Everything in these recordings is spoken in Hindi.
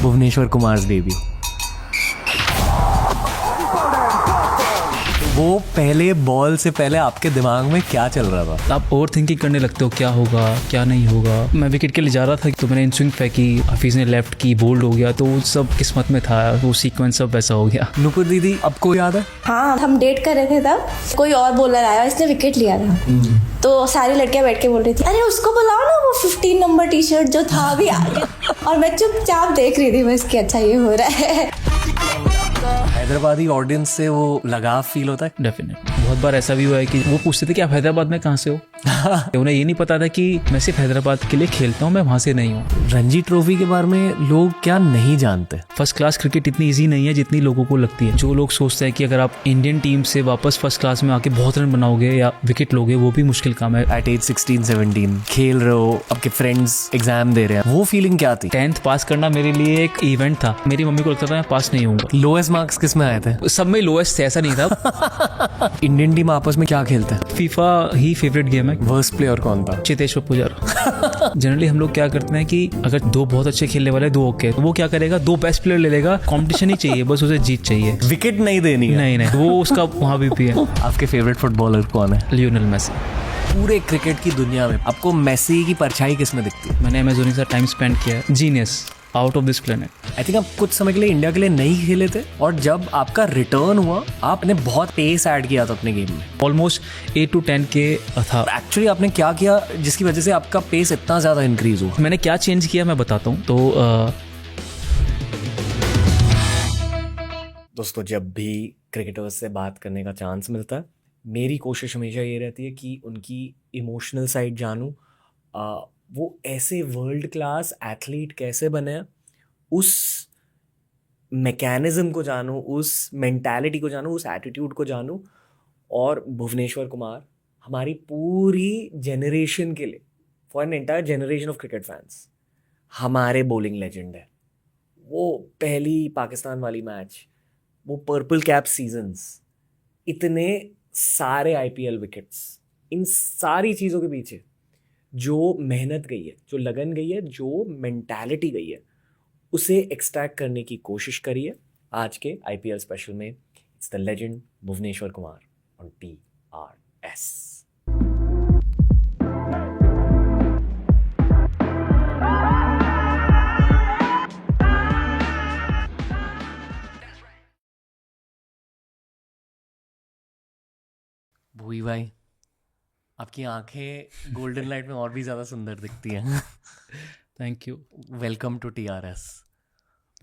भुवनेश्वर कुमार बेबी। वो पहले बॉल से पहले आपके दिमाग में क्या चल रहा था? आप ओवर थिंकिंग करने लगते हो, क्या होगा क्या नहीं होगा। मैं विकेट के लिए जा रहा था तो मैंने इन स्विंग फेंकी, हफीज ने लेफ्ट की, बोल्ड हो गया, तो वो सब किस्मत में था, वो सीक्वेंस सब वैसा हो गया। नुपुर दीदी, आपको याद है? हाँ, हम डेट कर रहे थे तब, कोई और बॉलर आया, इसने विकेट लिया था। तो सारी लड़कियां बैठ के बोल रही थी, अरे उसको बुलाओ ना, वो 15 नंबर टी शर्ट जो था अभी आ गया। और मैं चुपचाप देख रही थी बस कि अच्छा ये हो रहा है। हैदराबादी ऑडियंस से वो लगाव फील होता है? डेफिनेटली बहुत बार ऐसा भी हुआ है कि वो पूछते थे कि आप हैदराबाद में कहाँ से हो। उन्हें ये नहीं पता था कि मैं सिर्फ हैदराबाद के लिए खेलता हूँ, मैं वहाँ से नहीं हूँ। रणजी ट्रॉफी के बारे में लोग क्या नहीं जानते? फर्स्ट क्लास क्रिकेट इतनी इजी नहीं है जितनी लोगों को लगती है। जो लोग सोचते हैं कि अगर आप इंडियन टीम से वापस फर्स्ट क्लास में आके बहुत रन बनाओगे या विकेट लोगे, वो भी मुश्किल काम है। एट एज 16-17 खेल रहे हो, आपके फ्रेंड्स एग्जाम दे रहे हैं, वो फीलिंग क्या थी? 10th पास करना मेरे लिए एक इवेंट था। मेरी मम्मी को लगता था मैं पास नहीं होऊंगा। लोएस्ट मार्क्स किस में आए थे? सब में लोएस्ट थे, ऐसा नहीं था। इंडियन टीम आपस में क्या खेलते हैं? फीफा ही फेवरेट गेम है। वर्स्ट प्लेयर कौन था? चेतेश्वर पुजारा। जनरली हम लोग क्या करते हैं कि अगर दो बहुत अच्छे खेलने वाले, दो ओके, तो वो क्या करेगा, दो बेस्ट प्लेयर ले लेगा। कंपटीशन ही चाहिए, बस उसे जीत चाहिए, विकेट नहीं देनी है। नहीं वो उसका वहाँ भी है। आपके फेवरेट फुटबॉलर कौन है? Lionel Messi. पूरे क्रिकेट की दुनिया में आपको मेसी की परछाई किस में दिखती है? मैंने एमेजोन के साथ टाइम स्पेंड किया है। Genius, out of this planet. I think आप कुछ समय के लिए इंडिया के लिए नहीं खेले थे, और जब आपका रिटर्न हुआ आपने बहुत पेस ऐड किया था अपने गेम में। ऑलमोस्ट 8 to 10 के था। एक्चुअली आपने क्या किया जिसकी वजह से आपका पेस इतना ज्यादा इंक्रीज हुआ? मैंने क्या चेंज किया मैं बताता हूँ। तो दोस्तों, जब भी क्रिकेटर्स से बात करने का चांस मिलता है, मेरी कोशिश हमेशा ये रहती है कि उनकी इमोशनल साइड जानूं। वो ऐसे वर्ल्ड क्लास एथलीट कैसे बने, उस मैकेनिज्म को जानूं, उस मेंटालिटी को जानूं, उस एटीट्यूड को जानूं। और भुवनेश्वर कुमार हमारी पूरी जनरेशन के लिए, for an entire generation of cricket fans, हमारे बॉलिंग लेजेंड है। वो पहली पाकिस्तान वाली मैच, वो पर्पल कैप सीजन्स, इतने सारे आईपीएल विकेट्स, इन सारी चीज़ों के पीछे जो मेहनत गई है, जो लगन गई है, जो मेंटालिटी गई है, उसे एक्सट्रैक्ट करने की कोशिश करिए आज के आईपीएल स्पेशल में। It's the legend Bhuvneshwar Kumar on TRS। Bhuvi भाई, आपकी आंखें गोल्डन लाइट में और भी ज़्यादा सुंदर दिखती हैं। Thank you. Welcome to TRS।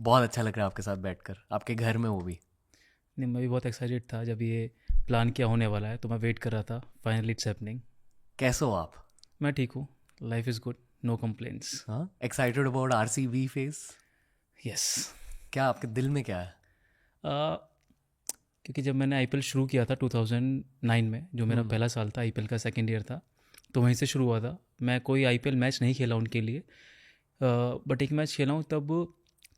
बहुत अच्छा लग रहा है आपके साथ बैठकर, आपके घर में वो भी। नहीं, मैं भी बहुत एक्साइटेड था जब ये प्लान क्या होने वाला है, तो मैं वेट कर रहा था। Finally it's happening. कैसे हो आप? मैं ठीक हूँ, life is good, no complaints. हाँ, excited about RCB face? Yes. क्या आपके दिल में क्या है? क्योंकि जब मैंने आईपीएल शुरू किया था 2009 में, जो मेरा पहला साल था आईपीएल का, सेकेंड ईयर था, तो वहीं से शुरू हुआ था। मैं कोई आईपीएल मैच नहीं खेला उनके लिए, बट एक मैच खेला हूँ तब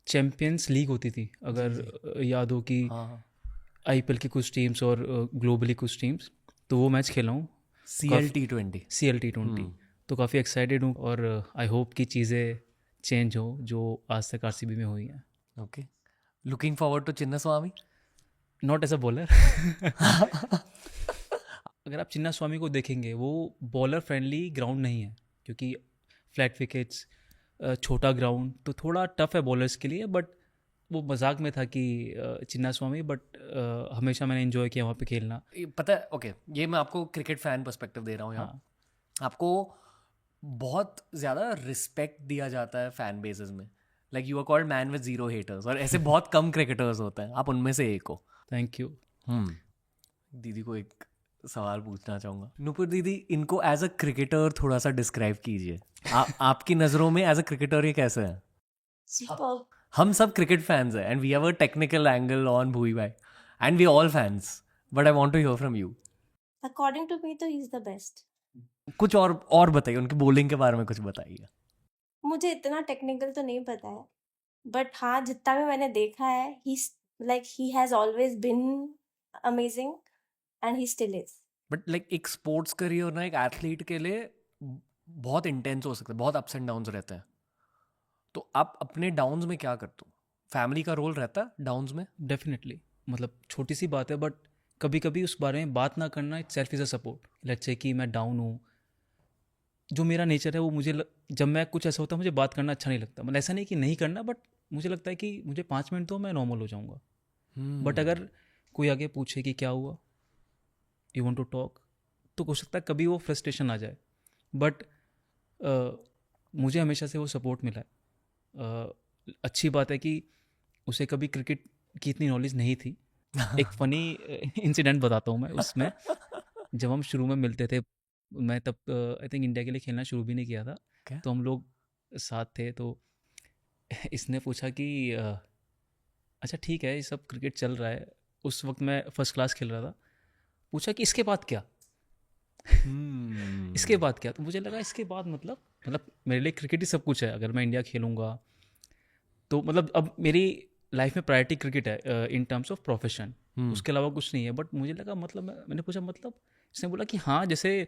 चैम्पियंस लीग होती थी, अगर याद हो कि हाँ, आईपीएल की कुछ टीम्स और ग्लोबली कुछ टीम्स, तो वो मैच खेला हूँ। CL T20। तो काफ़ी एक्साइटेड हूँ, और आई होप कि चीज़ें चेंज हो जो आज तक आरसीबी में हुई हैं। Okay, looking forward to Chinnaswamy. Not as a bowler. अगर आप चिन्ना स्वामी को देखेंगे, वो बॉलर फ्रेंडली ग्राउंड नहीं है, क्योंकि फ्लैट विकेट्स, छोटा ग्राउंड, तो थोड़ा टफ है बॉलर्स के लिए। बट वो मजाक में था कि चिन्ना स्वामी, बट हमेशा मैंने एंजॉय किया वहाँ पे खेलना। पता है, ओके, ये मैं आपको क्रिकेट फैन पर्सपेक्टिव दे रहा हूँ यहाँ। आपको बहुत ज़्यादा रिस्पेक्ट दिया जाता है फैन बेसेस में, like you are called man with zero haters, और ऐसे बहुत कम क्रिकेटर्स होते हैं, आप उनमें से एक हो। Thank you. दीदी को एक सवाल पूछना चाहूँगा। नुपुर दीदी, इनको एज अ क्रिकेटर थोड़ा सा डिस्क्राइब कीजिए। आपकी नज़रों में एज अ क्रिकेटर ये कैसे है? Superb. हम सब क्रिकेट फैंस हैं, and we have a technical angle on Bhuvi भाई, and we all fans, but I want to hear from you. According to me, तो he is the best. कुछ और बताइए, उनकी बॉलिंग के बारे में कुछ बताइए। मुझे इतना टेक्निकल तो नहीं पता है, बट हाँ, जितना भी मैंने देखा है, he has always been amazing and he still is. But like एक स्पोर्ट्स करियर ना, एक एथलीट के लिए बहुत इंटेंस हो सकता है, बहुत अप्स एंड डाउन्स रहते हैं। तो आप अपने डाउन्स में क्या करते हो? फैमिली का रोल रहता है डाउन्स में? डेफिनेटली, मतलब छोटी सी बात है बट कभी कभी उस बारे में बात ना करना it self is a support. Let's say कि मैं डाउन हूँ, जो मेरा नेचर है वो जब मैं कुछ ऐसा होता है मुझे बात करना अच्छा नहीं लगता। मतलब ऐसा नहीं कि नहीं करना, बट मुझे लगता है कि मुझे 5 मिनट दो, मैं नॉर्मल हो जाऊँगा। बट अगर कोई आगे पूछे कि क्या हुआ, यू वांट टू टॉक, तो हो सकता है कभी वो फ्रस्ट्रेशन आ जाए। बट मुझे हमेशा से वो सपोर्ट मिला है। अच्छी बात है कि उसे कभी क्रिकेट की इतनी नॉलेज नहीं थी। एक फ़नी इंसिडेंट बताता हूँ मैं उसमें। जब हम शुरू में मिलते थे, मैं तब आई थिंक इंडिया के लिए खेलना शुरू भी नहीं किया था। क्या? तो हम लोग साथ थे, तो इसने पूछा कि अच्छा ठीक है, ये सब क्रिकेट चल रहा है। उस वक्त मैं फर्स्ट क्लास खेल रहा था। पूछा कि इसके बाद क्या, इसके बाद क्या? तो मुझे लगा इसके बाद मतलब मेरे लिए क्रिकेट ही सब कुछ है। अगर मैं इंडिया खेलूँगा तो मतलब अब मेरी लाइफ में प्रायोरिटी क्रिकेट है इन टर्म्स ऑफ प्रोफेशन, उसके अलावा कुछ नहीं है। बट मुझे लगा मतलब मैंने पूछा मतलब, इसने बोला कि हाँ जैसे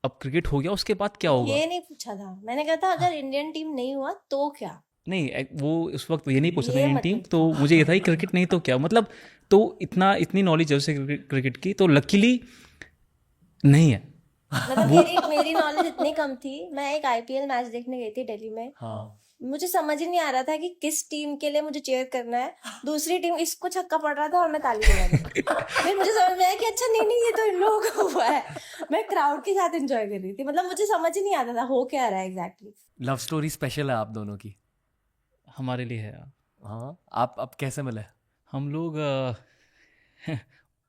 अब क्रिकेट हो गया उसके बाद क्या होगा। ये नहीं पूछा था मैंने, कहा था अगर इंडियन टीम नहीं हुआ तो क्या। नहीं वो उस वक्त ये नहीं पूछा था ये इंडियन टीम, मतलब तो मुझे ये था कि क्रिकेट नहीं तो क्या, मतलब तो इतनी नॉलेज है उसे क्रिकेट की, तो लकीली नहीं है। मतलब मेरी नॉलेज इतनी कम थी। मैं एक आईपीएल मैच देखने गई थी दिल्ली में। हाँ। मुझे समझ ही नहीं आ रहा था कि किस टीम के लिए मुझे चेयर करना है। दूसरी टीम, इसको छक्का पड़ रहा था और मैं ताली बजा रही थी। फिर मुझे समझ में आया कि अच्छा नहीं ये तो इन लोगों का हुआ है। मैं क्राउड के साथ एंजॉय कर रही थी। मतलब मुझे समझ ही नहीं आता था हो क्या रहा है एग्जैक्टली। लव स्टोरी स्पेशल है आप दोनों की। हमारे लिए है। हाँ, आप कैसे मिले? हम लोग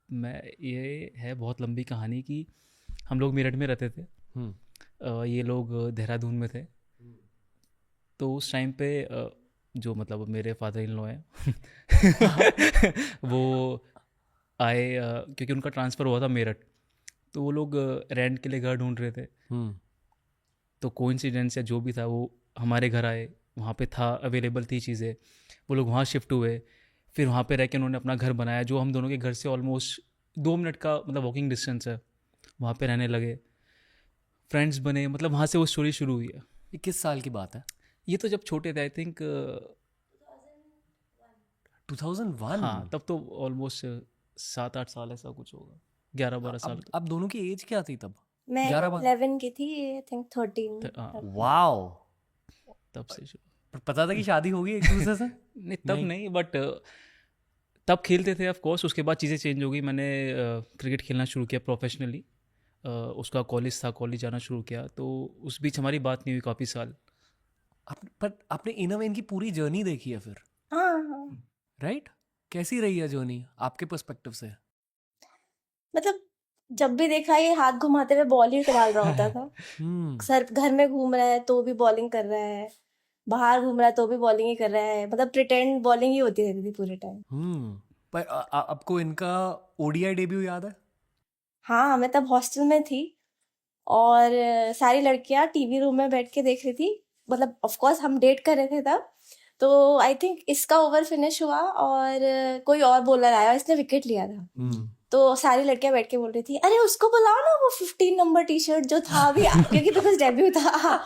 मैं ये है बहुत लंबी कहानी कि हम लोग मेरठ में रहते थे। ये लोग देहरादून में थे। तो उस टाइम पे जो मतलब मेरे फादर इन लॉ हैं वो आए क्योंकि उनका ट्रांसफ़र हुआ था मेरठ। तो वो लोग रेंट के लिए घर ढूंढ रहे थे। तो कोइंसिडेंस या जो भी था वो हमारे घर आए, वहाँ पे था, अवेलेबल थी चीज़ें। वो लोग वहाँ शिफ्ट हुए, फिर वहाँ पे रह के उन्होंने अपना घर बनाया जो हम दोनों के घर से ऑलमोस्ट 2 मिनट का मतलब वॉकिंग डिस्टेंस है। वहाँ पे रहने लगे, फ्रेंड्स बने, मतलब वहाँ से वो स्टोरी शुरू हुई है। ये किस साल की बात है? ये तो जब छोटे थे, आई थिंक 2001? हाँ तब तो ऑलमोस्ट 7-8 साल ऐसा कुछ होगा, 11-12 साल अब दोनों की एज क्या थी तब? मैं 11 11 की थी, आई थिंक 13। हाँ, वाओ। तब से शुरू। पर पता था कि शादी होगी एक दूसरे से? नहीं तब नहीं, बट तब खेलते थे ऑफ कोर्स। उसके बाद चीज़ें चेंज हो गई, मैंने क्रिकेट खेलना शुरू किया प्रोफेशनली। उसका कॉलेज था, कॉलेज जाना शुरू किया, तो उस बीच हमारी बात नहीं हुई काफ़ी साल। पर आपने इन अ वे इनकी पूरी जर्नी देखी है फिर, हाँ राइट? कैसी रही है जर्नी आपके पर्सपेक्टिव से? मतलब जब भी देखा ये हाथ घुमाते हुए बॉल ही संभाल रहा होता था। सर घर में घूम रहा है तो भी बॉलिंग कर रहा है, बाहर घूम रहा है तो भी बॉलिंग ही कर रहा है। मतलब प्रिटेंड बॉलिंग ही होती रहती थी पूरे टाइम। पर आपको इनका ओडीआई डेब्यू याद है? हाँ मैं तब हॉस्टल में थी और सारी लड़कियां टीवी रूम में बैठ के देख रही थी। मतलब ऑफ कोर्स हम डेट कर रहे थे तब। तो आई थिंक इसका ओवर फिनिश हुआ और कोई और बॉलर आया, इसने विकेट लिया था। तो सारी लड़कियां बैठ के बोल रही थी अरे उसको बुलाओ ना, वो 15 नंबर टी शर्ट जो था अभी क्योंकि बिकॉज डेब्यू था।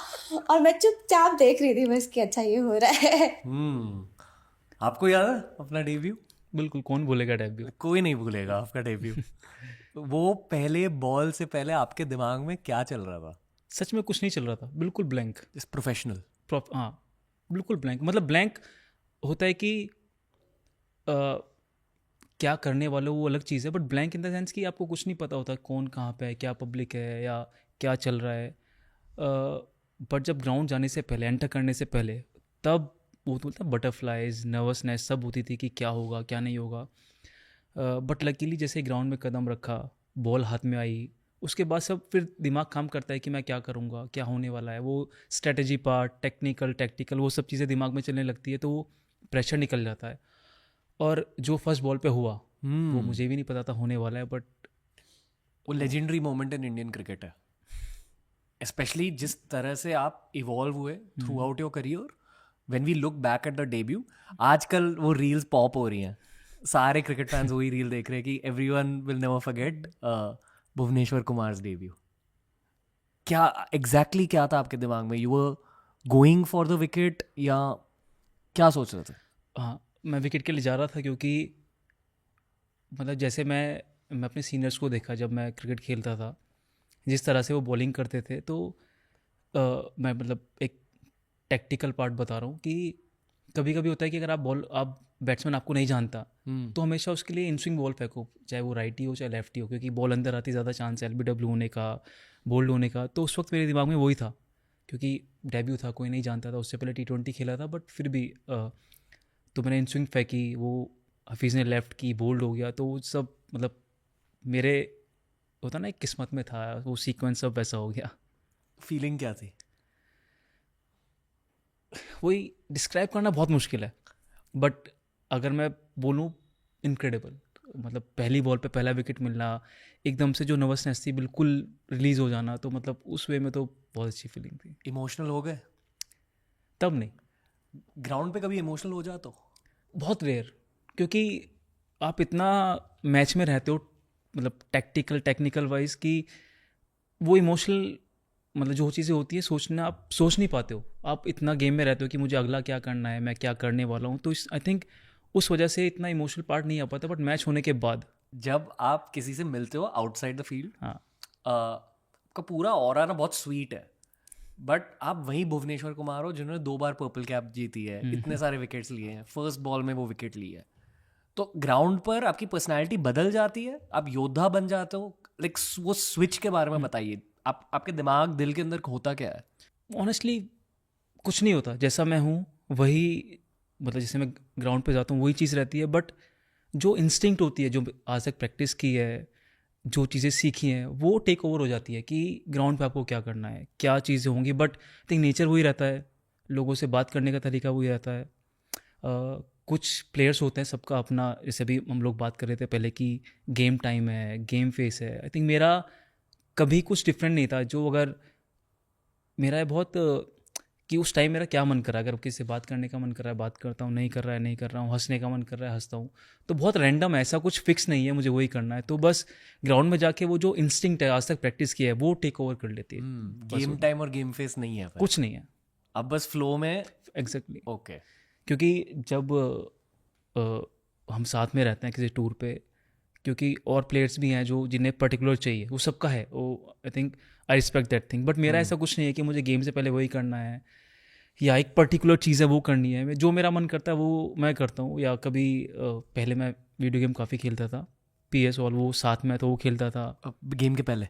और मैं चुपचाप देख रही थी बस कि अच्छा ये हो रहा है। आपको याद है अपना डेब्यू? बिल्कुल, कौन भूलेगा डेब्यू। कोई नहीं भूलेगा आपका डेब्यू। वो पहले बॉल से पहले आपके दिमाग में क्या चल रहा था? सच में कुछ नहीं चल रहा था, बिल्कुल ब्लैंक। इस प्रोफेशनल हाँ बिल्कुल ब्लैंक। मतलब ब्लैंक होता है कि क्या करने वाले वो अलग चीज़ है, but blank in the sense कि आपको कुछ नहीं पता होता कौन कहाँ पे है, क्या पब्लिक है या क्या चल रहा है। बट जब ग्राउंड जाने से पहले, एंटर करने से पहले, तब वो तो बोलता बटरफ्लाइज, नर्वसनेस सब होती थी कि क्या होगा क्या नहीं होगा। बट लकीली जैसे ग्राउंड में कदम रखा, बॉल हाथ में आई, उसके बाद सब फिर दिमाग काम करता है कि मैं क्या करूँगा, क्या होने वाला है। वो स्ट्रेटजी पार्ट, टैक्टिकल वो सब चीज़ें दिमाग में चलने लगती है, तो वो प्रेशर निकल जाता है। और जो फर्स्ट बॉल पे हुआ वो मुझे भी नहीं पता था होने वाला है, बट वो legendary moment in Indian cricket है। स्पेशली जिस तरह से आप इवॉल्व हुए throughout your career, when we look back at the debut. आजकल वो रील्स पॉप हो रही हैं, सारे क्रिकेट फैंस वही रील देख रहे हैं कि everyone will never forget Bhuvneshwar Kumar debut. क्या एग्जैक्टली क्या था आपके दिमाग में? You were going for the wicket या क्या सोच रहे थे? हाँ मैं विकेट के लिए जा रहा था क्योंकि मतलब जैसे मैं अपने सीनियर्स को देखा जब मैं क्रिकेट खेलता था, जिस तरह से वो बॉलिंग करते थे, तो मैं मतलब एक टैक्टिकल पार्ट बता रहा हूँ कि कभी कभी होता है कि अगर आप बैट्समैन आपको नहीं जानता तो हमेशा उसके लिए इन स्विंग बॉल फेंको, चाहे वो राइटी हो चाहे लेफ्टी हो, क्योंकि बॉल अंदर आती ज़्यादा चांस है LBW होने का, बोल्ड होने का। तो उस वक्त मेरे दिमाग में वही था, क्योंकि डेब्यू था, कोई नहीं जानता था, उससे पहले T20 खेला था, बट फिर भी तो मैंने इन स्विंग फेंकी, वो हफीज़ ने लेफ्ट की, बोल्ड हो गया। तो वो सब मतलब मेरे होता ना एक किस्मत में था, वो सीक्वेंस सब वैसा हो गया। फीलिंग क्या थी? वही डिस्क्राइब करना बहुत मुश्किल है, बट अगर मैं बोलूँ इनक्रेडिबल। मतलब पहली बॉल पे पहला विकेट मिलना, एकदम से जो नर्वसनेस थी बिल्कुल रिलीज़ हो जाना, तो मतलब उस वे में तो बहुत अच्छी फीलिंग थी। इमोशनल हो गए? तब नहीं, ग्राउंड पे कभी इमोशनल हो जाते हो? बहुत रेयर, क्योंकि आप इतना मैच में रहते हो, मतलब टेक्निकल वाइज, कि वो इमोशनल मतलब जो चीज़ें होती है सोचना, आप सोच नहीं पाते हो, आप इतना गेम में रहते हो कि मुझे अगला क्या करना है, मैं क्या करने वाला हूँ। तो आई थिंक उस वजह से इतना इमोशनल पार्ट नहीं आ पाता, बट मैच होने के बाद जब आप किसी से मिलते हो आउटसाइड द फील्ड, हाँ, का पूरा ऑरा ना बहुत स्वीट है, बट आप वही भुवनेश्वर कुमार हो जिन्होंने 2 बार पर्पल कैप जीती है, इतने सारे विकेट्स लिए हैं, फर्स्ट बॉल में वो विकेट ली है। तो ग्राउंड पर आपकी पर्सनालिटी बदल जाती है, आप योद्धा बन जाते हो। लाइक वो स्विच के बारे में बताइए, आपके दिमाग दिल के अंदर होता क्या है? ऑनेस्टली कुछ नहीं होता, जैसा मैं हूँ वही, मतलब जैसे मैं ग्राउंड पे जाता हूँ वही चीज़ रहती है, बट जो इंस्टिंक्ट होती है, जो आज तक प्रैक्टिस की है, जो चीज़ें सीखी हैं, वो टेक ओवर हो जाती है कि ग्राउंड पे आपको क्या करना है, क्या चीज़ें होंगी। बट आई थिंक नेचर वही रहता है, लोगों से बात करने का तरीका वही रहता है। कुछ प्लेयर्स होते हैं, सबका अपना, जैसे अभी हम लोग बात कर रहे थे पहले कि गेम टाइम है, गेम फेस है। आई थिंक मेरा कभी कुछ डिफरेंट नहीं था। जो अगर मेरा है बहुत कि उस टाइम मेरा क्या मन कर रहा है, अगर किसी से बात करने का मन कर रहा है बात करता हूँ, नहीं कर रहा है नहीं कर रहा हूँ, हंसने का मन कर रहा है हंसता हूँ। तो बहुत रैंडम है, ऐसा कुछ फिक्स नहीं है मुझे वही करना है। तो बस ग्राउंड में जाके वो जो इंस्टिंक्ट है, आज तक प्रैक्टिस किया है, वो टेक ओवर कर लेती है। गेम टाइम और गेम फेस नहीं है फिर? कुछ नहीं है, अब बस फ्लो में। एग्जैक्टली। ओके। क्योंकि जब हम साथ में रहते हैं किसी टूर पे, क्योंकि और प्लेयर्स भी हैं जो जिन्हें पर्टिकुलर चाहिए, वो सबका है, वो I think I respect that thing. But मेरा ऐसा कुछ नहीं है कि मुझे गेम से पहले वही करना है या एक पर्टिकुलर चीज़ है वो करनी है। जो मेरा मन करता है वो मैं करता हूँ। या कभी पहले मैं वीडियो गेम काफ़ी खेलता था, PS और वो साथ में, तो वो खेलता था गेम के पहले?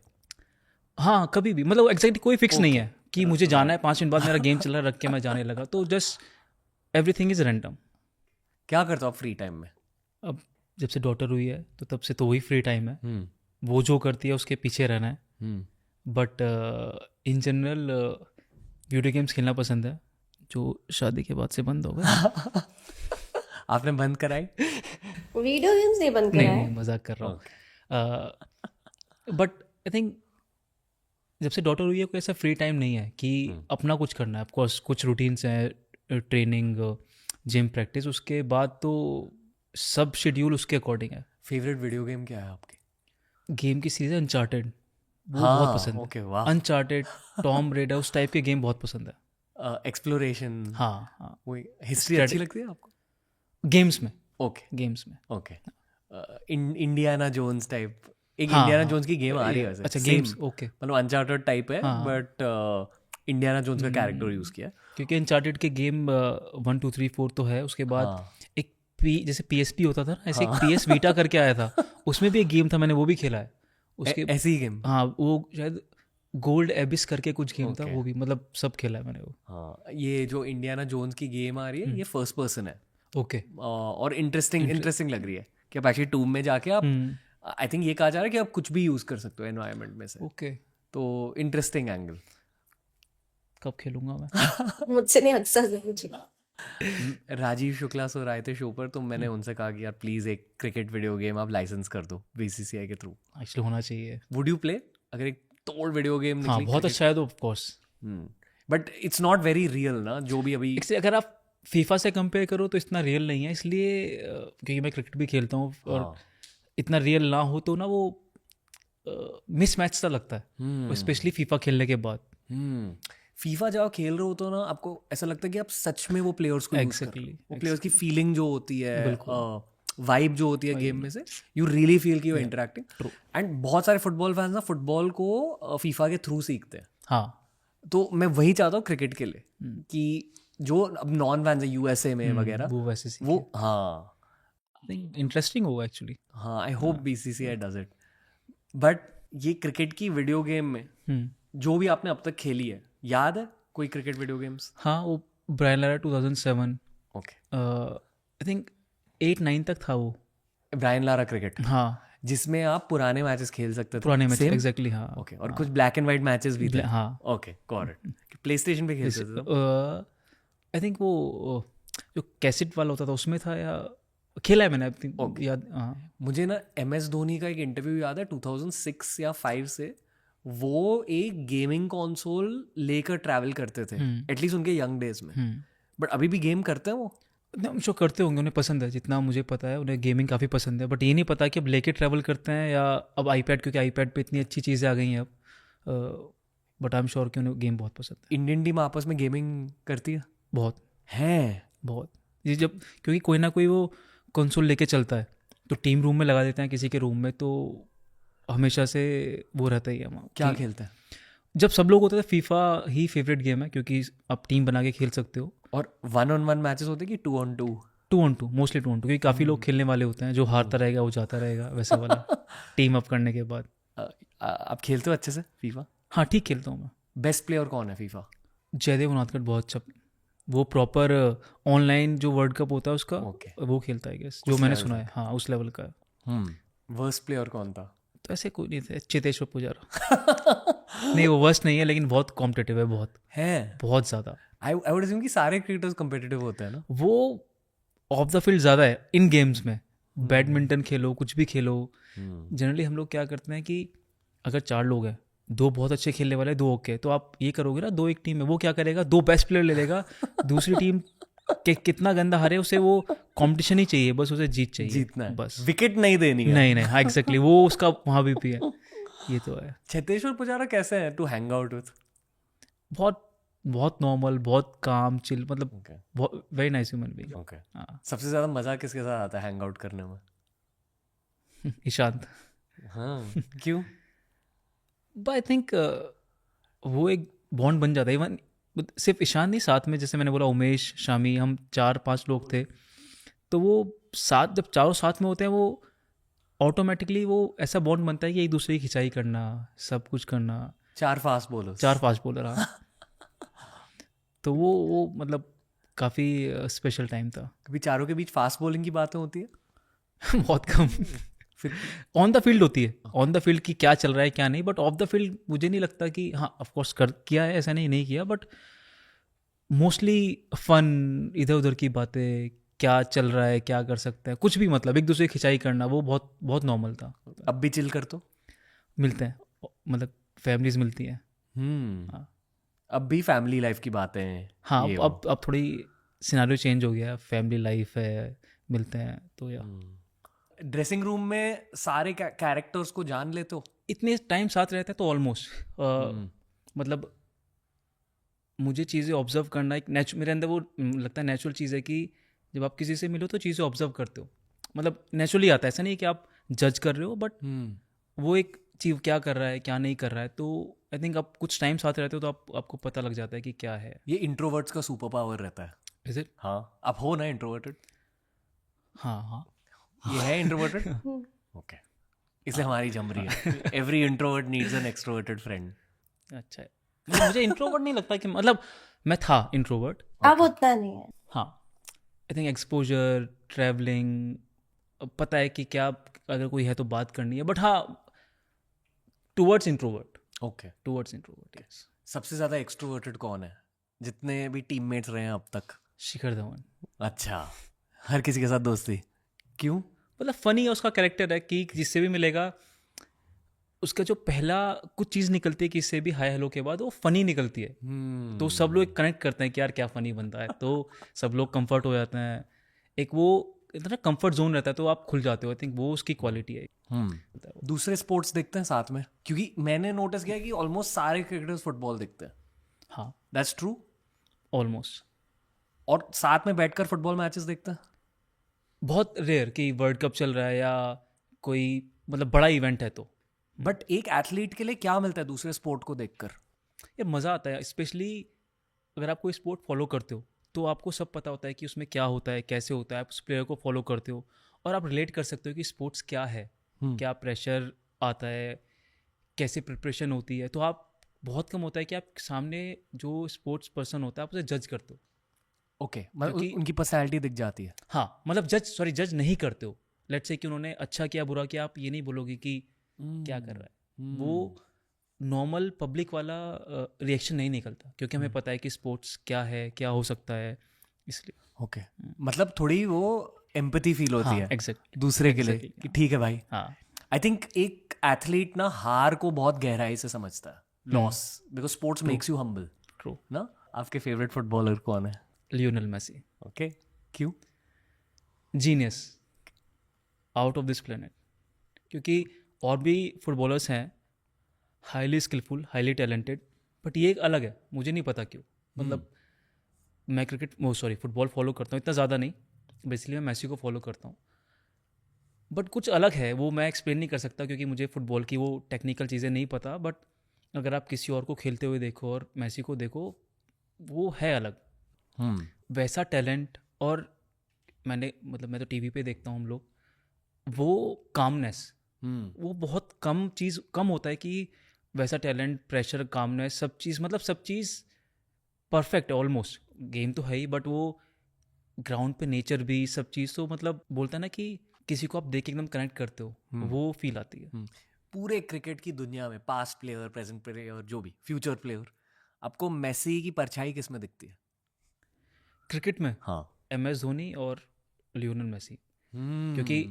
हाँ, कभी भी, मतलब एग्जैक्टली कोई फिक्स नहीं है कि मुझे जाना है 5 मिनट बाद मेरा गेम चल रहा है, रख के मैं जाने लगा। तो जस्ट एवरीथिंग इज़ रैंडम। क्या करते हो आप फ्री टाइम में? अब जब से डॉटर हुई है तो तब से तो वही फ्री टाइम है, वो जो करती है उसके पीछे रहना है। But in general video games खेलना पसंद है, जो शादी के बाद से बंद हो गया। आपने बंद कराई? वीडियो गेम्स नहीं बंद करा है। नहीं, मजाक कर रहा हूँ। बट आई थिंक जब से डॉटर हुई है कोई ऐसा फ्री टाइम नहीं है कि अपना कुछ करना है। ऑफकोर्स कुछ रूटीन्स हैं, ट्रेनिंग, जिम, प्रैक्टिस, उसके बाद तो सब शेड्यूल उसके अकॉर्डिंग है। फेवरेट वीडियो गेम क्या है आपकी? गेम की सीरीज अनचार्टेड, वो हाँ, बहुत पसंद ओके, है। वाह। अनचार्टेड, टॉम रेडर, उस टाइप के गेम बहुत पसंद है। एक्सप्लोरेशन। हाँ हाँ, वही हिस्ट्री अच्छी लगती है आपको? गेम्स में, ओके गेम्स में। ओके। इंडियाना जोन्स टाइप, एक हाँ, इंडियाना हाँ। जोन्स की गेम आ रही है वैसे। अच्छा, Same, गेम्स, ओके। मतलब अनचार्टेड टाइप है, हाँ। बट इंडियाना जोन्स का कैरेक्टर यूज किया। क्योंकि अनचार्टेड के गेम 1 2 3 4 तो है, उसके बाद हाँ। एक जैसे PSP होता था ना, ऐसे एक PS Vita करके आया था, उसमें भी एक गेम था, मैंने वो भी खेला है। उसके ऐसी ही गेम? हाँ, वो शायद गोल्ड एबिस करके कुछ गेम था, Okay. वो भी, मतलब सब खेला है मैंने वो। हाँ, ये जो इंडियाना जोन्स की गेम आ रही है, ये फर्स्ट पर्सन है। ओके। और इंटरेस्टिंग लग रही है कि आप एक्चुअली टूम में जाके आप, आई थिंक ये कहा जा रहा है कि आप कुछ भी यूज कर सकते हो एनवायरनमेंट में से। ओके, तो इंटरेस्टिंग एंगल। कब खेलूंगा मैं? मुझसे नहीं अच्छा। राजीव शुक्ला सर आए थे शो पर, तो मैंने उनसे कहा कि यार प्लीज एक क्रिकेट वीडियो गेम आप लाइसेंस कर दो BCCI के थ्रू। एक्चुअली होना चाहिए। वुड यू प्ले अगर एक तोड़ वीडियो गेम? हाँ, बहुत अच्छा है तो of course. But it's not very real ना, जो भी अभी। अगर आप फीफा से कंपेयर करो तो इतना रियल नहीं है, इसलिए क्योंकि मैं क्रिकेट भी खेलता हूँ, और इतना रियल ना हो तो ना वो मिसमैच सा लगता है, स्पेशली फीफा खेलने के बाद। फीफा जब आप खेल रहे हो तो ना आपको ऐसा लगता है कि आप सच में वो प्लेयर्स को use कर रहे हो। Exactly, वो प्लेयर्स की फीलिंग जो होती है, वाइब जो होती है गेम में से, यू रियली फील कि यू इंटरेक्टिंग। एंड बहुत सारे फुटबॉल फैंस ना फुटबॉल को फीफा के थ्रू सीखते हैं। हाँ, तो मैं वही चाहता हूँ क्रिकेट के लिए कि जो अब नॉन फैंस है यूएसए में वगैरह, वो वैसे सीखे। वो हाँ इंटरेस्टिंग होगा एक्चुअली। हाँ I hope BCCI does it. But ये क्रिकेट की वीडियो गेम में जो भी आपने अब तक खेली है, याद है कोई क्रिकेट वीडियो गेम्स? हाँ, वो Brian Lara 2007, okay, I think 8-9 तक था वो। ब्रायन लारा क्रिकेट, हाँ, जिसमें आप पुराने मैचेस खेल सकते थे। पुराने मैच, Same? एग्जैक्टली। हाँ, ओके, और कुछ ब्लैक एंड वाइट मैचेस भी थे। हाँ। Okay, got it. Play station पे खेलते थे तो? आई थिंक वो जो कैसेट वाला होता था उसमें था, या खेला है मैंने, I think, याद। हाँ, मुझे ना MS धोनी का एक इंटरव्यू याद है 2006 या 5 से। वो एक गेमिंग कंसोल लेकर ट्रैवल करते थे, एटलीस्ट उनके यंग डेज में। बट अभी भी गेम करते हैं वो? जो करते होंगे, उन्हें पसंद है, जितना मुझे पता है उन्हें गेमिंग काफ़ी पसंद है। बट ये नहीं पता कि अब लेके ट्रैवल करते हैं या अब आईपैड, क्योंकि आईपैड पे इतनी अच्छी चीज़ें आ गई हैं अब। बट आई एम श्योर कि उन्हें गेम बहुत पसंद है। इंडियन टीम आपस में गेमिंग करती है? बहुत है बहुत। ये जब, क्योंकि कोई ना कोई वो कंसोल लेके चलता है, तो टीम रूम में लगा देते हैं किसी के रूम में, तो हमेशा से वो रहता ही है वहाँ। क्या खेलते हैं? जब सब लोग होते थे, फीफा ही फेवरेट गेम है, क्योंकि आप टीम बना के खेल सकते हो। और 1-on-1 मैचेस होते हैं कि 2-on-2? 2-on-2, मोस्टली 2-on-2, क्योंकि काफ़ी लोग खेलने वाले होते हैं, जो हारता रहेगा वो जाता रहेगा, वैसा वाला टीम अप करने के बाद। आप खेलते हो अच्छे से फीफा? हाँ, ठीक खेलता हूँ मैं। बेस्ट प्लेयर कौन है फीफा? जयदेव उनादकर बहुत अच्छा, वो प्रॉपर ऑनलाइन जो वर्ल्ड कप होता है उसका, Okay. वो खेलता है, गेस जो मैंने सुना है। हाँ, उस लेवल का है। वर्स्ट प्लेयर कौन था? तो ऐसे कोई नहीं थे, चेतेश्वर पुजारा। नहीं, वो वर्स्ट नहीं है, लेकिन बहुत कॉम्पिटिटिव है, बहुत ज़्यादा। आई वुड अज्यूम कि सारे क्रिकेटर्स कॉम्पिटिटिव होते हैं ना? वो ऑफ द फील्ड ज़्यादा है इन गेम्स में। बैडमिंटन खेलो, कुछ भी खेलो, जनरली हम लोग क्या करते हैं कि अगर 4 लोग हैं, 2 बहुत अच्छे खेलने वाले, 2 ओके, तो आप ये करोगे ना, 2 एक टीम में, वो क्या करेगा, 2 बेस्ट प्लेयर ले लेगा। दूसरी टीम के कितना गंदा हारे, उसे वो कंपटीशन ही चाहिए, बस उसे जीत चाहिए, जीतना है, बस, विकेट नहीं देनी है। नहीं, हाँ, एग्जैक्टली, वो उसका वहाँ भी है। ये तो है। चेतेश्वर पुजारा कैसे है टू हैंग आउट विथ? बहुत नॉर्मल, बहुत काम चिल, मतलब Okay. बहुत very nice human being. Okay. हाँ, सबसे ज्यादा मजा किसके साथ आता है हैंग आउट करने में? ईशांत। हाँ, क्यों? बट आई थिंक वो एक बॉन्ड बन जाता है। इवन सिर्फ ईशान नहीं, साथ में जैसे मैंने बोला उमेश, शामी, हम 4-5 लोग थे, तो वो साथ, जब चारों साथ में होते हैं, वो ऑटोमेटिकली वो ऐसा बॉन्ड बनता है कि एक दूसरे की खिंचाई करना, सब कुछ करना। 4 फास्ट बॉलर? 4 फास्ट बॉलर, हाँ। तो वो मतलब काफ़ी स्पेशल टाइम था। कभी चारों के बीच फास्ट बॉलिंग की बातें होती है? बहुत कम। फिर ऑन द फील्ड होती है, ऑन द फील्ड की क्या चल रहा है क्या नहीं, बट ऑफ द फील्ड मुझे नहीं लगता कि, हाँ ऑफकोर्स किया है, ऐसा नहीं किया, बट मोस्टली फन, इधर उधर की बातें, क्या चल रहा है, क्या कर सकते हैं, कुछ भी, मतलब एक दूसरे की खिंचाई करना, वो बहुत बहुत नॉर्मल था। अब भी चिल कर तो? मिलते हैं, मतलब फैमिलीज मिलती हैं। हाँ। अब भी फैमिली लाइफ की बातें? हाँ, अब थोड़ी सिनारियो चेंज हो गया, फैमिली लाइफ है, मिलते हैं तो। या ड्रेसिंग रूम में सारे कैरेक्टर्स को जान लेते हो? इतने टाइम साथ रहते हैं तो ऑलमोस्ट, मतलब मुझे चीज़ें ऑब्जर्व करना एक मेरे अंदर वो लगता है नेचुरल चीज़ है कि जब आप किसी से मिलो तो चीज़ें ऑब्जर्व करते हो, मतलब नेचुरली आता है, ऐसा नहीं कि आप जज कर रहे हो, बट वो एक चीज़ क्या कर रहा है क्या नहीं कर रहा है, तो आई थिंक आप कुछ टाइम साथ रहते हो तो आपको पता लग जाता है कि क्या है। ये इंट्रोवर्ट्स का सुपर पावर रहता है। Is it? हाँ, आप हो ना इंट्रोवर्टेड? हाँ, ये है इंट्रोवर्टेड? ओके, इसलिए हमारी जम रही है। Every introvert needs an extroverted friend. अच्छा है। मुझे इंट्रोवर्ट नहीं लगता कि, मतलब मैं था इंट्रोवर्ट, अब उतना नहीं है। हाँ, आई थिंक एक्सपोजर, ट्रैवलिंग, पता है कि क्या अगर कोई है तो बात करनी है, बट हाँ, towards introvert. Okay, towards introvert, yes. सबसे ज्यादा एक्सट्रोवर्टेड कौन है जितने भी टीममेट्स रहे हैं अब तक? शिखर धवन। अच्छा, हर किसी के साथ दोस्ती? क्यों? मतलब फनी है उसका कैरेक्टर है कि जिससे भी मिलेगा उसका जो पहला कुछ चीज़ निकलती है कि इससे भी हाय हेलो के बाद वो फनी निकलती है, तो सब लोग कनेक्ट करते हैं कि यार क्या फनी बनता है, तो सब लोग कंफर्ट हो जाते हैं, एक वो इतना कंफर्ट जोन रहता है, तो आप खुल जाते हो। आई थिंक वो उसकी क्वालिटी है। दूसरे स्पोर्ट्स देखते हैं साथ में? क्योंकि मैंने नोटिस किया कि ऑलमोस्ट सारे क्रिकेटर्स फुटबॉल देखते हैं। हाँ, दैट्स ट्रू। ऑलमोस्ट। और साथ में बैठकर फुटबॉल मैचेस देखते हैं? बहुत रेयर कि वर्ल्ड कप चल रहा है या कोई मतलब बड़ा इवेंट है तो। बट एक एथलीट के लिए क्या मिलता है दूसरे स्पोर्ट को देखकर? ये मज़ा आता है, स्पेशली अगर आप कोई स्पोर्ट फॉलो करते हो तो आपको सब पता होता है कि उसमें क्या होता है, कैसे होता है, आप उस प्लेयर को फॉलो करते हो और आप रिलेट कर सकते हो कि स्पोर्ट्स क्या है, क्या प्रेशर आता है, कैसे प्रिपरेशन होती है। तो आप बहुत कम होता है कि आप सामने जो स्पोर्ट्स पर्सन होता है आप उसे जज करते हो। ओके, मतलब क्योंकि- उनकी पर्सनैलिटी दिख जाती है। हाँ, मतलब जज नहीं करते हो। लेट्स से कि उन्होंने अच्छा किया बुरा किया, आप ये नहीं बोलोगे कि क्या कर रहा है। वो नॉर्मल पब्लिक वाला रिएक्शन नहीं निकलता क्योंकि हमें पता है कि स्पोर्ट्स क्या है, क्या हो सकता है, इसलिए। ओके, मतलब थोड़ी वो एम्पैथी फील होती हाँ, है एग्जैक्टली। दूसरे के लिए Exactly, कि ठीक है भाई। हाँ, आई थिंक एक एथलीट ना हार को बहुत गहराई से समझता है, loss, because sports makes you humble true. ना। आपके फेवरेट फुटबॉलर कौन है? लियोनेल मेसी, ओके, क्यों? Genius, out of this planet. क्योंकि और भी फुटबॉलर्स हैं highly skilful, highly talented, but ये एक अलग है, मुझे नहीं पता क्यों। मतलब मैं फुटबॉल फॉलो करता हूँ, इतना ज़्यादा नहीं, बेसिकली मैं मेसी को फॉलो करता हूँ, बट कुछ अलग है वो मैं एक्सप्लेन नहीं कर सकता क्योंकि मुझे फुटबॉल की वो टेक्निकल चीज़ें नहीं पता। बट अगर आप किसी और को खेलते हुए देखो और मेसी को देखो, वो है अलग, वैसा टैलेंट। और मैं तो टीवी पे देखता हूँ हम लोग, वो कामनेस, वो बहुत कम होता है कि वैसा टैलेंट, प्रेशर, कामनेस, सब चीज़ परफेक्ट है ऑलमोस्ट। गेम तो है ही, बट वो ग्राउंड पे नेचर भी, सब चीज़ तो मतलब बोलता है ना कि किसी को आप देख के एकदम कनेक्ट करते हो, वो फील आती है। पूरे क्रिकेट की दुनिया में पास्ट प्लेयर, प्रेजेंट प्लेयर, जो भी फ्यूचर प्लेयर, आपको मेसी की परछाई किस में दिखती है? क्रिकेट में हाँ। MS धोनी और लियोनेल मेसी, क्योंकि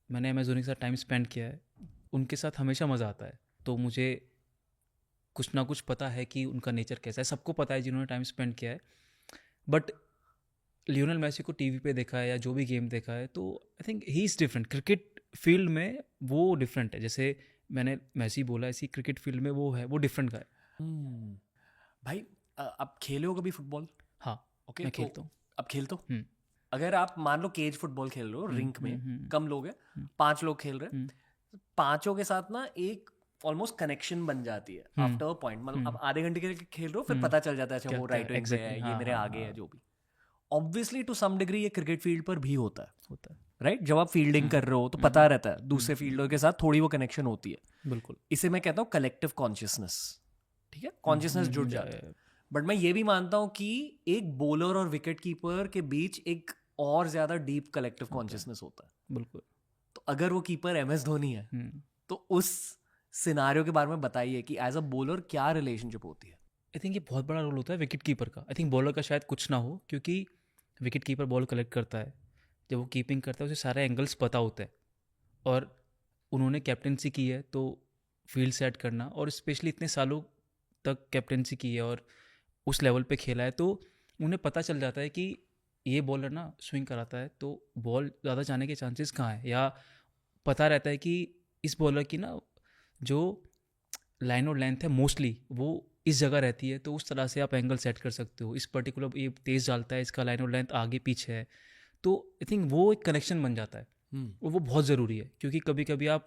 मैंने MS धोनी के साथ टाइम स्पेंड किया है, उनके साथ हमेशा मज़ा आता है। तो मुझे कुछ ना कुछ पता है कि उनका नेचर कैसा है, सबको पता है जिन्होंने टाइम स्पेंड किया है। बट लियोनेल मेसी को टीवी पे देखा है या जो भी गेम देखा है, तो I think he is different. Cricket field में वो डिफरेंट है, जैसे मैंने मेसी बोला, ऐसी क्रिकेट फील्ड में वो है, वो डिफरेंट का है। भाई आप खेले हो कभी फुटबॉल? हाँ, ओके, मैं खेलता हूँ। अब खेलते हो? हम्म, अगर आप मान लो केज फुटबॉल खेल रहे हो, रिंक में कम लोग हैं, 5 लोग खेल रहे हैं, पांचों के साथ ना एक ऑलमोस्ट कनेक्शन बन जाती है आफ्टर अ पॉइंट। मतलब आप आधे घंटे के लिए खेल रहे हो, फिर पता चल जाता है अच्छा वो राइट विंग पे है, ये मेरे आगे है, जो भी। ऑब्वियसली टू सम डिग्री ये क्रिकेट फील्ड पर भी होता है, राइट? जब आप फील्डिंग कर रहे हो तो पता रहता है दूसरे फील्डर के साथ थोड़ी वो कनेक्शन होती है। बिल्कुल। इसे मैं कहता हूँ कलेक्टिव कॉन्शियसनेस। ठीक है, कॉन्शियसनेस जुड़ जाता है। बट मैं ये भी मानता हूँ कि एक बॉलर और विकेट कीपर के बीच एक और ज्यादा डीप कलेक्टिव कॉन्शियसनेस होता है। बिल्कुल। तो अगर वो कीपर MS धोनी है, तो उस सिनारियो के बारे में बताइए कि एज अ बॉलर क्या रिलेशनशिप होती है? आई थिंक ये बहुत बड़ा रोल होता है विकेट कीपर का। आई थिंक बॉलर का शायद कुछ ना हो, क्योंकि विकेट कीपर बॉल कलेक्ट करता है, जब वो कीपिंग करता है उसे सारे एंगल्स पता होते हैं, और उन्होंने कैप्टनसी की है तो फील्ड सेट करना, और स्पेशली इतने सालों तक कैप्टनसी की है और उस लेवल पे खेला है, तो उन्हें पता चल जाता है कि ये बॉलर ना स्विंग कराता है तो बॉल ज़्यादा जाने के चांसेस कहाँ हैं, या पता रहता है कि इस बॉलर की ना जो लाइन और लेंथ है मोस्टली वो इस जगह रहती है, तो उस तरह से आप एंगल सेट कर सकते हो। इस पर्टिकुलर ये तेज़ डालता है, इसका लाइन और लेंथ आगे पीछे है, तो आई थिंक वो एक कनेक्शन बन जाता है। और वो बहुत ज़रूरी है, क्योंकि कभी कभी आप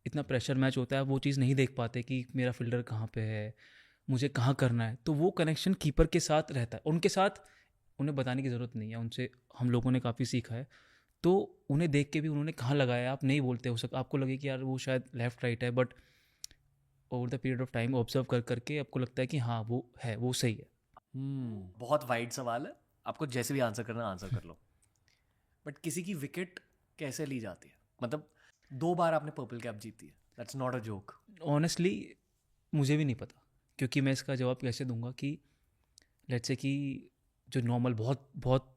इतना प्रेशर मैच होता है, वो चीज़ नहीं देख पाते कि मेरा फील्डर कहाँ पे है, मुझे कहाँ करना है। तो वो कनेक्शन कीपर के साथ रहता है, उनके साथ उन्हें बताने की ज़रूरत नहीं है, उनसे हम लोगों ने काफ़ी सीखा है। तो उन्हें देख के भी उन्होंने कहाँ लगाया आप नहीं बोलते, हो सकता आपको लगे कि यार वो शायद लेफ्ट राइट है, but over the period of time observe कर करके आपको लगता है कि हाँ वो है, वो सही है। बहुत वाइड सवाल है, आपको जैसे भी आंसर करना आंसर कर लो। बट किसी की विकेट कैसे ली जाती है? मतलब 2 बार आपने पर्पल कैप जीती है, that's not a joke. Honestly मुझे भी नहीं पता, क्योंकि मैं इसका जवाब कैसे दूंगा कि लेट्स से कि जो नॉर्मल बहुत बहुत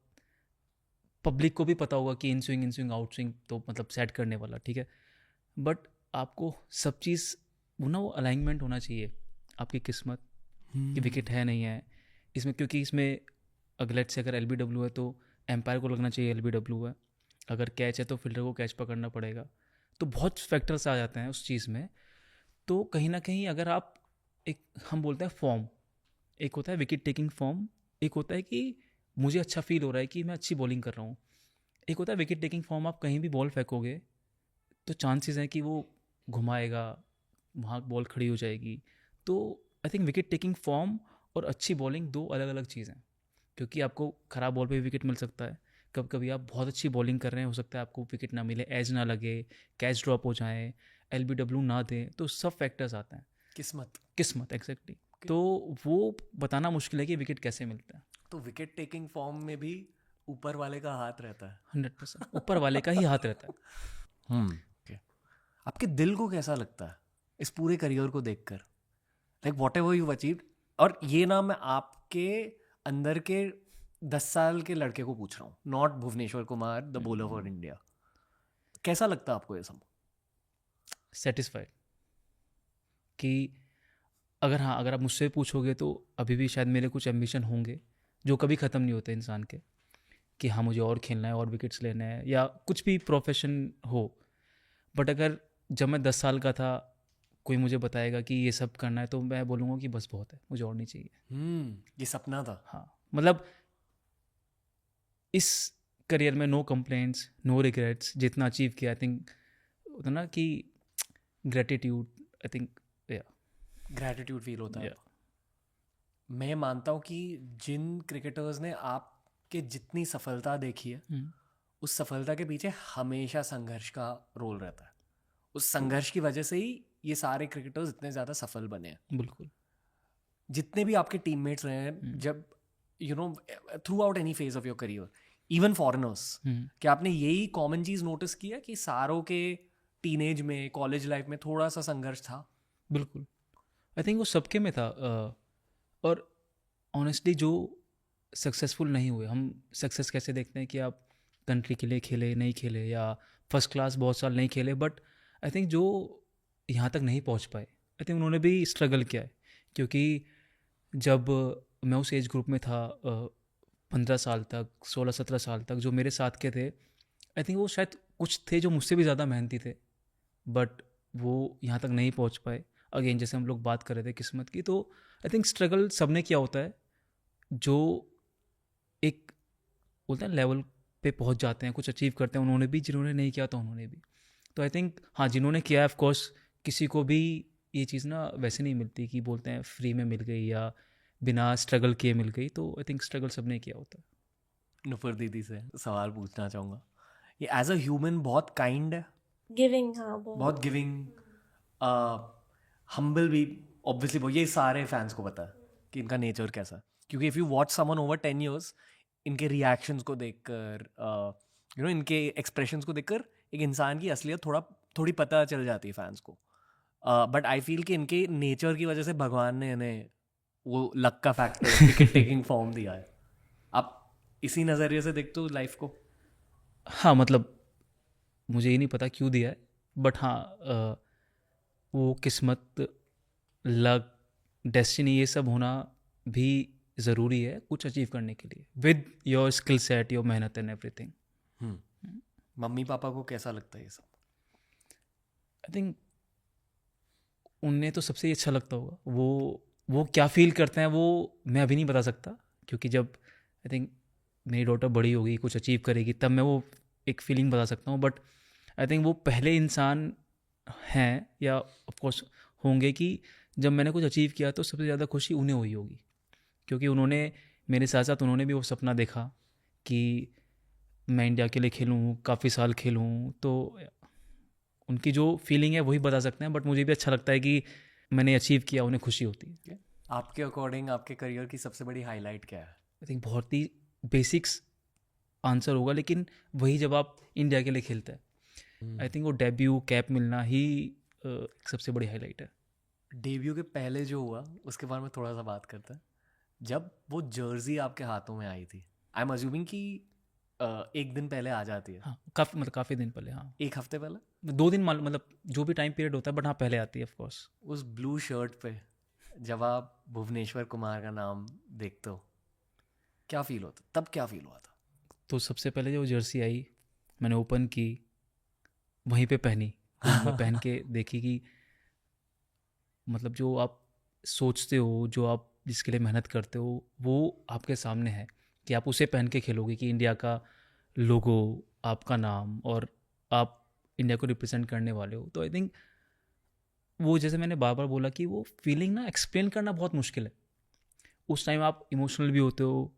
पब्लिक को भी पता होगा कि इन स्विंग आउट स्विंग तो मतलब सेट करने वाला, ठीक है, बट आपको सब चीज़ वो ना वो अलाइनमेंट होना चाहिए, आपकी किस्मत कि विकेट है नहीं है इसमें, क्योंकि इसमें लेट्स से अगर LBW है तो एम्पायर को लगना चाहिए LBW है, अगर कैच है तो फील्डर को कैच पकड़ना पड़ेगा, तो बहुत फैक्टर्स आ जाते हैं उस चीज़ में। तो कहीं ना कहीं अगर आप एक हम बोलते हैं फॉर्म, एक होता है विकेट टेकिंग फॉर्म, एक होता है कि मुझे अच्छा फील हो रहा है कि मैं अच्छी बॉलिंग कर रहा हूँ। एक होता है विकेट टेकिंग फॉर्म, आप कहीं भी बॉल फेंकोगे तो चांसेस हैं कि वो घुमाएगा, वहाँ बॉल खड़ी हो जाएगी। तो I think wicket taking form और अच्छी बॉलिंग दो अलग अलग चीज़ें हैं, क्योंकि आपको ख़राब बॉल पे भी विकेट मिल सकता है। कभी कभी आप बहुत अच्छी बॉलिंग कर रहे हैं, हो सकता है आपको विकेट ना मिले, एज ना लगे, कैच ड्रॉप हो जाए, LBW ना दें, तो सब फैक्टर्स आते हैं। किस्मत एग्जैक्टली। तो वो बताना मुश्किल है कि विकेट कैसे मिलता है। तो विकेट टेकिंग फॉर्म में भी ऊपर वाले का हाथ रहता है। 100% ऊपर वाले का ही हाथ रहता है। okay. आपके दिल को कैसा लगता है इस पूरे करियर को देखकर, like what ever you achieved? और ये ना मैं आपके अंदर के 10 साल के लड़के को पूछ रहा हूँ, not Bhuvneshwar Kumar the bowler for India. कैसा लगता है आपको ये सब? सेटिस्फाइड कि अगर आप मुझसे पूछोगे तो अभी भी शायद मेरे कुछ एम्बिशन होंगे जो कभी ख़त्म नहीं होते इंसान के, कि हाँ मुझे और खेलना है और विकेट्स लेना है या कुछ भी प्रोफेशन हो। बट अगर जब मैं 10 साल का था कोई मुझे बताएगा कि ये सब करना है तो मैं बोलूँगा कि बस बहुत है, मुझे और नहीं चाहिए। ये सपना था। हाँ, मतलब इस करियर में नो कंप्लेंट्स, नो रिग्रेट्स, जितना अचीव किया आई थिंक होता ना कि gratitude, I think gratitude feel होता है। मैं मानता हूँ कि जिन क्रिकेटर्स ने आपके जितनी सफलता देखी है उस सफलता के पीछे हमेशा संघर्ष का रोल रहता है। उस संघर्ष की वजह से ही ये सारे क्रिकेटर्स इतने ज़्यादा सफल बने हैं। बिल्कुल। जितने भी आपके टीममेट्स रहे हैं, जब you know through out any phase of your career, even foreigners, क्या आपने यही कॉमन चीज़ नोटिस किया कि सारों के टीनेज में, कॉलेज लाइफ में थोड़ा सा संघर्ष था? बिल्कुल, आई थिंक वो सबके में था। और ऑनेस्टली जो सक्सेसफुल नहीं हुए, हम सक्सेस कैसे देखते हैं कि आप कंट्री के लिए खेले, नहीं खेले, या फर्स्ट क्लास बहुत साल नहीं खेले, बट आई थिंक जो यहाँ तक नहीं पहुँच पाए, आई थिंक उन्होंने भी स्ट्रगल किया है। क्योंकि जब मैं उस एज ग्रुप में था 15 साल तक, 16-17 साल तक, जो मेरे साथ के थे, आई थिंक वो शायद कुछ थे जो मुझसे भी ज़्यादा मेहनती थे, बट वो यहाँ तक नहीं पहुँच पाए। अगेन जैसे हम लोग बात कर रहे थे किस्मत की, तो आई थिंक स्ट्रगल सबने किया होता है। जो एक बोलते हैं लेवल पे पहुंच जाते हैं, कुछ अचीव करते हैं, उन्होंने भी, जिन्होंने नहीं किया तो उन्होंने भी। तो आई थिंक हाँ, जिन्होंने किया है, ऑफ कोर्स किसी को भी ये चीज़ ना वैसे नहीं मिलती कि बोलते हैं फ्री में मिल गई या बिना स्ट्रगल किए मिल गई। तो आई थिंक स्ट्रगल सबने किया होता है। नुपुर दीदी से सवाल पूछना चाहूँगा, ये एज अ ह्यूमन बहुत काइंड है, गिविंग, हाँ बहुत गिविंग, हम्बल भी ऑब्वियसली। वो ये सारे फैंस को पता है कि इनका नेचर कैसा है, क्योंकि if you watch someone over 10 years, इनके रिएक्शंस को देखकर, इनके एक्सप्रेशंस को देखकर एक इंसान की असलियत थोड़ी पता चल जाती है फैंस को। बट आई फील कि इनके नेचर की वजह से भगवान ने इन्हें वो लक का फैक्टर विकेट टेकिंग फॉर्म दिया है। आप इसी नज़रिए से देखते हो लाइफ को? हाँ, मतलब मुझे ये नहीं पता क्यों दिया है, बट हाँ वो किस्मत, लक, डेस्टिनी, ये सब होना भी ज़रूरी है कुछ अचीव करने के लिए, with your skill set, your मेहनत एंड एवरीथिंग। मम्मी पापा को कैसा लगता है ये सब? आई थिंक उन्हें तो सबसे अच्छा लगता होगा। वो क्या फील करते हैं वो मैं अभी नहीं बता सकता, क्योंकि जब आई थिंक मेरी डॉटर बड़ी होगी, कुछ अचीव करेगी, तब मैं वो एक फीलिंग बता सकता हूँ। बट आई थिंक वो पहले इंसान हैं या ऑफकोर्स होंगे कि जब मैंने कुछ अचीव किया तो सबसे ज़्यादा खुशी उन्हें हुई होगी, क्योंकि उन्होंने मेरे साथ साथ उन्होंने भी वो सपना देखा कि मैं इंडिया के लिए खेलूँ, काफ़ी साल खेलूँ। तो उनकी जो फीलिंग है वही बता सकते हैं, बट मुझे भी अच्छा लगता है कि मैंने अचीव किया, उन्हें खुशी होती है। आपके अकॉर्डिंग आपके करियर की सबसे बड़ी हाईलाइट क्या है? आई थिंक बहुत ही बेसिक्स आंसर होगा, लेकिन वही जब आप इंडिया के लिए खेलते हैं, आई थिंक वो डेब्यू कैप मिलना ही सबसे बड़ी हाईलाइट है। डेब्यू के पहले जो हुआ उसके बारे में थोड़ा सा बात करते हैं। जब वो जर्सी आपके हाथों में आई थी, आई एम अज्यूमिंग कि एक दिन पहले आ जाती है। हाँ, काफ़ी दिन पहले। हाँ, एक हफ्ते पहले, 2 दिन, मतलब जो भी टाइम पीरियड होता है, बट हाँ पहले आती है ऑफ कोर्स। उस ब्लू शर्ट पे जब आप भुवनेश्वर कुमार का नाम देखते हो, क्या फील होता? तब क्या फील हुआ था? तो सबसे पहले जो जर्सी आई, मैंने ओपन की, वहीं पे पहनी, मैं पहन के देखी कि मतलब जो आप सोचते हो, जो आप जिसके लिए मेहनत करते हो वो आपके सामने है कि आप उसे पहन के खेलोगे कि इंडिया का लोगो, आपका नाम और आप इंडिया को रिप्रेजेंट करने वाले हो। तो आई थिंक वो जैसे मैंने बार बार बोला कि वो फीलिंग ना एक्सप्लेन करना बहुत मुश्किल है। उस टाइम आप इमोशनल भी होते हो,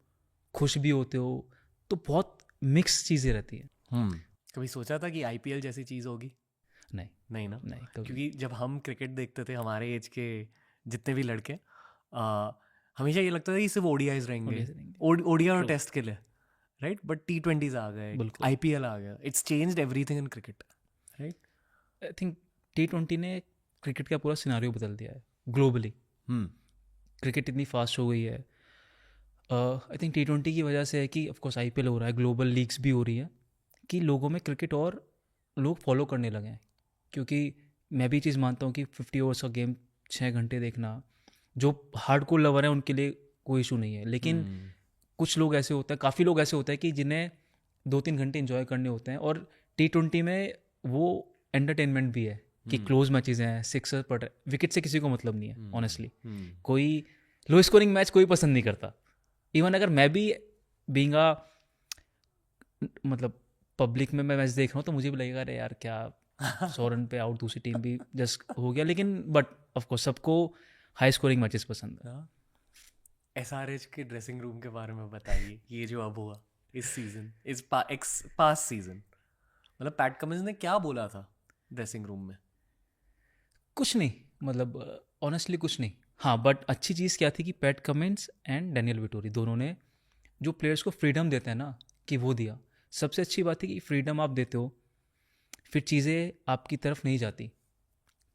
खुश भी होते हो, तो बहुत मिक्स चीज़ें रहती है। कभी सोचा था कि आईपीएल जैसी चीज़ होगी? नहीं नहीं ना। नहीं कभी। क्योंकि जब हम क्रिकेट देखते थे, हमारे एज के जितने भी लड़के, हमेशा ये लगता था कि सिर्फ ओडीआईज रहेंगे, ODIs रहेंगे। ओडीआई और टेस्ट के लिए, राइट? बट T20s आ गए, बिल्कुल। आईपीएल आ गया, it's changed everything in cricket, right? I think T20 ने क्रिकेट का पूरा सिनारियो बदल दिया है ग्लोबली। क्रिकेट इतनी फास्ट हो गई है। आई थिंक T20 की वजह से है कि ऑफकोर्स आईपीएल हो रहा है, ग्लोबल लीग्स भी हो रही है, कि लोगों में क्रिकेट और लोग फॉलो करने लगे हैं। क्योंकि मैं भी चीज़ मानता हूँ कि 50 ओवर्स का गेम 6 घंटे देखना, जो हार्डकोर लवर है उनके लिए कोई इशू नहीं है, लेकिन कुछ लोग ऐसे होते हैं, काफ़ी लोग ऐसे होते हैं कि जिन्हें 2-3 घंटे इन्जॉय करने होते हैं। और T20 में वो एंटरटेनमेंट भी है कि क्लोज मैचेस हैं, सिक्सर पड़ रहे, विकेट से किसी को मतलब नहीं है ऑनेस्टली। कोई लो स्कोरिंग मैच कोई पसंद नहीं करता। इवन अगर मैं भी बीइंग अ मतलब पब्लिक में मैं मैच देख रहा हूँ तो मुझे भी लगेगा अरे यार क्या 100 रन पे आउट, दूसरी टीम भी जस्ट हो गया, लेकिन बट ऑफकोर्स सबको हाई स्कोरिंग मैचेस पसंद है। एसआरएच के ड्रेसिंग रूम के बारे में बताइए, ये जो अब हुआ इस सीजन, इस पास्ट सीजन, मतलब पैट कमिंस ने क्या बोला था ड्रेसिंग रूम में? कुछ नहीं, मतलब ऑनेस्टली कुछ नहीं। हाँ, बट अच्छी चीज़ क्या थी कि PAT Cummins and Daniel Vettori दोनों ने जो प्लेयर्स को फ्रीडम देते हैं ना, कि वो दिया। सबसे अच्छी बात है कि फ्रीडम आप देते हो, फिर चीज़ें आपकी तरफ नहीं जाती,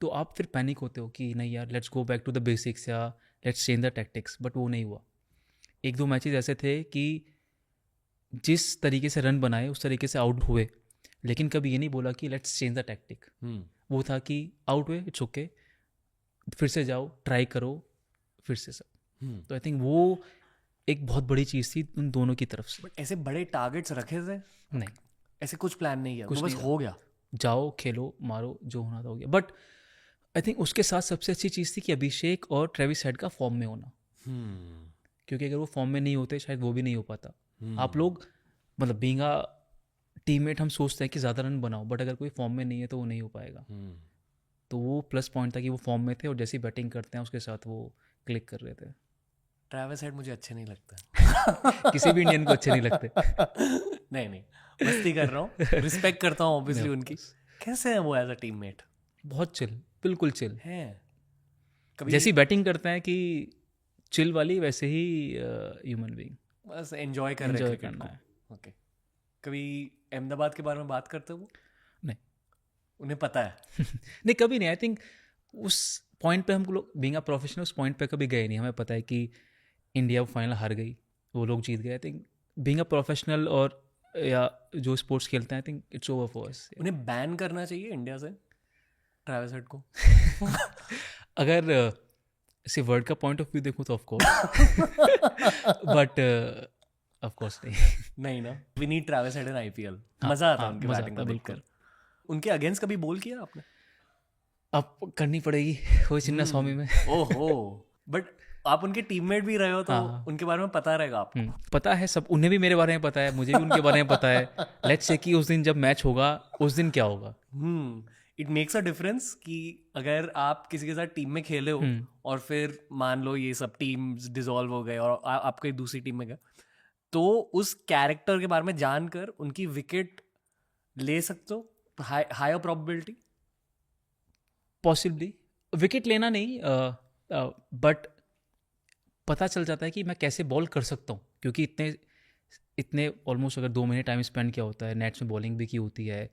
तो आप फिर पैनिक होते हो कि नहीं यार let's go back to the basics या let's change the tactics, but वो नहीं हुआ। 1-2 मैचेस ऐसे थे कि जिस तरीके से रन बनाए उस तरीके से आउट हुए, लेकिन कभी ये नहीं बोला कि लेट्स चेंज द टैक्टिक। वो था कि आउट हुए, इट्स ओके, फिर से जाओ, ट्राई करो, फिर से सब। तो आई थिंक वो एक बहुत बड़ी चीज़ थी उन दोनों की तरफ से। बट ऐसे बड़े टारगेट्स रखे थे? नहीं, ऐसे कुछ प्लान नहीं किया, कुछ वो बस नहीं हो गया। जाओ खेलो मारो, जो होना था हो गया। बट आई थिंक उसके साथ सबसे अच्छी चीज़ थी कि अभिषेक और ट्रेविस हेड का फॉर्म में होना, क्योंकि अगर वो फॉर्म में नहीं होते शायद वो भी नहीं हो पाता। आप लोग मतलब बीइंग अ टीममेट हम सोचते हैं कि ज़्यादा रन बनाओ, बट अगर कोई फॉर्म में नहीं है तो वो नहीं हो पाएगा। तो वो प्लस पॉइंट था कि वो फॉर्म में थे और जैसी बैटिंग करते हैं उसके साथ वो क्लिक कर रहे थे। ट्रेविस हेड मुझे अच्छे नहीं लगते। किसी भी इंडियन को अच्छे नहीं लगते। नहीं, मस्ती कर रहा हूँ, रिस्पेक्ट करता हूँ ऑब्वियसली उनकी। कैसे है वो एज अ टीममेट? बहुत चिल, बिल्कुल चिल है। कभी जैसी बैटिंग करते हैं कि चिल वाली, वैसे ही ह्यूमन बीइंग, बस एंजॉय कर रहे एंजॉय हैं क्रिकेट करना को। है। ओके। कभी अहमदाबाद के बारे में बात करते हो? नहीं उन्हें पता है? नहीं, कभी नहीं। आई थिंक उस पॉइंट पे हम लोग बीइंग अ प्रोफेशनल उस पॉइंट पे कभी गए नहीं। हमें पता है कि इंडिया फाइनल हार गई, वो लोग जीत गए। I think being a professional और या जो स्पोर्ट्स खेलते हैं, I think it's over for us. उन्हें बैन करना चाहिए इंडिया से ट्रेविस हेड को। अगर इसे वर्ल्ड का पॉइंट ऑफ व्यू देखूँ तो of course, but of course नहीं। नहीं ना, we need Travis Head in IPL. हाँ, मजा आता है हाँ, उनकी मजा बैटिंग आता को है, देखकर। बिल्कुल। उनके अगेंस्ट कभी बोल किया आपने? अब करनी पड़ेगी कोई चिन्ना स्वामी में। ओहो, बट आप उनके टीममेट भी रहे हो तो हाँ। उनके बारे में पता रहेगा आपको। पता है सब, उन्हें भी मेरे बारे में पता है, मुझे भी उनके बारे में पता है। लेट्स से कि उस दिन जब मैच होगा उस दिन क्या होगा। इट मेक्स अ डिफरेंस कि अगर आप किसी के साथ टीम में खेले हो और फिर मान लो ये सब टीम्स डिसॉल्व हो गए और आप कोई दूसरी टीम में गए, तो उस कैरेक्टर के बारे में जानकर उनकी विकेट ले सकते हो, हायर प्रोबेबिलिटी। पॉसिबली विकेट लेना नहीं, बट पता चल जाता है कि मैं कैसे बॉल कर सकता हूँ, क्योंकि इतने ऑलमोस्ट अगर 2 महीने टाइम स्पेंड किया होता है, नेट्स में बॉलिंग भी की होती है,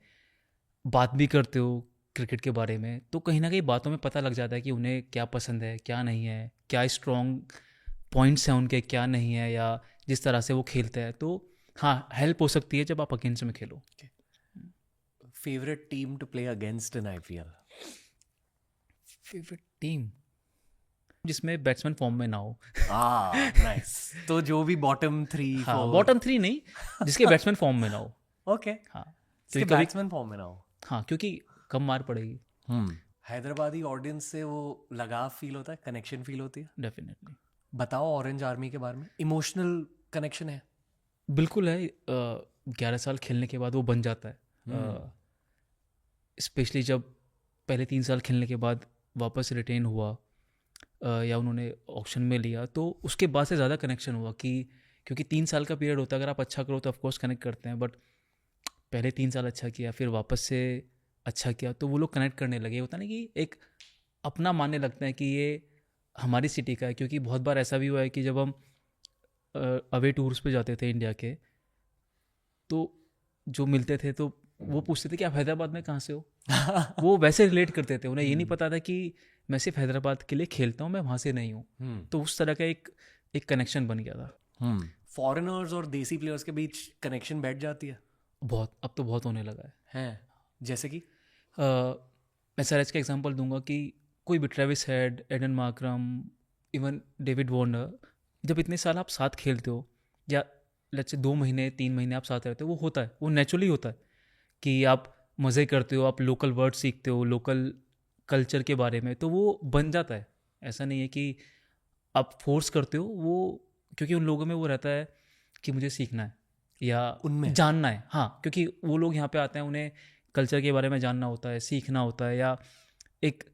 बात भी करते हो क्रिकेट के बारे में, तो कहीं ना कहीं बातों में पता लग जाता है कि उन्हें क्या पसंद है, क्या नहीं है, क्या स्ट्रॉन्ग पॉइंट्स हैं उनके, क्या नहीं है, या जिस तरह से वो खेलते हैं। तो हाँ, हेल्प हो सकती है जब आप अगेंस्ट में खेलो। Favourite team to play against in IPL? Favourite team जिसमें बैट्समैन फॉर्म में ना हो। नाइस। तो जो भी बॉटम 3, हाँ, बॉटम 3 नहीं, जिसके बैट्समैन फॉर्म में ना हो। ओके। हाँ, इसके बैट्समैन फॉर्म में ना हो। हाँ, क्योंकि कम मार पड़ेगी। हैदराबादी ऑडियंस से वो लगाव फील होता है, कनेक्शन फील होती है। डेफिनेटली। बताओ ऑरेंज आर्मी के बारे में, इमोशनल कनेक्शन है? बिल्कुल है। 11 साल खेलने के बाद वो बन जाता है, स्पेशली जब पहले 3 साल खेलने के बाद वापस रिटेन हुआ, या उन्होंने ऑक्शन में लिया, तो उसके बाद से ज़्यादा कनेक्शन हुआ कि क्योंकि 3 साल का पीरियड होता है, अगर आप अच्छा करो तो ऑफकोर्स कनेक्ट करते हैं, बट पहले 3 साल अच्छा किया फिर वापस से अच्छा किया तो वो लोग कनेक्ट करने लगे। होता नहीं कि एक अपना मानने लगता है कि ये हमारी सिटी का है, क्योंकि बहुत बार ऐसा भी हुआ है कि जब हम अवे टूर्स पे जाते थे इंडिया के, तो जो मिलते थे तो वो पूछते थे कि आप हैदराबाद में कहाँ से हो। वो वैसे रिलेट करते थे, उन्हें ये नहीं पता था कि मैं सिर्फ हैदराबाद के लिए खेलता हूँ, मैं वहाँ से नहीं हूँ। तो उस तरह का एक कनेक्शन बन गया था। फॉरेनर्स और देसी प्लेयर्स के बीच कनेक्शन बैठ जाती है? बहुत, अब तो बहुत होने लगा है। जैसे कि मैं SRH का एग्जांपल दूंगा कि कोई भी Travis Head, Aiden Markram, even David Warner, जब इतने साल आप साथ खेलते हो या लेट्स से 2 महीने 3 महीने आप साथ रहते हो, वो होता है, वो नेचुरली होता है कि आप मज़े करते हो, आप लोकल वर्ड सीखते हो, लोकल कल्चर के बारे में, तो वो बन जाता है। ऐसा नहीं है कि आप फोर्स करते हो, वो क्योंकि उन लोगों में वो रहता है कि मुझे सीखना है या उनमें जानना है। हाँ, क्योंकि वो लोग यहाँ पे आते हैं, उन्हें कल्चर के बारे में जानना होता है, सीखना होता है, या एक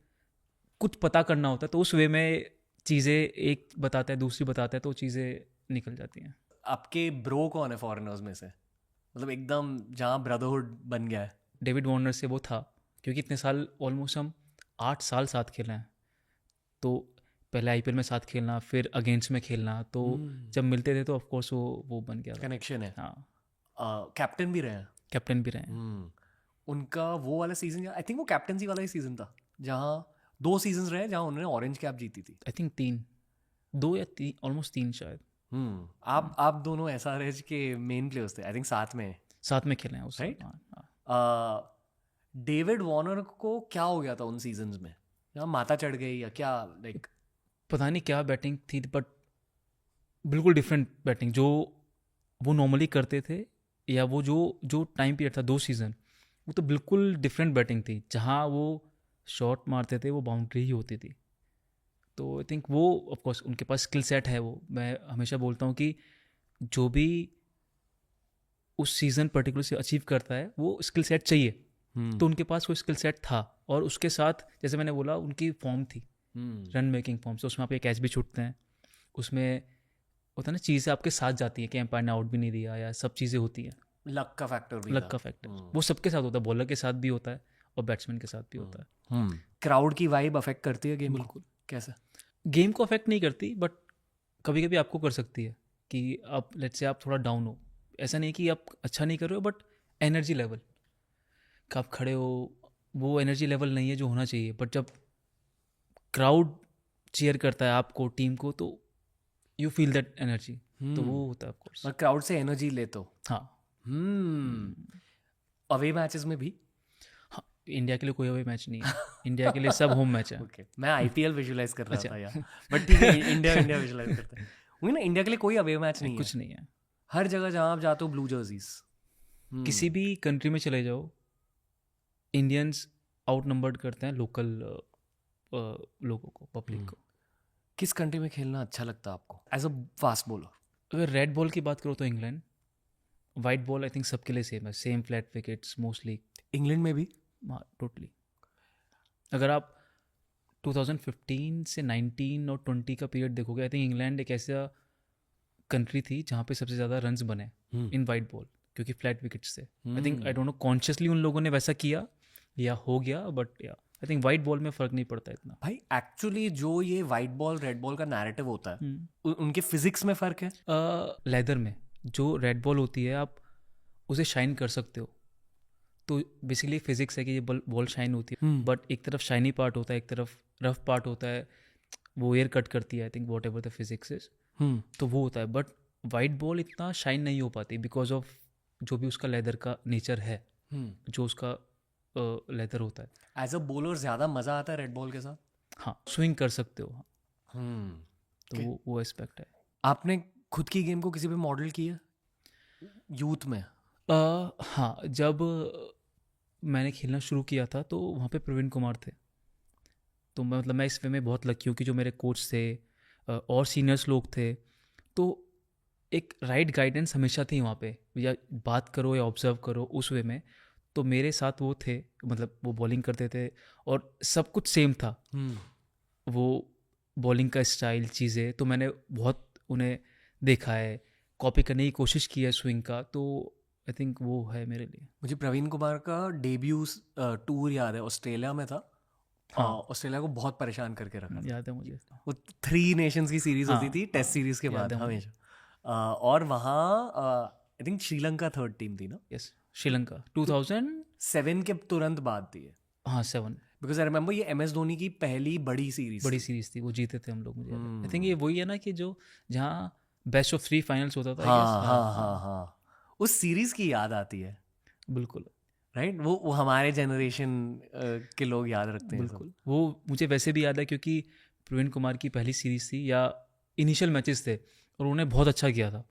कुछ पता करना होता है, तो उस वे में चीज़ें एक बताता है दूसरी बताता है, तो चीज़ें निकल जाती हैं। आपके ब्रो कौन है फॉरेनर्स में से, मतलब एकदम जहाँ ब्रदरहुड बन गया है? डेविड वार्नर से वो था, क्योंकि इतने साल ऑलमोस्ट हम 8 साल साथ खेले हैं, तो पहले IPL में साथ खेलना, फिर अगेंस्ट में खेलना, तो जब मिलते थे तो ऑफकोर्स वो बन गया था। कनेक्शन है। हाँ, कैप्टन भी रहे हैं? कैप्टन भी रहे हैं। उनका वो वाला सीजन, आई थिंक वो कैप्टनसी वाला ही सीजन था जहाँ 2 सीजन रहे जहाँ उन्होंने ऑरेंज कैप जीती थी। आई थिंक 2 या 3, ऑलमोस्ट 3 शायद। आप दोनों SRH के मेन प्लेयर्स थे, आई थिंक साथ में खेले हैं उस Right? हाँ। डेविड वार्नर को क्या हो गया था उन सीजन्स में, या माता चढ़ गई या क्या, लाइक पता नहीं क्या बैटिंग थी, बट बिल्कुल डिफरेंट बैटिंग जो वो नॉर्मली करते थे, या वो जो टाइम पीरियड था 2 सीज़न, वो तो बिल्कुल डिफरेंट बैटिंग थी। जहाँ वो शॉट मारते थे वो बाउंड्री ही होती थी। तो आई थिंक वो ऑफकोर्स उनके पास स्किल सेट है। वो मैं हमेशा बोलता हूँ कि जो भी उस सीज़न पर्टिकुलर से अचीव करता है वो स्किल सेट चाहिए, तो उनके पास वो स्किल सेट था। और उसके साथ जैसे मैंने बोला उनकी फॉर्म थी, रन मेकिंग फॉर्म, तो उसमें आप एक कैच भी छूटते हैं, उसमें होता है ना चीज़ें आपके साथ जाती हैं कि एम्पायर ने आउट भी नहीं दिया, या सब चीज़ें होती हैं। लक का फैक्टर भी लक का फैक्टर वो सबके साथ होता है, बॉलर के साथ भी होता है और बैट्समैन के साथ भी होता है। क्राउड की वाइब अफेक्ट करती है गेम को? बिल्कुल। कैसे? गेम को अफेक्ट नहीं करती, बट कभी कभी आपको कर सकती है कि आप लेट्स से आप थोड़ा डाउन हो, ऐसा नहीं कि आप अच्छा नहीं कर रहे हो, बट एनर्जी लेवल का आप खड़े हो, वो एनर्जी लेवल नहीं है जो होना चाहिए। बट जब क्राउड चीयर करता है आपको, टीम को, तो यू फील दैट एनर्जी, तो वो होता है ऑफकोर्स। और क्राउड से एनर्जी ले तो हाँ। अवे मैचेस में भी? हाँ, इंडिया के लिए कोई अवे मैच नहीं है, इंडिया के लिए सब होम मैच है। ओके, मैं IPL विजुलाइज कर रहा था यार, बट ठीक है, इंडिया विजुलाइज करते हैं। वही ना, इंडिया के लिए कोई अवे मैच नहीं है, कुछ नहीं है। हर जगह जहाँ आप जाते हो ब्लू जर्सीज। किसी भी कंट्री में चले जाओ, इंडियंस आउट नंबर्ड करते हैं लोकल लोगों को, पब्लिक को। किस कंट्री में खेलना अच्छा लगता है आपको एज अ फास्ट बॉलर? अगर रेड बॉल की बात करो तो England, white ball I think सबके लिए सेम है, same flat wickets mostly. England में भी? हाँ, टोटली। अगर आप 2015 से 19 और 20 का पीरियड देखोगे, आई थिंक इंग्लैंड एक ऐसा कंट्री थी जहाँ पे सबसे ज़्यादा रन्स बने इन वाइट बॉल, क्योंकि फ्लैट विकेट्स से। I think I don't no consciously उन लोगों ने वैसा किया या हो गया, बट या आई थिंक वाइट बॉल में फ़र्क नहीं पड़ता इतना। भाई एक्चुअली जो ये वाइट बॉल रेड बॉल का नैरेटिव होता है, उनके फिजिक्स में फ़र्क है? लेदर में जो रेड बॉल होती है, आप उसे शाइन कर सकते हो, तो बेसिकली फिजिक्स है कि ये बॉल शाइन होती है, बट एक तरफ शाइनी पार्ट होता है, एक तरफ रफ पार्ट होता है, वो एयर कट करती है, I think what ever the physics is, तो वो होता है। बट वाइट बॉल इतना शाइन नहीं हो पाती बिकॉज ऑफ जो भी उसका लेदर का नेचर है, जो उसका लेदर होता है। एज अ बॉलर ज़्यादा मज़ा आता है रेड बॉल के साथ? हाँ, स्विंग कर सकते हो। तो वो एस्पेक्ट है। आपने खुद की गेम को किसी पे मॉडल किया यूथ में? हाँ, जब मैंने खेलना शुरू किया था तो वहाँ पे प्रवीण कुमार थे, तो मैं इस वे में बहुत लकी हूँ कि जो मेरे कोच थे, और सीनियर्स लोग थे, तो एक राइट गाइडेंस हमेशा थी वहाँ पे, या बात करो या ऑब्जर्व करो उस वे में। तो मेरे साथ वो थे, मतलब वो बॉलिंग करते थे और सब कुछ सेम था, वो बॉलिंग का स्टाइल, चीज़ें, तो मैंने बहुत उन्हें देखा है, कॉपी करने की कोशिश की है स्विंग का, तो आई थिंक वो है मेरे लिए। मुझे प्रवीण कुमार का डेब्यू टूर याद है, ऑस्ट्रेलिया में था। हाँ, ऑस्ट्रेलिया को बहुत परेशान करके रखा था। याद है मुझे। वो 3 नेशंस की सीरीज होती हाँ, थी टेस्ट सीरीज के बाद याद है मुझे। हमेशा। और वहाँ I think Sri Lanka third team थी ना, यस, श्रीलंका 2000, 7 के तुरंत बाद थी। हाँ 7, बिकॉज आई रिमेंबर ये MS धोनी की पहली बड़ी सीरीज बड़ी सीरीज थी, वो जीते थे हम लोग, मुझे आई थिंक ये वही है ना कि जो जहाँ बेस्ट ऑफ 3 फाइनल्स होता था, I हाँ guess। हाँ हाँ हाँ, उस सीरीज की याद आती है, बिल्कुल राइट? वो हमारे जनरेशन के लोग याद रखते हैं सब। बिल्कुल। वो मुझे वैसे भी याद है क्योंकि प्रवीण कुमार की पहली सीरीज थी, या इनिशियल मैचेस थे, और उन्होंने बहुत अच्छा किया था।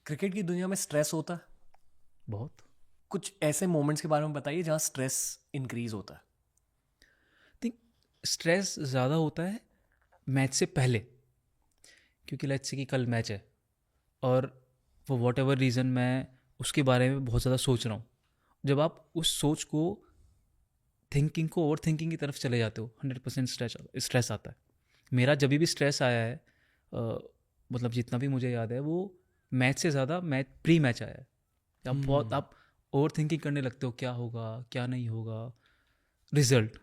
क्रिकेट की दुनिया में स्ट्रेस होता है, बहुत। कुछ ऐसे मोमेंट्स के बारे में बताइए जहाँ स्ट्रेस इंक्रीज होता है। थिंक स्ट्रेस ज़्यादा होता है मैच से पहले, क्योंकि लेट्स से कि कल मैच है और फॉर वॉट एवर रीज़न मैं उसके बारे में बहुत ज़्यादा सोच रहा हूँ। जब आप उस सोच को, थिंकिंग को ओवर थिंकिंग की तरफ चले जाते हो, 100% स्ट्रेस आता है। मेरा जब भी स्ट्रेस आया है, मतलब जितना भी मुझे याद है, वो मैच से ज़्यादा प्री मैच आया है। आप ओवर थिंकिंग करने लगते हो, क्या होगा क्या नहीं होगा, रिजल्ट,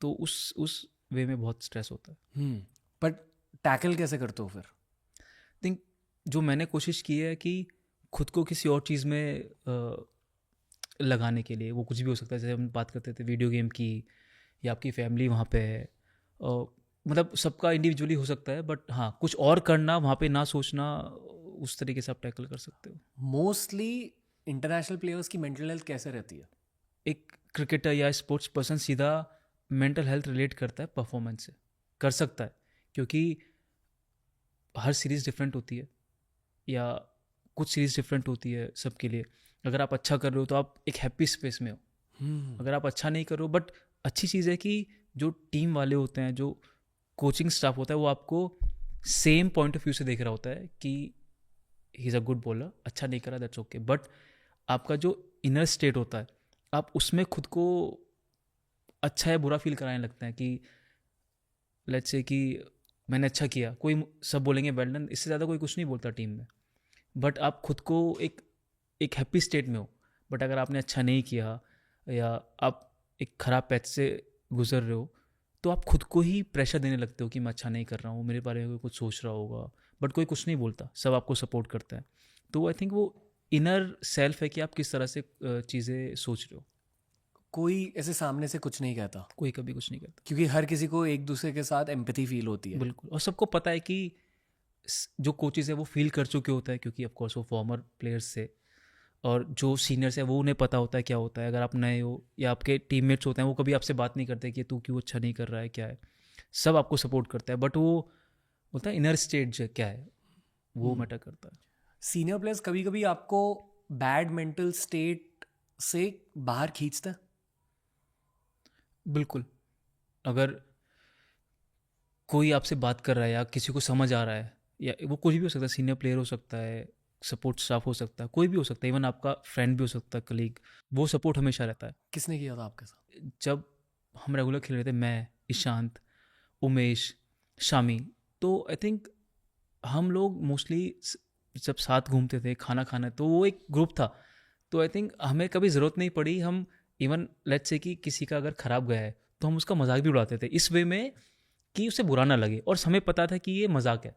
तो उस वे में बहुत स्ट्रेस होता है। बट टैकल कैसे करते हो फिर? थिंक जो मैंने कोशिश की है कि खुद को किसी और चीज़ में लगाने के लिए, वो कुछ भी हो सकता है, जैसे हम बात करते थे वीडियो गेम की, या आपकी फैमिली वहाँ पे है, मतलब सबका इंडिविजुअली हो सकता है, बट हाँ कुछ और करना, वहाँ पे ना सोचना, उस तरीके से आप टैकल कर सकते हो। मोस्टली इंटरनेशनल प्लेयर्स की मेंटल हेल्थ कैसे रहती है? एक क्रिकेटर या स्पोर्ट्स पर्सन सीधा मेंटल हेल्थ रिलेट करता है परफॉर्मेंस से, कर सकता है, क्योंकि हर सीरीज़ डिफरेंट होती है, या कुछ सीरीज़ डिफरेंट होती है सबके लिए। अगर आप अच्छा कर रहे हो तो आप एक हैप्पी स्पेस में हो, अगर आप अच्छा नहीं कर रहे हो, बट अच्छी चीज़ है कि जो टीम वाले होते हैं, जो कोचिंग स्टाफ होता है, वो आपको सेम पॉइंट ऑफ व्यू से देख रहा होता है कि he is a good bowler, अच्छा नहीं करा, दैट्स ओके। बट आपका जो इनर स्टेट होता है, आप उसमें खुद को अच्छा या बुरा फील कराने लगते हैं कि लेट्स से कि मैंने अच्छा किया, कोई सब बोलेंगे वेल डन, इससे ज़्यादा कोई कुछ नहीं बोलता टीम में, बट आप खुद को एक हैप्पी स्टेट में हो। बट अगर आपने अच्छा नहीं किया, या आप एक ख़राब पैच से गुजर रहे हो, तो आप खुद को ही प्रेशर देने लगते हो कि मैं अच्छा नहीं कर रहा हूँ, मेरे बारे में कोई कुछ सोच रहा होगा, बट कोई कुछ नहीं बोलता, सब आपको सपोर्ट करता है। तो आई थिंक वो इनर सेल्फ है कि आप किस तरह से चीज़ें सोच रहे हो। कोई ऐसे सामने से कुछ नहीं कहता, कोई कभी कुछ नहीं कहता, क्योंकि हर किसी को एक दूसरे के साथ एम्पैथी फील होती है। बिल्कुल। और सबको पता है कि जो कोचेज़ है वो फील कर चुके होता है, क्योंकि ऑफकोर्स वो फॉर्मर प्लेयर्स से, और जो सीनियर्स है वो उन्हें पता होता है क्या होता है। अगर आप नए हो या आपके टीममेट्स होते हैं, वो कभी आपसे बात नहीं करते कि तू क्यों अच्छा नहीं कर रहा है, क्या है, सब आपको सपोर्ट करता है, बट वो बोलता है इनर स्टेट जो क्या है वो मैटर करता है। सीनियर प्लेयर्स कभी कभी आपको बैड मेंटल स्टेट से बाहर खींचता है? बिल्कुल। अगर कोई आपसे बात कर रहा है, या किसी को समझ आ रहा है, या वो कुछ भी हो सकता है, सीनियर प्लेयर हो सकता है, सपोर्ट स्टाफ हो सकता है, कोई भी हो सकता है, इवन आपका फ्रेंड भी हो सकता है, कलीग, वो सपोर्ट हमेशा रहता है। किसने किया था आपके साथ? जब हम रेगुलर खेल रहे थे, मैं, ईशांत, उमेश, शामी, तो आई थिंक हम लोग मोस्टली जब साथ घूमते थे, खाना खाना, तो वो एक ग्रुप था, तो आई थिंक हमें कभी ज़रूरत नहीं पड़ी, हम इवन लेट्स से कि किसी का अगर ख़राब गया है तो हम उसका मजाक भी उड़ाते थे, इस वे में कि उसे बुरा ना लगे, और हमें पता था कि ये मजाक है,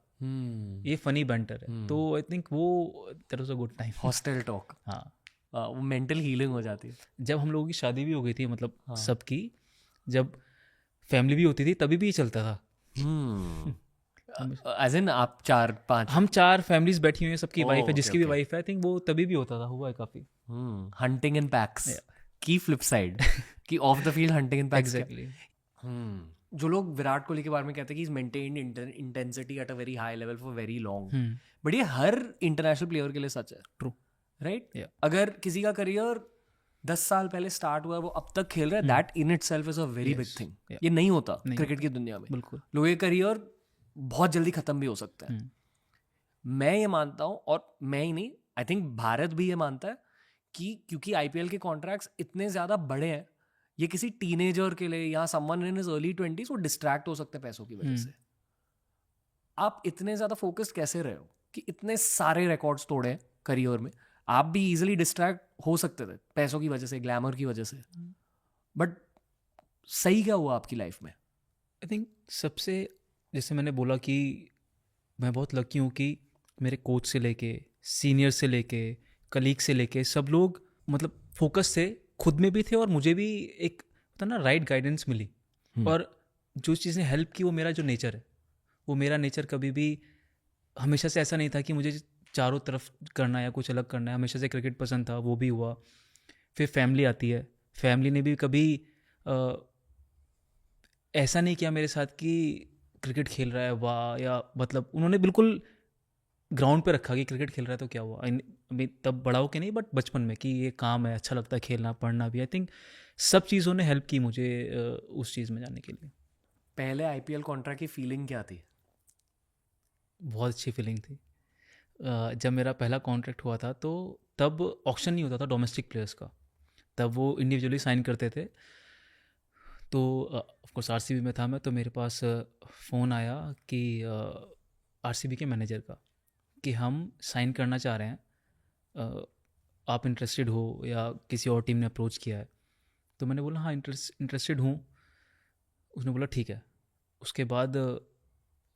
ये फनी बैंटर है। तो आई थिंक वो that was a good time. Hostel talk, हाँ, वो मेंटल हीलिंग हो जाती है। जब हम लोगों की शादी भी हो गई थी, मतलब सबकी, जब फैमिली भी होती थी, तभी भी ये चलता था। एज इन आप 4-5? हम 4 फैमिलीज बैठी हुई हैं, सबकी Oh, वाइफ है, okay, जिसकी भी okay. वाइफ है, आई थिंक वो तभी भी होता था, हुआ है काफ़ी। हंटिंग इन पैक्स की फ्लिप साइड, कि of the field hunting in PACS. Exactly. जो लोग विराट कोहली के बारे में कहते हैं कि is maintained intensity at a very high level for very long, but ये हर इंटरनेशनल प्लेयर के लिए सच है। True, right? Yeah. अगर किसी का करियर 10 साल पहले स्टार्ट हुआ है, वो अब तक खेल रहा है, that in itself is a very big thing. ये नहीं होता क्रिकेट की दुनिया में। बिल्कुल। लोग ये करियर बहुत जल्दी ख़त्म भी हो सकता है। मैं ये मानता हूँ, और मैं ही नहीं, आई थिंक भारत भी ये मानता है कि क्योंकि आईपीएल के कॉन्ट्रैक्ट्स इतने ज़्यादा बड़े हैं, ये किसी टीनेजर के लिए या someone in his early 20s वो डिस्ट्रैक्ट हो सकते हैं पैसों की वजह से। आप इतने ज़्यादा फोकस्ड कैसे रहे हो कि इतने सारे रिकॉर्ड्स तोड़े हैं करियर में? आप भी इजीली डिस्ट्रैक्ट हो सकते थे पैसों की वजह से, ग्लैमर की वजह से, बट सही क्या हुआ आपकी लाइफ में? आई थिंक सबसे, जैसे मैंने बोला कि मैं बहुत लकी हूँ कि मेरे कोच से लेके, सीनियर से लेके, कलीग से लेके सब लोग मतलब फोकस थे, खुद में भी थे और मुझे भी एक होता ना राइट गाइडेंस मिली। और जो चीज़ें हेल्प की वो मेरा जो नेचर है, वो मेरा नेचर कभी भी हमेशा से ऐसा नहीं था कि मुझे चारों तरफ करना या कुछ अलग करना है। हमेशा से क्रिकेट पसंद था, वो भी हुआ। फिर फैमिली आती है, फैमिली ने भी कभी ऐसा नहीं किया मेरे साथ कि क्रिकेट खेल रहा है वाह, या मतलब उन्होंने बिल्कुल ग्राउंड पे रखा कि क्रिकेट खेल रहा है तो क्या हुआ। अभी तब बड़ा हो के नहीं, बट बचपन में कि ये काम है, अच्छा लगता है खेलना, पढ़ना भी। आई थिंक सब चीज़ों ने हेल्प की मुझे उस चीज़ में जाने के लिए। पहले आईपीएल कॉन्ट्रैक्ट की फीलिंग क्या थी? बहुत अच्छी फीलिंग थी। जब मेरा पहला कॉन्ट्रैक्ट हुआ था तो तब ऑक्शन नहीं होता था डोमेस्टिक प्लेयर्स का, तब वो इंडिविजुअली साइन करते थे। तो ऑफकोर्स आरसीबी में था मैं, तो मेरे पास फ़ोन आया कि आरसीबी के मैनेजर का कि हम साइन करना चाह रहे हैं, आप इंटरेस्टेड हो या किसी और टीम ने अप्रोच किया है। तो मैंने बोला हाँ इंटरेस्टेड हूँ। उसने बोला ठीक है। उसके बाद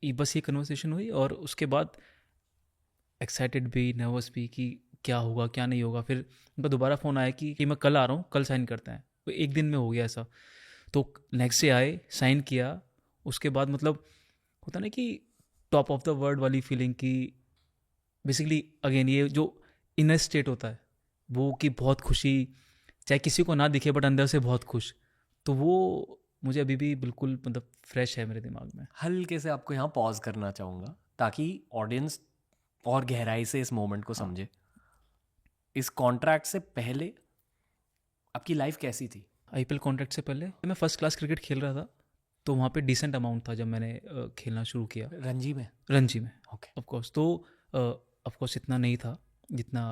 बस ये कन्वर्सेशन हुई और उसके बाद एक्साइटेड भी, नर्वस भी कि क्या होगा क्या नहीं होगा। फिर उनका दोबारा फ़ोन आया कि मैं कल आ रहा हूँ, कल साइन करते हैं। तो एक दिन में हो गया ऐसा। तो नेक्स्ट डे आए, साइन किया। उसके बाद मतलब होता ना कि टॉप ऑफ द वर्ल्ड वाली फीलिंग की, बेसिकली अगेन ये जो इनर स्टेट होता है वो, कि बहुत खुशी, चाहे किसी को ना दिखे बट अंदर से बहुत खुश। तो वो मुझे अभी भी बिल्कुल मतलब फ्रेश है मेरे दिमाग में। हल्के से आपको यहाँ पॉज करना चाहूँगा ताकि ऑडियंस और गहराई से इस मोमेंट को समझे। इस कॉन्ट्रैक्ट से पहले आपकी लाइफ कैसी थी? आईपीएल कॉन्ट्रैक्ट से पहले मैं फर्स्ट क्लास क्रिकेट खेल रहा था, तो वहाँ पे डिसेंट अमाउंट था जब मैंने खेलना शुरू किया। रणजी में? रणजी में ओके। ऑफकोर्स। तो ऑफकोर्स इतना नहीं था जितना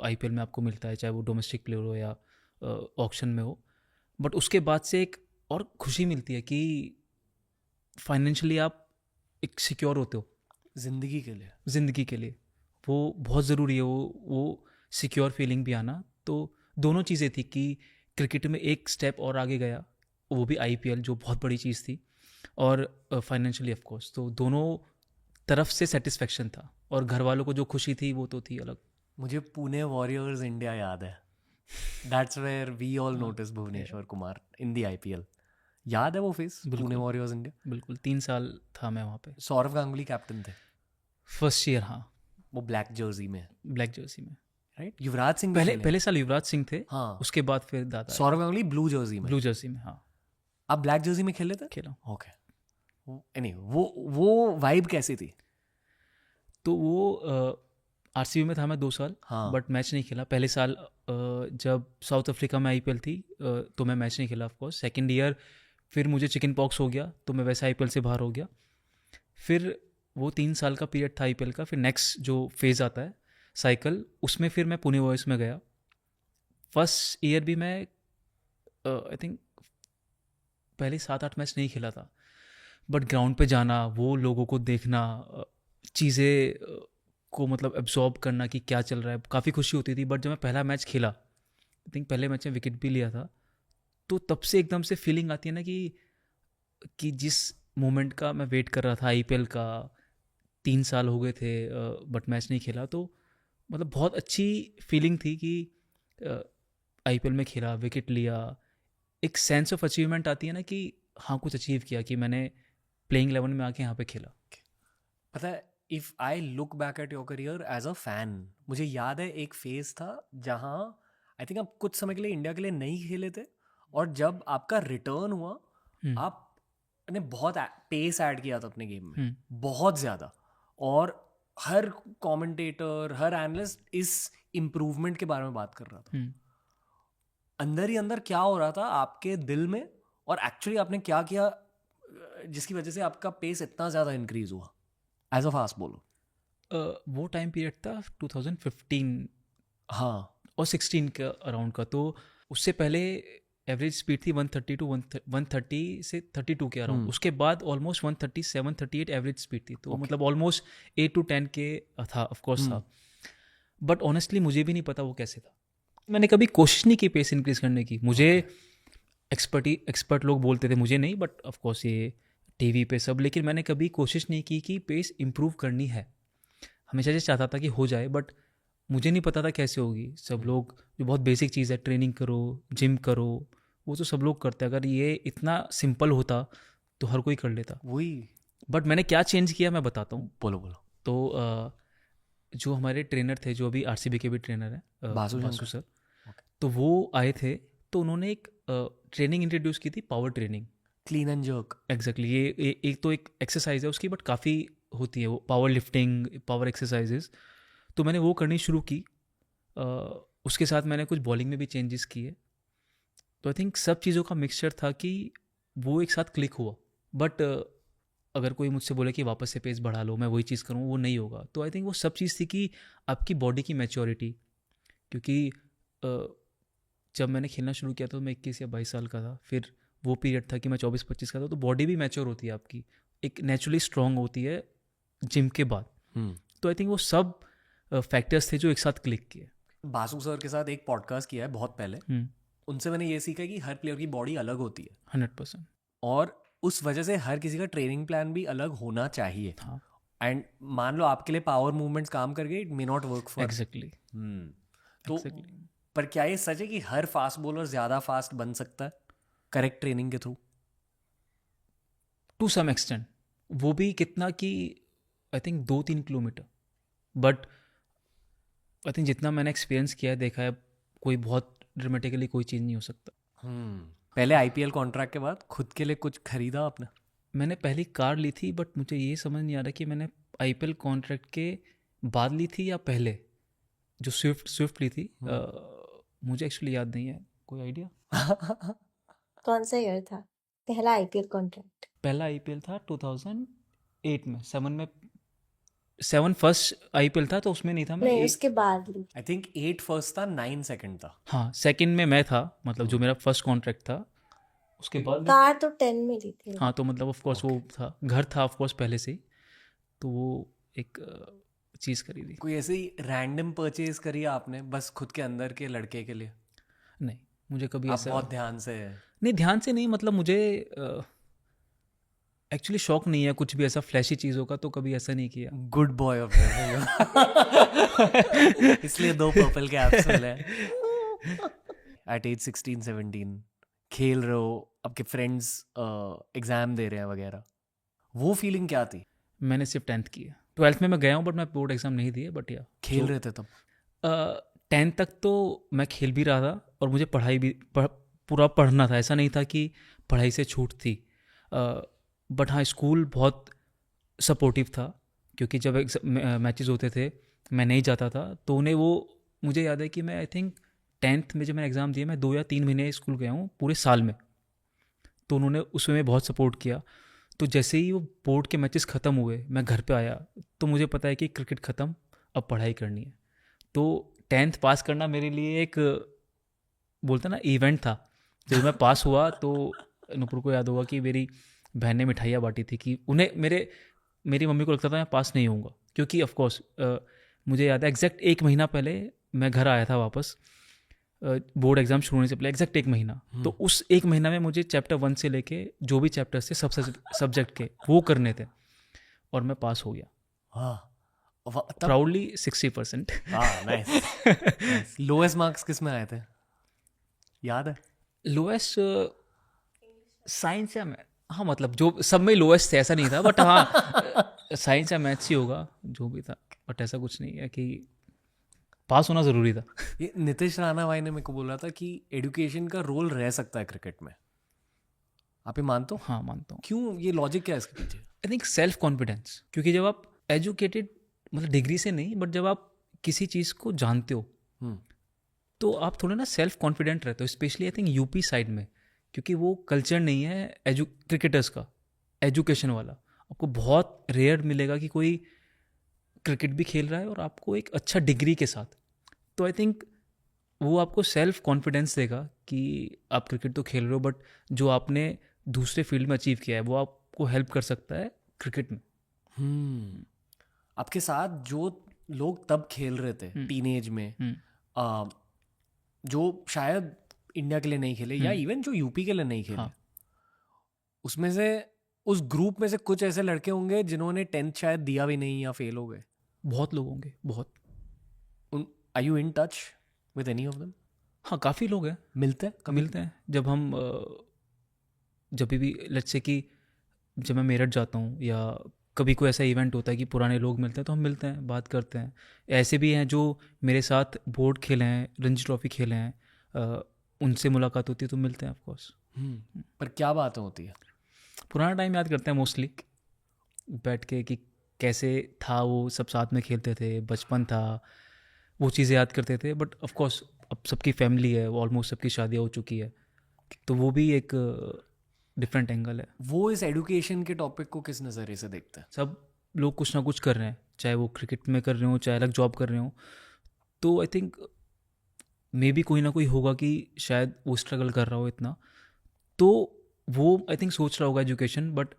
आईपीएल में आपको मिलता है, चाहे वो डोमेस्टिक प्लेयर हो या ऑक्शन में हो। बट उसके बाद से एक और खुशी मिलती है कि फाइनेंशियली आप एक सिक्योर होते हो ज़िंदगी के लिए। ज़िंदगी के लिए वो बहुत ज़रूरी है, वो सिक्योर फीलिंग भी आना। तो दोनों चीज़ें थी कि क्रिकेट में एक स्टेप और आगे गया, वो भी आईपीएल जो बहुत बड़ी चीज़ थी, और फाइनेंशियली ऑफ कोर्स। तो दोनों तरफ से सेटिस्फेक्शन था, और घर वालों को जो खुशी थी वो तो थी अलग। मुझे पुणे वॉरियर्स इंडिया याद है। That's where we all notice Bhuvneshwar Kumar in the IPL. याद है वो फेस? Pune warriors India. बिल्कुल 3 साल था मैं वहाँ पे। सौरव गांगुली कैप्टन थे फर्स्ट ईयर, हाँ, वो ब्लैक जर्सी में, ब्लैक जर्सी में। राइट? युवराज सिंह भी खेले। पहले साल युवराज सिंह थे, हाँ। उसके बाद फिर दादा सौरव गांगुली ब्लू जर्सी में। ब्लू जर्सी में, हाँ। आप ब्लैक जर्सी में खेले थे? खेला। ओके। वो वाइब कैसी थी? तो वो आरसीबी में था मैं 2 साल, हाँ। बट मैच नहीं खेला। पहले साल जब साउथ अफ्रीका में आईपीएल थी तो मैं मैच नहीं खेला ऑफकोर्स। सेकेंड ईयर फिर मुझे चिकन पॉक्स हो गया, तो मैं वैसे आईपीएल से बाहर हो गया। फिर वो 3 साल का पीरियड था आईपीएल का। फिर नेक्स्ट जो फेज़ आता है साइकिल, उसमें फिर मैं पुणे वॉरियर्स में गया। फर्स्ट ईयर भी मैं आई थिंक पहले 7-8 मैच नहीं खेला था, बट ग्राउंड पे जाना, वो लोगों को देखना, चीज़ें को मतलब एब्जॉर्ब करना कि क्या चल रहा है, काफ़ी खुशी होती थी। बट जब मैं पहला मैच खेला, आई थिंक पहले मैच में विकेट भी लिया था, तो तब से एकदम से फीलिंग आती है ना कि जिस मोमेंट का मैं वेट कर रहा था आईपीएल का, 3 साल हो गए थे बट मैच नहीं खेला, तो मतलब बहुत अच्छी फीलिंग थी कि आईपीएल में खेला, विकेट लिया। एक सेंस ऑफ अचीवमेंट आती है ना कि हाँ कुछ अचीव किया, कि मैंने प्लेइंग 11 में आके यहाँ पे खेला। पता है, if I look back at your career as a fan, मुझे याद है एक फेज था जहाँ आई थिंक आप कुछ समय के लिए इंडिया के लिए नहीं खेले थे, और जब आपका रिटर्न हुआ आपने बहुत पेस ऐड किया था अपने गेम में, बहुत ज़्यादा। और हर कमेंटेटर, हर एनालिस्ट इस इम्प्रूवमेंट के बारे में बात कर रहा था। अंदर ही अंदर क्या हो रहा था आपके दिल में, और एक्चुअली आपने क्या किया, जिसकी वजह से आपका पेस इतना ज़्यादा इंक्रीज हुआ एज अ फास्ट बॉलर? वो टाइम पीरियड था 2015 हाँ और 16 के अराउंड का, तो उससे पहले एवरेज स्पीड थी 130 टू 130 से 32 के अराउंड। उसके बाद ऑलमोस्ट 137 38 एवरेज स्पीड थी, तो मतलब ऑलमोस्ट 8 टू 10 के था, ऑफकोर्स था। बट ऑनेस्टली मुझे भी नहीं पता वो कैसे था। मैंने कभी कोशिश नहीं की पेस इंक्रीज करने की। मुझे एक्सपर्ट लोग बोलते थे, मुझे नहीं, बट ऑफकोर्स ये टीवी पे सब, लेकिन मैंने कभी कोशिश नहीं की कि पेस इम्प्रूव करनी है। हमेशा से चाहता था कि हो जाए, बट मुझे नहीं पता था कैसे होगी। सब लोग जो बहुत बेसिक चीज़ है, ट्रेनिंग करो, जिम करो, वो तो सब लोग करते हैं। अगर ये इतना सिंपल होता तो हर कोई कर लेता। वही। बट मैंने क्या चेंज किया मैं बताता हूँ। बोलो बोलो। तो जो हमारे ट्रेनर थे, जो अभी आरसीबी के भी ट्रेनर हैं, बासु सर, तो वो आए थे, तो उन्होंने एक ट्रेनिंग इंट्रोड्यूस की थी, power training, clean and jerk. Exactly. ये एक तो एक एक्सरसाइज है उसकी, बट काफ़ी होती है वो, पावर लिफ्टिंग, पावर एक्सरसाइजेस। तो मैंने वो करनी शुरू की। उसके साथ मैंने कुछ बॉलिंग में भी चेंजेस किए। तो आई थिंक सब चीज़ों का मिक्सचर था कि वो एक साथ क्लिक हुआ। बट अगर कोई मुझसे बोले कि वापस से पेस बढ़ा लो, मैं वही चीज़ करूँ, वो नहीं होगा। तो आई थिंक वो सब चीज़ थी कि आपकी बॉडी की मैच्योरिटी, क्योंकि जब मैंने खेलना शुरू किया तो मैं 21 या 22 साल का था। फिर वो पीरियड था कि मैं 24-25 का था, तो बॉडी भी मैच्योर होती है आपकी, एक नेचुरली स्ट्रांग होती है जिम के बाद। तो आई थिंक वो सब फैक्टर्स थे जो एक साथ क्लिक किए। बासु सर के साथ एक पॉडकास्ट किया है बहुत पहले, उनसे मैंने ये सीखा कि हर प्लेयर की बॉडी अलग होती है 100%, और उस वजह से हर किसी का ट्रेनिंग प्लान भी अलग होना चाहिए। हाँ, एंड मान लो आपके लिए पावर मूवमेंट्स काम कर गए, it may not work for. Exactly. तो पर क्या ये सच है कि हर फास्ट बॉलर ज्यादा फास्ट बन सकता है करेक्ट ट्रेनिंग के थ्रू? टू सम एक्सटेंट, वो भी कितना कि I think 2-3 kilometre. But I think जितना मैंने एक्सपीरियंस किया है, देखा है, कोई बहुत ड्रामेटिकली कोई चीज़ नहीं हो सकता। पहले आईपीएल कॉन्ट्रैक्ट के बाद खुद के लिए कुछ खरीदा आपने? मैंने पहली कार ली थी, बट मुझे ये समझ नहीं आ रहा कि मैंने आईपीएल कॉन्ट्रैक्ट के बाद ली थी या पहले। जो स्विफ्ट ली थी, मुझे एक्चुअली याद नहीं है। कोई आइडिया? कौन सा ईयर था पहला आईपीएल कॉन्ट्रैक्ट? पहला आईपीएल था 2008 में, 7 फर्स्ट आईपीएल था, तो उसमें नहीं था मैं। नहीं, उसके बाद ली। आई थिंक 8 फर्स्ट था, 9 सेकंड था। हाँ, सेकंड में मैं था, मतलब जो मेरा फर्स्ट कॉन्ट्रैक्ट था। उसके बाद कार तो 10 में ली थी। हाँ, तो मतलब ऑफ कोर्स वो था, घर था ऑफ कोर्स पहले से ही, तो वो एक चीज़ खरीदी। कोई ऐसी रैंडम परचेज करी आपने बस खुद के अंदर के लड़के के लिए? नहीं, मुझे कभी आप ऐसा बहुत ध्यान से? नहीं, ध्यान से नहीं, मतलब मुझे एक्चुअली शौक नहीं है कुछ भी ऐसा फ्लैशी चीज़ों का, तो कभी ऐसा नहीं किया। गुड बॉय ऑफ इसलिए 2 पर्पल कैप्स मिले। एट एज 16-17 खेल रहे हो, आपके फ्रेंड्स एग्जाम दे रहे हैं वगैरह, वो फीलिंग क्या थी? मैंने सिर्फ 10th की है। 12th में मैं गया हूँ, बट मैं बोर्ड एग्जाम नहीं दिए। बट या खेल रहे थे तब? 10th तक तो मैं खेल भी रहा था, और मुझे पढ़ाई भी पूरा पढ़ना था। ऐसा नहीं था कि पढ़ाई से छूट थी। बट हाँ, स्कूल बहुत सपोर्टिव था, क्योंकि जब मैचेस होते थे मैं नहीं जाता था, तो उन्हें वो, मुझे याद है कि मैं आई थिंक 10th में जब मैंने एग्ज़ाम दिया, मैं 2 या 3 महीने स्कूल गया हूँ पूरे साल में, तो उन्होंने उसमें बहुत सपोर्ट किया। तो जैसे ही वो बोर्ड के मैचेस ख़त्म हुए, मैं घर पे आया, तो मुझे पता है कि क्रिकेट ख़त्म, अब पढ़ाई करनी है। तो 10th पास करना मेरे लिए एक, बोलते ना, इवेंट था। जब मैं पास हुआ तो नुपुर को याद होगा कि मेरी बहन ने मिठाइयाँ बांटी थी, कि उन्हें मेरी मम्मी को लगता था मैं पास नहीं होऊंगा, क्योंकि ऑफ कोर्स मुझे याद है एग्जैक्ट 1 महीना पहले मैं घर आया था वापस, बोर्ड एग्जाम शुरू होने से पहले एग्जैक्ट 1 महीना। तो उस 1 महीना में मुझे चैप्टर 1 से लेके जो भी चैप्टर्स थे सब सब्जेक्ट के वो करने थे, और मैं पास हो गया। हाँ, प्राउडली 60%। हाँ, नाइस। लोएस्ट मार्क्स किस में आए थे, याद है? लोएस्ट साइंस या हाँ, मतलब जो सब में लोएस्ट थे ऐसा नहीं था, बट हाँ साइंस या मैथ्स ही होगा जो भी था। बट ऐसा कुछ नहीं है कि पास होना ज़रूरी था। ये नीतीश राणा भाई ने मेरे को बोला था कि एजुकेशन का रोल रह सकता है क्रिकेट में, आप ये मानते हो? हाँ, मानता हूँ। क्यों, ये लॉजिक क्या है इसके पीछे? आई थिंक सेल्फ कॉन्फिडेंस, क्योंकि जब आप एजुकेटेड, मतलब डिग्री से नहीं, बट जब आप किसी चीज़ को जानते हो तो आप थोड़े ना सेल्फ कॉन्फिडेंट रहते हो, specially I think UP side में, क्योंकि वो कल्चर नहीं है क्रिकेटर्स का। एजुकेशन वाला आपको बहुत रेयर मिलेगा कि कोई क्रिकेट भी खेल रहा है और आपको एक अच्छा डिग्री के साथ। तो आई थिंक वो आपको सेल्फ कॉन्फिडेंस देगा कि आप क्रिकेट तो खेल रहे हो, बट जो आपने दूसरे फील्ड में अचीव किया है वो आपको हेल्प कर सकता है क्रिकेट में। आपके साथ जो लोग तब खेल रहे थे टीनेज में, जो शायद इंडिया के लिए नहीं खेले या इवन जो यूपी के लिए नहीं खेले, उसमें से उस ग्रुप में से कुछ ऐसे लड़के होंगे जिन्होंने 10th शायद दिया भी नहीं या फेल हो गए। बहुत लोग होंगे, बहुत। Are you in touch with any of them? हाँ, काफ़ी लोग हैं, मिलते हैं कभी? मिलते हैं। जब हम जब भी लेट्स से कि जब मैं मेरठ जाता हूँ या कभी कोई ऐसा इवेंट होता है कि पुराने लोग मिलते हैं तो हम मिलते हैं, बात करते हैं। ऐसे भी हैं जो मेरे साथ बोर्ड खेले हैं, रणजी ट्रॉफी खेले हैं, उनसे मुलाकात होती है तो मिलते हैं ऑफकोर्स। पर क्या बातें होती है? पुराना टाइम याद करते हैं मोस्टली, बैठ के कि कैसे था वो, सब साथ में खेलते थे, बचपन था, वो चीज़ें याद करते थे। बट ऑफकोर्स अब सबकी फैमिली है, वो ऑलमोस्ट सबकी शादियाँ हो चुकी है, तो वो भी एक डिफरेंट एंगल है। वो इस एजुकेशन के टॉपिक को किस नज़रिए से देखते हैं? सब लोग कुछ ना कुछ कर रहे हैं, चाहे वो क्रिकेट में कर रहे हो, चाहे अलग जॉब कर रहे हो। तो आई थिंक मे बी कोई ना कोई होगा कि शायद वो स्ट्रगल कर रहा हो इतना, तो वो आई थिंक सोच रहा होगा एजुकेशन। बट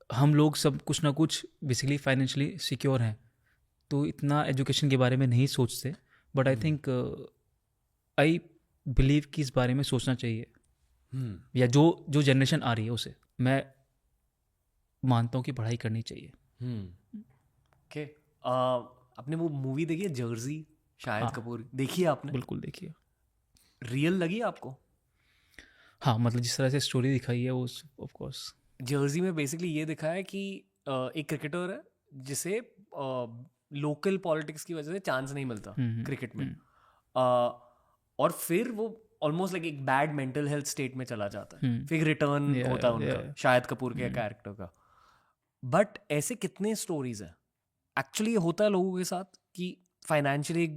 हम लोग सब कुछ ना कुछ बेसिकली फाइनेंशियली सिक्योर हैं, तो इतना एजुकेशन के बारे में नहीं सोचते। But I think I believe कि इस बारे में सोचना चाहिए, या जो जो जनरेशन आ रही है उसे मैं मानता हूँ कि पढ़ाई करनी चाहिए। ओके, आपने वो मूवी देखी है जर्सी, शाहिद कपूर? देखी है आपने? बिल्कुल देखिए। रियल लगी आपको? हाँ, मतलब जिस तरह से स्टोरी दिखाई है वो ऑफ कोर्स। जर्सी में बेसिकली ये दिखा है कि एक क्रिकेटर है जिसे लोकल पॉलिटिक्स की वजह से चांस नहीं मिलता क्रिकेट में, और फिर वो ऑलमोस्ट लाइक एक बैड मेंटल हेल्थ स्टेट में चला जाता है, फिर रिटर्न होता है उनका, शाहिद कपूर के कैरेक्टर का। बट ऐसे कितने स्टोरीज हैं एक्चुअली होता है लोगों के साथ कि फाइनेंशियली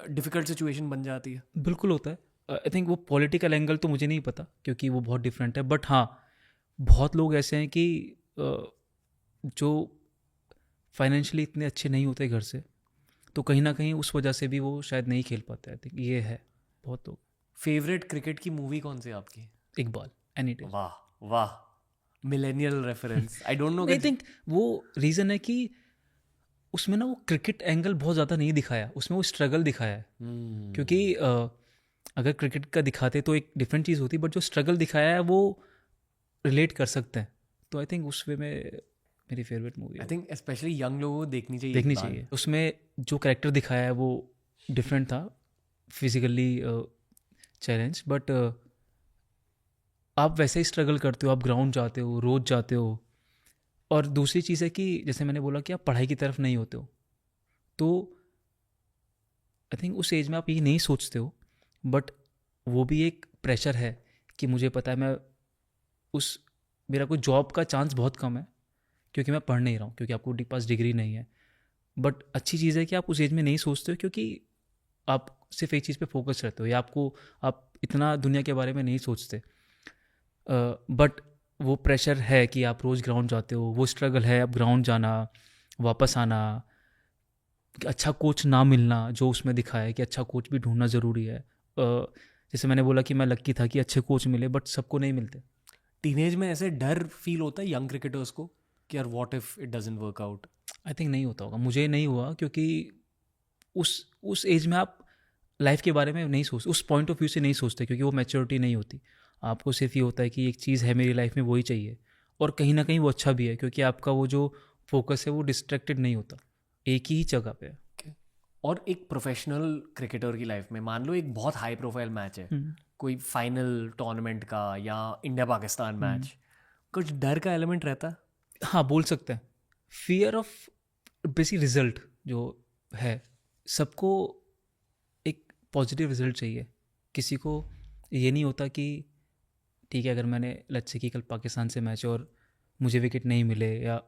डिफिकल्ट सिचुएशन बन जाती है? बिल्कुल होता है। आई थिंक वो पॉलिटिकल एंगल तो मुझे नहीं पता क्योंकि वो बहुत डिफरेंट है। बट हाँ, बहुत लोग ऐसे हैं कि जो फाइनेंशियली इतने अच्छे नहीं होते घर से, तो कहीं ना कहीं उस वजह से भी वो शायद नहीं खेल पाते। आई थिंक ये है बहुत लोग। फेवरेट क्रिकेट की मूवी कौन सी है आपकी? Iqbal, any time. वाह वाह, millennial reference. I don't no. I think वो रीज़न है कि उसमें ना वो क्रिकेट एंगल बहुत ज़्यादा नहीं दिखाया, उसमें वो स्ट्रगल दिखाया है। क्योंकि अगर क्रिकेट का दिखाते तो एक डिफरेंट चीज़ होती, बट जो स्ट्रगल दिखाया है वो रिलेट कर सकते हैं। तो आई थिंक उस वे में मेरी favourite movie I think specially young लोगों को देखनी चाहिए। देखनी चाहिए। उसमें जो कैरेक्टर दिखाया है वो डिफरेंट था, फिजिकली चैलेंज, बट आप वैसे ही स्ट्रगल करते हो, आप ग्राउंड जाते हो, रोज़ जाते हो। और दूसरी चीज़ है कि जैसे मैंने बोला कि आप पढ़ाई की तरफ नहीं होते हो, तो आई थिंक उस एज में आप ये नहीं सोचते हो, बट वो भी एक प्रेशर है कि मुझे पता है मैं मेरा कोई जॉब का चांस बहुत कम है क्योंकि मैं पढ़ नहीं रहा हूँ, क्योंकि आपको पास डिग्री नहीं है। बट अच्छी चीज़ है कि आप उस एज में नहीं सोचते हो क्योंकि आप सिर्फ एक चीज़ पे फोकस रहते हो, या आप इतना दुनिया के बारे में नहीं सोचते। बट वो प्रेशर है कि आप रोज़ ग्राउंड जाते हो, वो स्ट्रगल है अब ग्राउंड जाना, वापस आना, अच्छा कोच ना मिलना, जो उसमें दिखाया है कि अच्छा कोच भी ढूंढना ज़रूरी है। जैसे मैंने बोला कि मैं लक्की था कि अच्छे कोच मिले, बट सबको नहीं मिलते। टीनेज में ऐसे डर फील होता है यंग क्रिकेटर्स को कि यार what if it doesn't work out? I think नहीं होता होगा, मुझे नहीं हुआ, क्योंकि उस एज में आप लाइफ के बारे में नहीं सोचते, उस पॉइंट ऑफ व्यू से नहीं सोचते, क्योंकि वो मैच्योरिटी नहीं होती। आपको सिर्फ ये होता है कि एक चीज़ है मेरी लाइफ में, वही चाहिए। और कहीं ना कहीं वो अच्छा भी है क्योंकि आपका वो जो फोकस है वो डिस्ट्रैक्टेड नहीं होता, एक ही जगह पे है। और एक प्रोफेशनल क्रिकेटर की लाइफ में मान लो एक बहुत हाई प्रोफाइल मैच है, कोई फाइनल टूर्नामेंट का या इंडिया पाकिस्तान मैच, कुछ डर का एलिमेंट रहता है? हाँ, बोल सकते हैं। फियर ऑफ बेसिक रिजल्ट जो है, सबको एक पॉजिटिव रिजल्ट चाहिए। किसी को ये नहीं होता कि ठीक है अगर मैंने लेट्स से कि कल पाकिस्तान से मैच और मुझे विकेट नहीं मिले या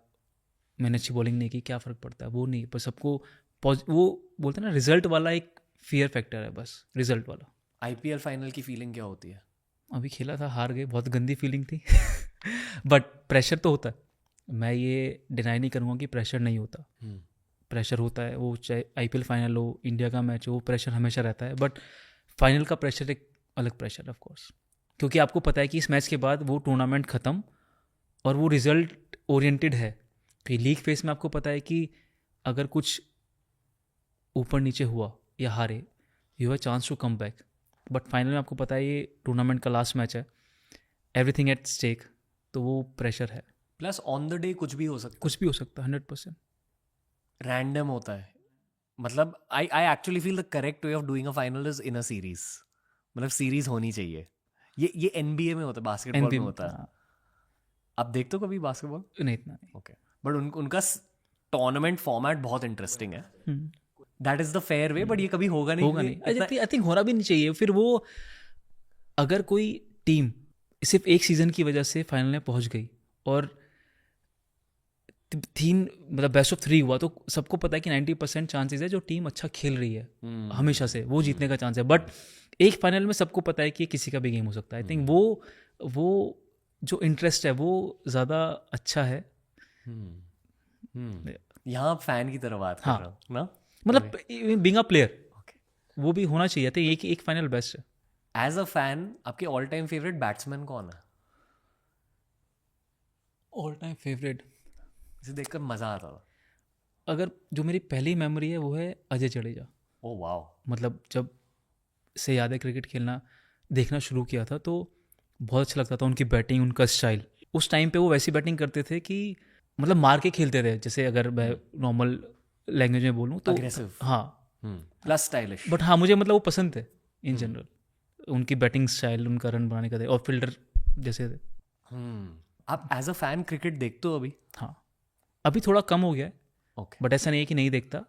मैंने अच्छी बॉलिंग नहीं की, क्या फ़र्क पड़ता है, वो नहीं। पर सबको वो बोलते हैं ना, रिजल्ट वाला एक फियर फैक्टर है, बस रिजल्ट वाला। आईपीएल फाइनल की फीलिंग क्या होती है? अभी खेला था, हार गए, बहुत गंदी फीलिंग थी। बट प्रेशर तो होता है, मैं ये डिनाई नहीं करूँगा कि प्रेशर नहीं होता। प्रेशर होता है, वो चाहे आईपीएल फाइनल हो, इंडिया का मैच हो, वो प्रेशर हमेशा रहता है। बट फाइनल का प्रेशर एक अलग प्रेशर ऑफ कोर्स, क्योंकि आपको पता है कि इस मैच के बाद वो टूर्नामेंट ख़त्म और वो रिजल्ट ओरिएंटेड है। कि लीग फेस में आपको पता है कि अगर कुछ ऊपर नीचे हुआ या हारे, you have chance to come back. But final में आपको पता है ये टूर्नामेंट का लास्ट मैच है, एवरीथिंग एट स्टेक, तो वो प्रेशर है। प्लस ऑन द डे कुछ भी हो सकता कुछ भी हो सकता है, 100%। है, रैंडम होता है। मतलब I actually feel the correct way of doing a final is in a series. मतलब सीरीज होनी चाहिए। ये एनबीए में होता है, बास्केटबॉल में होता है। आप देखते हो कभी बास्केटबॉल? नहीं, इतना नहीं। ओके, बट उनका टूर्नामेंट फॉर्मेट बहुत इंटरेस्टिंग है। That is the fair way, but ये कभी होगा नहीं। होगा नहीं, आई थिंक होना भी नहीं चाहिए। फिर वो अगर कोई टीम सिर्फ एक सीजन की वजह से फाइनल में पहुंच गई और 3 मतलब बेस्ट ऑफ 3 हुआ, तो सबको पता है कि 90% चांसेस है जो टीम अच्छा खेल रही है हमेशा से वो जीतने का चांस है। बट एक फाइनल में सबको पता है कि किसी का भी गेम हो सकता है। आई थिंक वो जो इंटरेस्ट है वो ज़्यादा अच्छा है। यहाँ फैन की तरह बात कर रहा हूँ ना, मतलब बीइंग अ प्लेयर वो भी होना चाहिए। तो एक फाइनल बेस्ट है। एज अ फैन आपके ऑल टाइम फेवरेट बैट्समैन कौन है? ऑल टाइम फेवरेट इसे देखकर मजा आता था। अगर जो मेरी पहली मेमोरी है वो है अजय जडेजा। Oh wow. मतलब जब से याद है क्रिकेट खेलना देखना शुरू किया था तो बहुत अच्छा लगता था उनकी बैटिंग, उनका स्टाइल। उस टाइम पे वो वैसी बैटिंग करते थे कि मतलब मार के खेलते थे। जैसे अगर मैं नॉर्मल लैंग्वेज में बोलूँ तो Aggressive. हाँ, प्लस स्टाइलिश। बट हाँ मुझे मतलब वो पसंद थे इन जनरल, उनकी बैटिंग स्टाइल, उनका रन बनाने का थे और फील्डर जैसे थे। आप एज अ फैन क्रिकेट देखते हो अभी? हाँ, अभी थोड़ा कम हो गया है, ओके। बट ऐसा नहीं है कि नहीं देखता।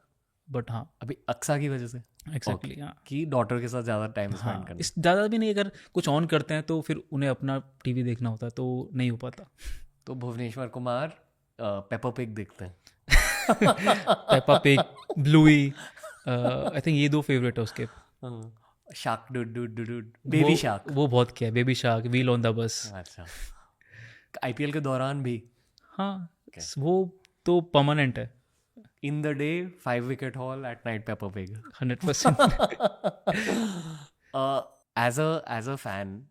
बट हाँ, अभी अक्सा की वजह से एग्जैक्टली हाँ, कि डॉटर के साथ ज़्यादा टाइम स्पेंड हाँ करना। इस ज़्यादा भी नहीं। अगर कुछ ऑन करते हैं तो फिर उन्हें अपना टीवी देखना होता है तो नहीं हो पाता। तो भुवनेश्वर कुमार पेपा पिग देखते हैं। पेपा पिग, ब्लूई, आई थिंक ये 2 फेवरेट है उसके। Shark dude dude dude, baby shark. वो बहुत किया है, baby shark, wheel on the bus. अच्छा, आईपीएल के दौरान भी? हाँ वो तो परमानेंट है। In the day 5 wicket haul, at night Peppa Pig. 100%। As a fan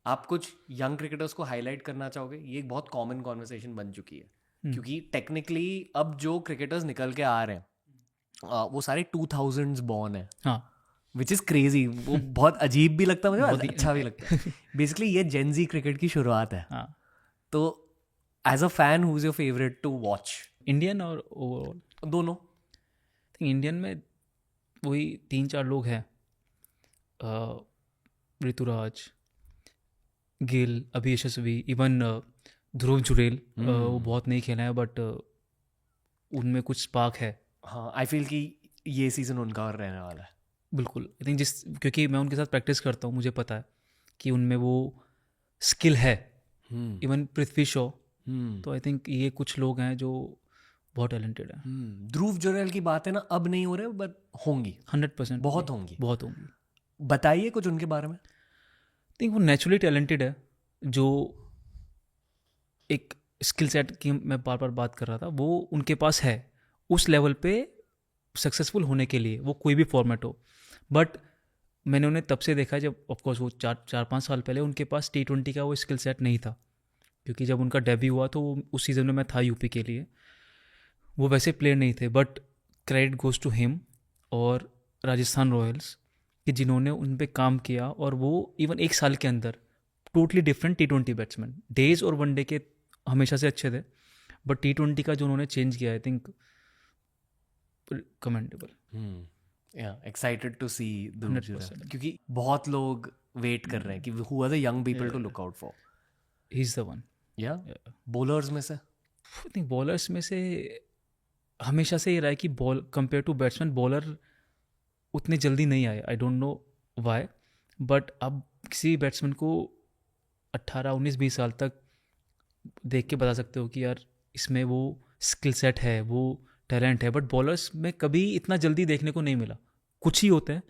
आप कुछ यंग क्रिकेटर्स को हाईलाइट करना चाहोगे? ये एक बहुत कॉमन कॉन्वर्सेशन बन चुकी है क्योंकि टेक्निकली अब जो क्रिकेटर्स निकल के आ रहे हैं वो सारे 2000s बॉर्न है। हाँ, विच इज़ क्रेजी। वो बहुत अजीब भी लगता है मुझे, अच्छा भी लगता है। बेसिकली ये जेनजी क्रिकेट की शुरुआत है। हाँ। तो as a fan who is your favourite to watch? Indian और ओवरऑल? दोनों। थिंक इंडियन में वही 3-4 लोग हैं, ऋतुराज, गिल, अभी यशस्वी, इवन ध्रुव जुरेल। वो बहुत नहीं खेला है बट उनमें कुछ स्पार्क है। हाँ, आई फील कि ये सीजन उनका और रहने वाला है। बिल्कुल, आई थिंक क्योंकि मैं उनके साथ प्रैक्टिस करता हूँ, मुझे पता है कि उनमें वो स्किल है। इवन पृथ्वी शॉ, तो आई थिंक ये कुछ लोग हैं जो बहुत टैलेंटेड हैं। ध्रुव जुरेल की बात है ना, अब नहीं हो रहे बट होंगी, 100% बहुत होंगी। बहुत होंगी। बताइए कुछ उनके बारे में। आई थिंक वो नेचुरली टैलेंटेड है। जो एक स्किल सेट की मैं बार बार बात कर रहा था, वो उनके पास है उस लेवल पे सक्सेसफुल होने के लिए, वो कोई भी फॉर्मेट हो। बट मैंने उन्हें तब से देखा जब ऑफकोर्स वो 4-5 साल पहले उनके पास T20 का वो स्किल सेट नहीं था, क्योंकि जब उनका डेब्यू हुआ तो उस सीज़न में मैं था यूपी के लिए, वो वैसे प्लेयर नहीं थे। But credit goes to him और राजस्थान रॉयल्स कि जिन्होंने उन पे काम किया, और वो इवन 1 साल के अंदर totally different T20 batsman, days और वनडे के हमेशा से अच्छे थे, बट T20 का जो उन्होंने चेंज किया, I think commendable. Excited to see Dhruv Jurel, क्योंकि बहुत लोग वेट कर रहे हैं कि who are the young people to look out for. He is the one. या बॉलर्स में से? आई थिंक बॉलर्स में से हमेशा से ये रहा है कि ball compare to batsman, bowler उतने जल्दी नहीं आए। I don't know why, but अब किसी बैट्समैन को 18, 19, 20 साल तक देख के बता सकते हो कि यार इसमें वो स्किल सेट है, वो टैलेंट है। बट बॉलर्स में कभी इतना जल्दी देखने को नहीं मिला, कुछ ही होते हैं।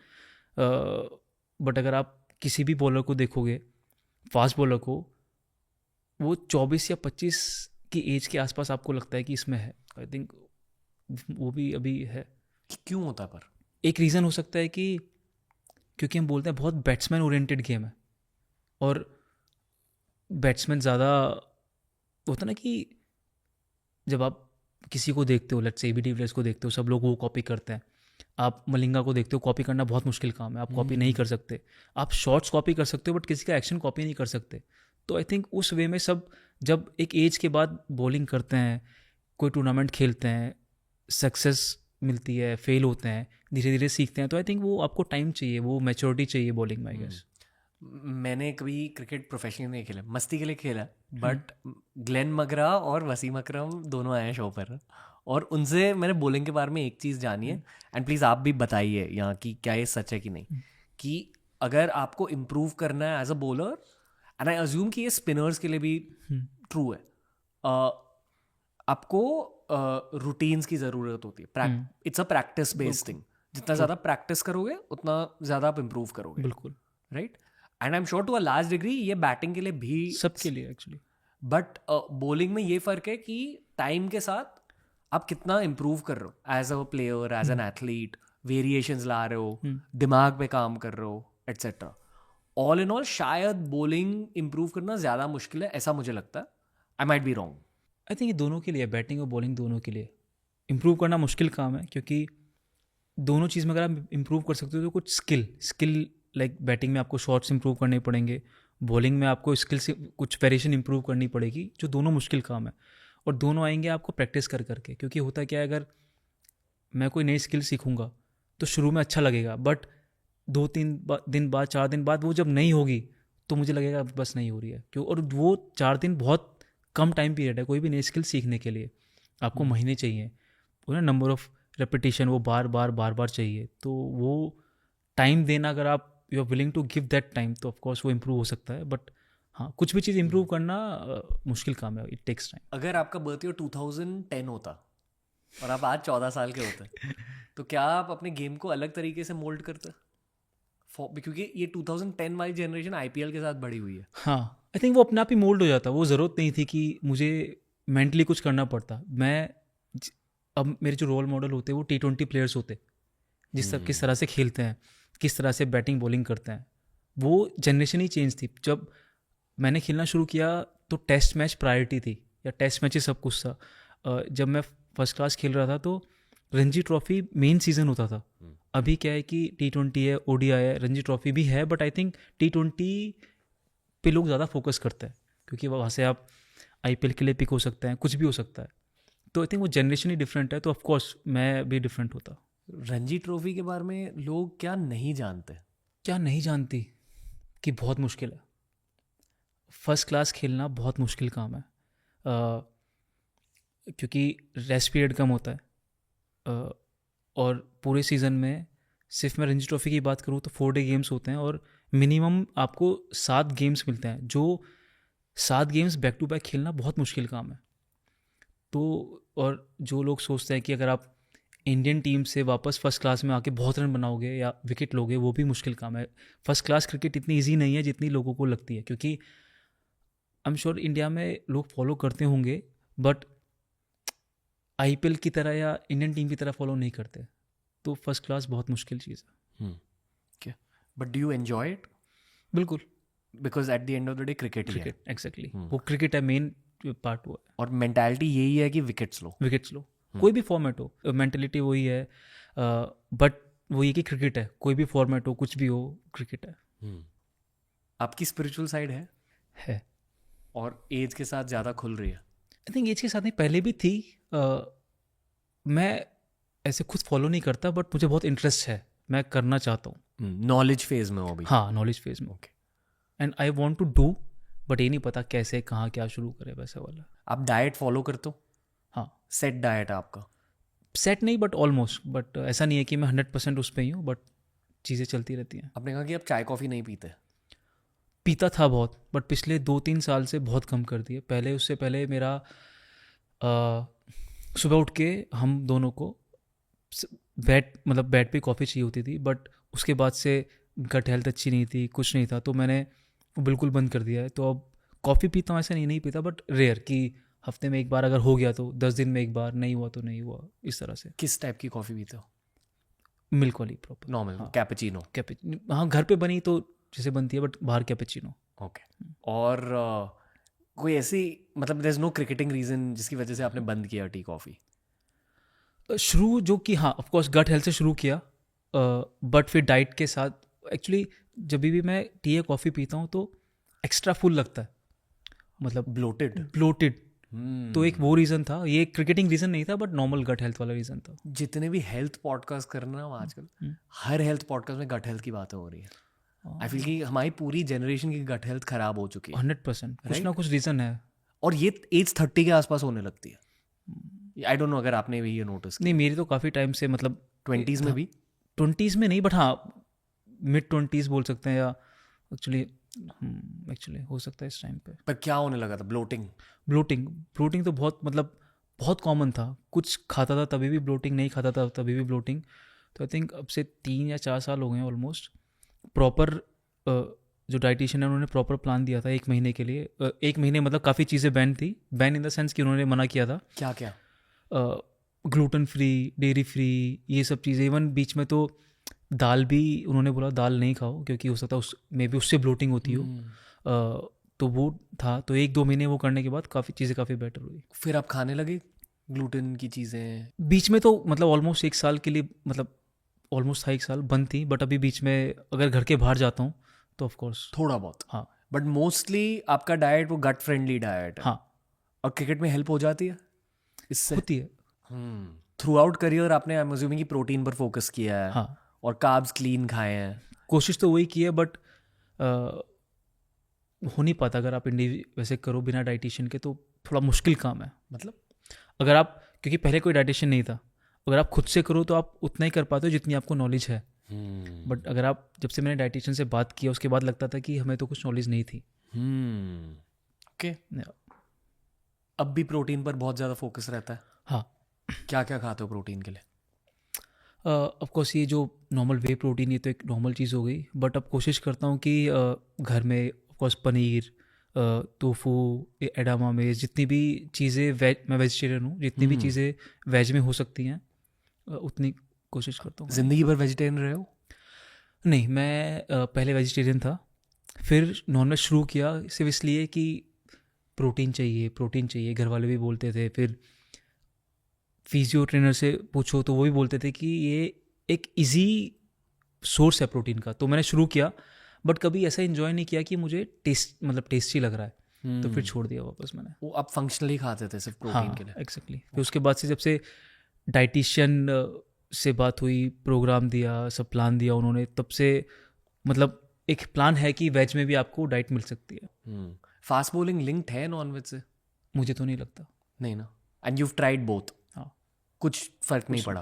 बट अगर आप किसी भी बॉलर को देखोगे, फास्ट बॉलर को, वो 24 या 25 की एज के आसपास आपको लगता है कि इसमें है, आई थिंक वो भी अभी है। क्यों होता है पर? एक रीज़न हो सकता है कि क्योंकि हम बोलते हैं बहुत बैट्समैन ओरिएंटेड गेम है, और बैट्समैन ज़्यादा होता है ना कि जब आप किसी को देखते हो, लेट्स से एबी डिविलियर्स को देखते हो, सब लोग वो कॉपी करते हैं। आप मलिंगा को देखते हो, कॉपी करना बहुत मुश्किल काम है, आप कॉपी नहीं कर सकते। आप शॉट्स कॉपी कर सकते हो बट किसी का एक्शन कॉपी नहीं कर सकते। तो आई थिंक उस वे में सब जब एक एज के बाद बॉलिंग करते हैं, कोई टूर्नामेंट खेलते हैं, सक्सेस मिलती है, फेल होते हैं, धीरे धीरे सीखते हैं, तो आई थिंक वो आपको टाइम चाहिए, वो मैच्योरिटी चाहिए बॉलिंग में, आई गेस। मैंने कभी क्रिकेट प्रोफेशनली नहीं खेला, मस्ती के लिए खेला, बट ग्लेन मगरा और वसीम अकरम दोनों आए हैं शो पर, और उनसे मैंने बॉलिंग के बारे में एक चीज़ जानी है, एंड प्लीज़ आप भी बताइए यहाँ की क्या ये सच है कि नहीं, कि अगर आपको इम्प्रूव करना है as a bowler, and I assume कि ये स्पिनर्स के लिए भी ट्रू है, आपको रूटीन्स की ज़रूरत होती है। It's a practice based thing, जितना ज़्यादा प्रैक्टिस करोगे उतना ज़्यादा आप इम्प्रूव करोगे, बिल्कुल, right? And I am sure to a large degree ये बैटिंग के लिए भी, सबके लिए एक्चुअली। बट बॉलिंग में ये फ़र्क है कि टाइम के साथ आप कितना इम्प्रूव कर रहे हो as a player, as an athlete, variations ला रहे हो, दिमाग पे काम कर रहे हो, एट्सेट्रा। ऑल इन ऑल शायद बॉलिंग इम्प्रूव करना ज़्यादा मुश्किल है, ऐसा मुझे लगता है। I might be wrong. I think ये दोनों के लिए, बैटिंग और बॉलिंग दोनों के लिए इम्प्रूव करना मुश्किल काम है, क्योंकि दोनों चीज़ में अगर आप इम्प्रूव कर सकते हो तो कुछ स्किल लाइक बैटिंग में आपको शॉट्स इम्प्रूव करने पड़ेंगे, बॉलिंग में आपको स्किल से कुछ वेरिएशन इम्प्रूव करनी पड़ेगी, जो दोनों मुश्किल काम है, और दोनों आएंगे आपको प्रैक्टिस कर करके। क्योंकि होता क्या है, अगर मैं कोई नई स्किल सीखूंगा तो शुरू में अच्छा लगेगा, बट 2-3 दिन बाद, 4 दिन बाद वो जब नहीं होगी तो मुझे लगेगा बस नहीं हो रही है क्यों। और वो 4 दिन बहुत कम टाइम पीरियड है कोई भी नई स्किल सीखने के लिए, आपको महीने चाहिए, वो ना नंबर ऑफ रेपिटेशन वो बार बार चाहिए। तो वो टाइम देना, अगर आप you are willing to give that time, तो ऑफकोर्स वो इम्प्रूव हो सकता है। बट हाँ, कुछ भी चीज़ इम्प्रूव करना मुश्किल काम है, इट टेक्स टाइम। अगर आपका बर्थ ईयर 2010 होता और आप आज 14 साल के होते तो क्या आप अपने गेम को अलग तरीके से मोल्ड करते? क्योंकि ये 2010 वाली जनरेशन आईपीएल के साथ बड़ी हुई है। हाँ, आई थिंक वो अपने आप ही मोल्ड हो जाता, वो ज़रूरत नहीं थी कि मुझे मेंटली कुछ करना पड़ता। अब मेरे जो रोल मॉडल होते हैं वो T20 प्लेयर्स होते, किस तरह से खेलते हैं, किस तरह से बैटिंग बॉलिंग करते हैं। वो जनरेशन ही चेंज थी। जब मैंने खेलना शुरू किया तो टेस्ट मैच प्रायोरिटी थी, या टेस्ट मैच ही सब कुछ था। जब मैं फर्स्ट क्लास खेल रहा था तो रणजी ट्रॉफी मेन सीज़न होता था। अभी क्या है कि T20 है, ODI है, रणजी ट्रॉफी भी है, बट आई थिंक T20 पे लोग ज़्यादा फोकस करते हैं, क्योंकि वहाँ से आप IPL के लिए पिक हो सकते हैं, कुछ भी हो सकता है। तो आई थिंक वो जनरेशन ही डिफरेंट है, तो ऑफकोर्स मैं भी डिफरेंट होता। रणजी ट्रॉफी के बारे में लोग क्या नहीं जानते? क्या नहीं जानती कि बहुत मुश्किल है। फर्स्ट क्लास खेलना बहुत मुश्किल काम है, क्योंकि रेस्ट पीरियड कम होता है, और पूरे सीज़न में सिर्फ मैं रणजी ट्रॉफी की बात करूँ तो 4 डे गेम्स होते हैं, और मिनिमम आपको 7 गेम्स मिलते हैं, जो 7 गेम्स बैक टू बैक खेलना बहुत मुश्किल काम है। तो और जो लोग सोचते हैं कि अगर आप इंडियन टीम से वापस फर्स्ट क्लास में आके बहुत रन बनाओगे या विकेट लोगे, वो भी मुश्किल काम है। फर्स्ट क्लास क्रिकेट इतनी ईजी नहीं है जितनी लोगों को लगती है, क्योंकि आई एम श्योर इंडिया में लोग फॉलो करते होंगे, बट IPL की तरह या इंडियन टीम की तरह फॉलो नहीं करते। तो फर्स्ट क्लास बहुत मुश्किल चीज़ है। But do you enjoy it? बिल्कुल, because at the end of the day cricket ही है। एग्जैक्टली, वो क्रिकेट है, मेन पार्ट वो है। और मेंटालिटी यही है कि विकेट्स लो, कोई भी फॉर्मेट हो, मेंटलिटी वही है, बट वो ये कि क्रिकेट है, कोई भी फॉर्मेट हो, कुछ भी हो, क्रिकेट है। आपकी स्पिरिचुअल साइड है और एज के साथ ज़्यादा खुल रही है? आई थिंक एज के साथ नहीं, पहले भी थी। मैं ऐसे खुद फॉलो नहीं करता, बट मुझे बहुत इंटरेस्ट है, मैं करना चाहता हूँ। नॉलेज फेज में हो अभी? हाँ, नॉलेज फेज में। Okay. And I want to do, but ये नहीं पता कैसे, कहाँ, क्या शुरू करे, वैसा वाला। आप डाइट फॉलो करते हो? हाँ, सेट डाइट है आपका? सेट नहीं, बट ऑलमोस्ट। बट ऐसा नहीं है कि मैं 100% उस पर ही हूँ, बट चीज़ें चलती रहती हैं। आपने कहा कि आप चाय कॉफ़ी नहीं पीते? पीता था बहुत, बट पिछले 2-3 साल से बहुत कम कर दिए। पहले, उससे पहले मेरा सुबह उठ के हम दोनों को बेड पे कॉफ़ी चाहिए होती थी, बट उसके बाद से गट हेल्थ अच्छी नहीं थी, कुछ नहीं था, तो मैंने वो बिल्कुल बंद कर दिया है। तो अब कॉफ़ी पीता हूँ ऐसा नहीं पीता, बट रेयर कि हफ्ते में एक बार अगर हो गया तो 10 दिन में एक बार, नहीं हुआ तो नहीं हुआ, इस तरह से। किस टाइप की कॉफ़ी पीते हो? मिल्क वाली प्रॉपर नॉर्मल कैपेचिनो? कैपेचिनो, हाँ घर पे बनी तो जैसे बनती है, बट बाहर कैपेचिनो। ओके। और कोई ऐसी मतलब there is no cricketing reason जिसकी वजह से आपने बंद किया टी कॉफ़ी? शुरू जो कि हाँ ऑफ कोर्स गट हेल्थ से शुरू किया, बट फिर डाइट के साथ एक्चुअली जब भी मैं टी या कॉफ़ी पीता हूँ तो एक्स्ट्रा फुल लगता है, मतलब ब्लोटेड। तो एक वो रीज़न था, ये क्रिकेटिंग रीज़न नहीं था, बट नॉर्मल गट हेल्थ वाला रीज़न था। जितने भी हेल्थ पॉडकास्ट कर रहे हैं ना आजकल, हर हेल्थ पॉडकास्ट में गट हेल्थ की बातें हो रही है। आई फील कि हमारी पूरी जनरेशन की गट हेल्थ खराब हो चुकी है 100% कुछ ना कुछ रीज़न है। और ये एज 30 के आसपास होने लगती है। आई डोंट नो अगर आपने भी ये नोटिस नहीं मेरी तो काफ़ी टाइम से, मतलब 20s में भी? 20s में नहीं, बट हाँ मिड 20s बोल सकते हैं, या एक्चुअली हो सकता है इस टाइम पे। पर क्या होने लगा था? ब्लोटिंग तो बहुत, मतलब बहुत कॉमन था। कुछ खाता था तभी भी ब्लोटिंग, नहीं खाता था तभी भी ब्लोटिंग। तो आई थिंक अब से 3 या 4 साल हो गए हैं ऑलमोस्ट। प्रॉपर जो डाइटिशियन है उन्होंने प्रॉपर प्लान दिया था 1 महीने के लिए। 1 महीने मतलब काफ़ी चीज़ें बैन थी, बैन इन द सेंस कि उन्होंने मना किया था। क्या क्या? ग्लूटेन फ्री, डेयरी फ्री, ये सब चीज़ें। इवन बीच में तो दाल भी उन्होंने बोला दाल नहीं खाओ क्योंकि हो सकता है मे बी उससे ब्लोटिंग होती हो। तो वो था, तो 1-2 महीने वो करने के बाद काफ़ी चीज़ें काफ़ी बेटर हुई। फिर आप खाने लगे ग्लूटेन की चीज़ें? बीच में तो मतलब ऑलमोस्ट 1 साल के लिए, मतलब ऑलमोस्ट था 1 साल बंद थी, बट अभी बीच में अगर घर के बाहर जाता हूँ तो ऑफ कोर्स थोड़ा बहुत। हाँ। बट मोस्टली आपका डाइट वो गट फ्रेंडली डाइट है। हाँ और क्रिकेट में हेल्प हो जाती है इससे? होती है। थ्रू आउट करियर आपने आई एम अज्यूमिंग कि प्रोटीन पर फोकस किया है। हाँ और कार्ब्स क्लीन खाए हैं। कोशिश तो वही की है, बट हो नहीं पाता। अगर आप वैसे करो बिना डाइटिशियन के तो थोड़ा मुश्किल काम है। मतलब अगर आप, क्योंकि पहले कोई डाइटिशियन नहीं था, अगर आप खुद से करो तो आप उतना ही कर पाते हो जितनी आपको नॉलेज है। बट अगर आप, जब से मैंने डाइटिशियन से बात किया उसके बाद लगता था कि हमें तो कुछ नॉलेज नहीं थी। ओके। अब भी प्रोटीन पर बहुत ज़्यादा फोकस रहता है? हाँ। क्या क्या खाते हो प्रोटीन के लिए? ऑफ कोर्स ये जो नॉर्मल वे प्रोटीन, ये तो एक नॉर्मल चीज़ हो गई, बट अब कोशिश करता हूँ कि घर में ऑफ कोर्स पनीर, टोफू, एडामामे, जितनी भी चीज़ें वेज, मैं वेजिटेरियन हूँ, जितनी भी चीज़ें वेज में हो सकती हैं उतनी कोशिश करता हूँ। ज़िंदगी भर वेजिटेरियन रहे हो? नहीं, मैं पहले वेजिटेरियन था, फिर नॉनवेज शुरू किया सिर्फ इसलिए कि प्रोटीन चाहिए, घर वाले भी बोलते थे। फिर फिजियो ट्रेनर से पूछो तो वो भी बोलते थे कि ये एक इजी सोर्स है प्रोटीन का, तो मैंने शुरू किया, बट कभी ऐसा इन्जॉय नहीं किया कि मुझे टेस्टी लग रहा है, तो फिर छोड़ दिया वापस मैंने। वो आप फंक्शनली खाते थे सिर्फ प्रोटीन के लिए? एग्जैक्टली। फिर उसके बाद से जब से डाइटिशियन से बात हुई, प्रोग्राम दिया, सब प्लान दिया उन्होंने, तब से मतलब एक प्लान है कि वेज में भी आपको डाइट मिल सकती है। फास्ट बॉलिंग लिंक्ड है नॉन वेज से? मुझे तो नहीं लगता। नहीं ना? And you tried both? हाँ। कुछ फर्क नहीं पड़ा?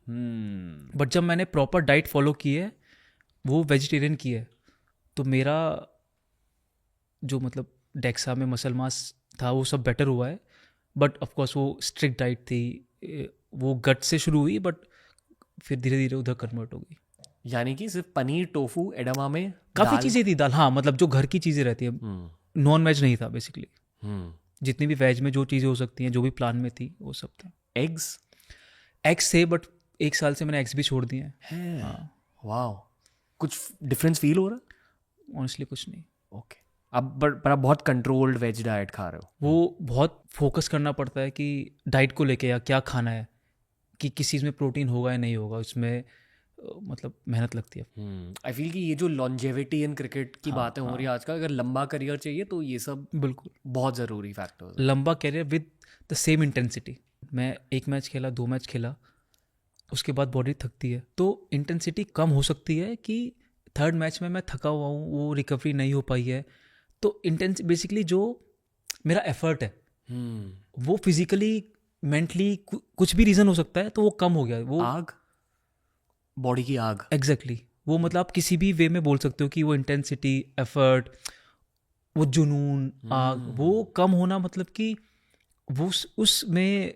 बट जब मैंने प्रॉपर डाइट फॉलो की है, वो वेजिटेरियन की है, तो मेरा जो मतलब डेक्सा में मसल मास था वो सब बेटर हुआ है। बट ऑफकोर्स वो स्ट्रिक्ट डाइट थी, वो गट से शुरू हुई, बट फिर धीरे धीरे उधर कन्वर्ट हो गई। यानी कि सिर्फ पनीर, टोफू, एडामामे, काफ़ी चीज़ें थी, दाल, हाँ, मतलब जो घर की चीज़ें रहती है। नॉन वेज नहीं था बेसिकली। जितनी भी वेज में जो चीज़ें हो सकती हैं, जो भी प्लान में थी, वो सब था। एग्स थे, बट 1 साल से मैंने एग्स भी छोड़ दिए हैं। हाँ। वाह, कुछ डिफरेंस फील हो रहा है? ऑनेस्टली कुछ नहीं। ओके। अब पर आप बहुत कंट्रोल्ड वेज डाइट खा रहे हो? वो बहुत फोकस करना पड़ता है कि डाइट को लेके, या क्या खाना है, कि किस चीज़ में प्रोटीन होगा या नहीं होगा, उसमें मतलब मेहनत लगती है। आई फील कि ये जो लॉन्जेविटी इन क्रिकेट की बातें हो रही है आजकल, अगर लंबा करियर चाहिए तो ये सब बिल्कुल बहुत ज़रूरी फैक्टर्स है। लंबा career with the same intensity. मैं 1 मैच खेला, 2 मैच खेला, उसके बाद बॉडी थकती है, तो इंटेंसिटी कम हो सकती है कि 3rd मैच में मैं थका हुआ हूँ, वो रिकवरी नहीं हो पाई है, तो बेसिकली जो मेरा एफर्ट है वो फिजिकली, मेंटली, कुछ भी रीज़न हो सकता है, तो वो कम हो गया। वो आग, बॉडी की आग। एग्जैक्टली वो मतलब आप किसी भी वे में बोल सकते हो कि वो इंटेंसिटी, एफर्ट, वो जुनून, आग, वो कम होना, मतलब कि वो उसमें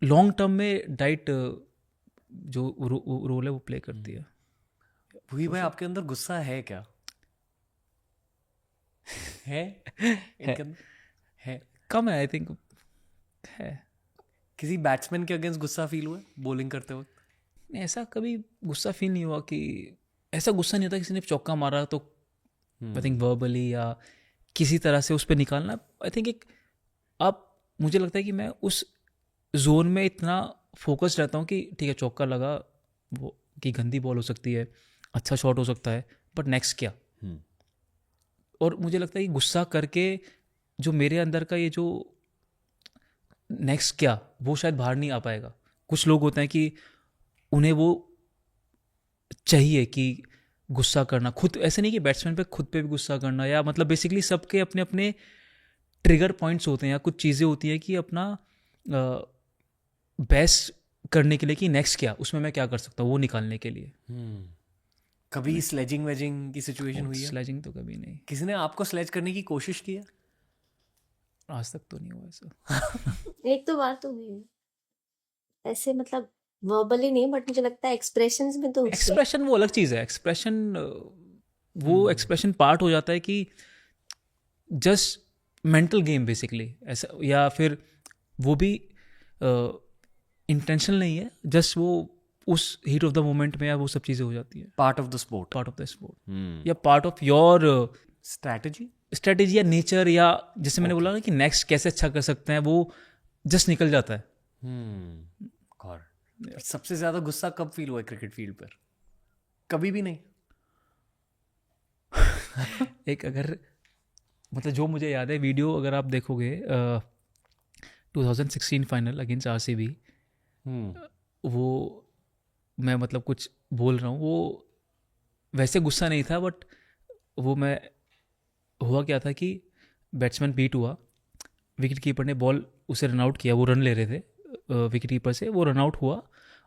लॉन्ग टर्म में डाइट जो रोल है वो प्ले करती है। भूई भाई, आपके अंदर गुस्सा है क्या? है इनके अंदर? है? कम है आई थिंक है। किसी बैट्समैन के अगेंस्ट गुस्सा फील हुआ बॉलिंग करते वक्त? ऐसा कभी गुस्सा फील नहीं हुआ कि ऐसा गुस्सा नहीं होता किसी ने चौका मारा तो आई थिंक वर्बली या किसी तरह से उस पर निकालना। आई थिंक एक अब मुझे लगता है कि मैं उस जोन में इतना फोकस्ड रहता हूँ कि ठीक है चौका लगा, वो कि गंदी बॉल हो सकती है, अच्छा शॉट हो सकता है, बट नेक्स्ट क्या। और मुझे लगता है कि गुस्सा करके जो मेरे अंदर का ये जो नेक्स्ट क्या, वो शायद बाहर नहीं आ पाएगा। कुछ लोग होते हैं कि उन्हें वो चाहिए कि गुस्सा करना खुद, ऐसे नहीं कि बैट्समैन पे खुद पे भी गुस्सा करना, या मतलब बेसिकली सबके अपने अपने ट्रिगर पॉइंट्स होते हैं या कुछ चीज़ें होती हैं कि अपना बेस्ट करने के लिए कि नेक्स्ट क्या, उसमें मैं क्या कर सकता हूँ वो निकालने के लिए। कभी स्लेजिंग वेजिंग की सिचुएशन हुई है? स्लेजिंग तो कभी नहीं, किसी ने आपको स्लेज करने की कोशिश की है? आज तक तो नहीं हुआ ऐसा। एक दो बार तो हुई है ऐसे, मतलब वर्बली नहीं, बट मुझे लगता है एक्सप्रेशंस में तो होती है। एक्सप्रेशन वो अलग चीज़ है, एक्सप्रेशन वो एक्सप्रेशन पार्ट हो जाता है कि जस्ट मेंटल गेम बेसिकली ऐसा, या फिर वो भी इंटेंशनल नहीं है, जस्ट वो उस हीट ऑफ द मोमेंट में या वो सब चीज़ें हो जाती है। Part of the sport, part of the sport या पार्ट ऑफ योर स्ट्रेटेजी या नेचर, या जैसे मैंने बोला ना कि नेक्स्ट कैसे अच्छा कर सकते हैं, वो जस्ट निकल जाता है। सबसे ज्यादा गुस्सा कब फील हुआ है क्रिकेट फील्ड पर? कभी भी नहीं? एक अगर मतलब जो मुझे याद है वीडियो, अगर आप देखोगे 2016 फाइनल अगेंस्ट RCB, वो मैं मतलब कुछ बोल रहा हूँ, वो वैसे गुस्सा नहीं था, बट वो मैं हुआ क्या था कि बैट्समैन बीट हुआ, विकेट कीपर ने बॉल उसे रन आउट किया, वो रन ले रहे थे विकेट कीपर से, वो रन आउट हुआ,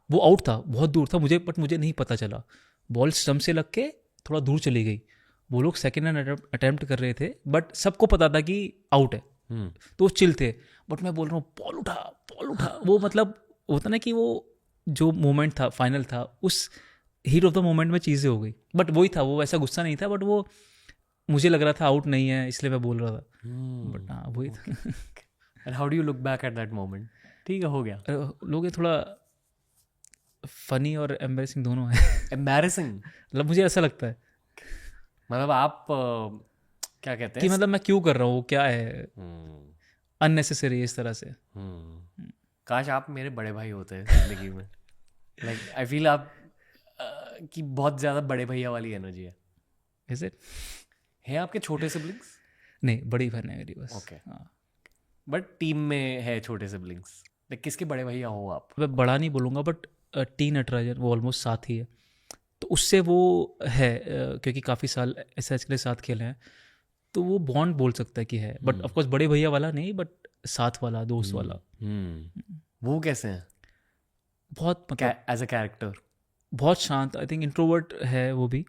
वो आउट था, बहुत दूर था मुझे, बट मुझे नहीं पता चला, बॉल स्टंप से लग के थोड़ा दूर चली गई, वो लोग सेकेंड रन अटैम्प्ट कर रहे थे, बट सबको पता था कि आउट है, तो वो चिल थे, बट मैं बोल रहा हूँ बॉल उठा, वो मतलब होता ना कि वो जो मोमेंट था फाइनल था, उस हीट ऑफ द मोमेंट में चीज़ें हो गई, बट वही था, वो ऐसा गुस्सा नहीं था, बट वो मुझे लग रहा था आउट नहीं है इसलिए मैं बोल रहा था, बट हाँ वही था। And how do you look back at that moment? ठीक है, हो गया। लोग ये थोड़ा फनी और एम्बैरेसिंग दोनों है। एम्बैरेसिंग मतलब मुझे ऐसा लगता है, मतलब आप क्या कहते कि हैं मतलब मैं क्यों कर रहा हूँ, क्या है अननेसेसरी इस तरह से। काश आप मेरे बड़े भाई होते हैं जिंदगी में। लाइक आई फील आप कि बहुत ज़्यादा बड़े भैया वाली एनर्जी है। Is it? है आपके छोटे सिबलिंग्स? नहीं, बड़ी बहन है मेरी बस। ओके, बट टीम में है छोटे सिबलिंग्स? लाइक किसके बड़े भैया हो आप? मैं बड़ा नहीं बोलूँगा, बट टी नटराजन वो ऑलमोस्ट साथ ही है, तो उससे वो है क्योंकि काफ़ी साल SH के लिए साथ खेले हैं, तो वो बॉन्ड बोल सकता है कि है, बट ऑफकोर्स बड़े भैया वाला नहीं, बट साथ वाला, दोस्त वाला। वो कैसे हैं बहुत मतलब एज अ कैरेक्टर? बहुत शांत, आई थिंक इंट्रोवर्ट है वो भी,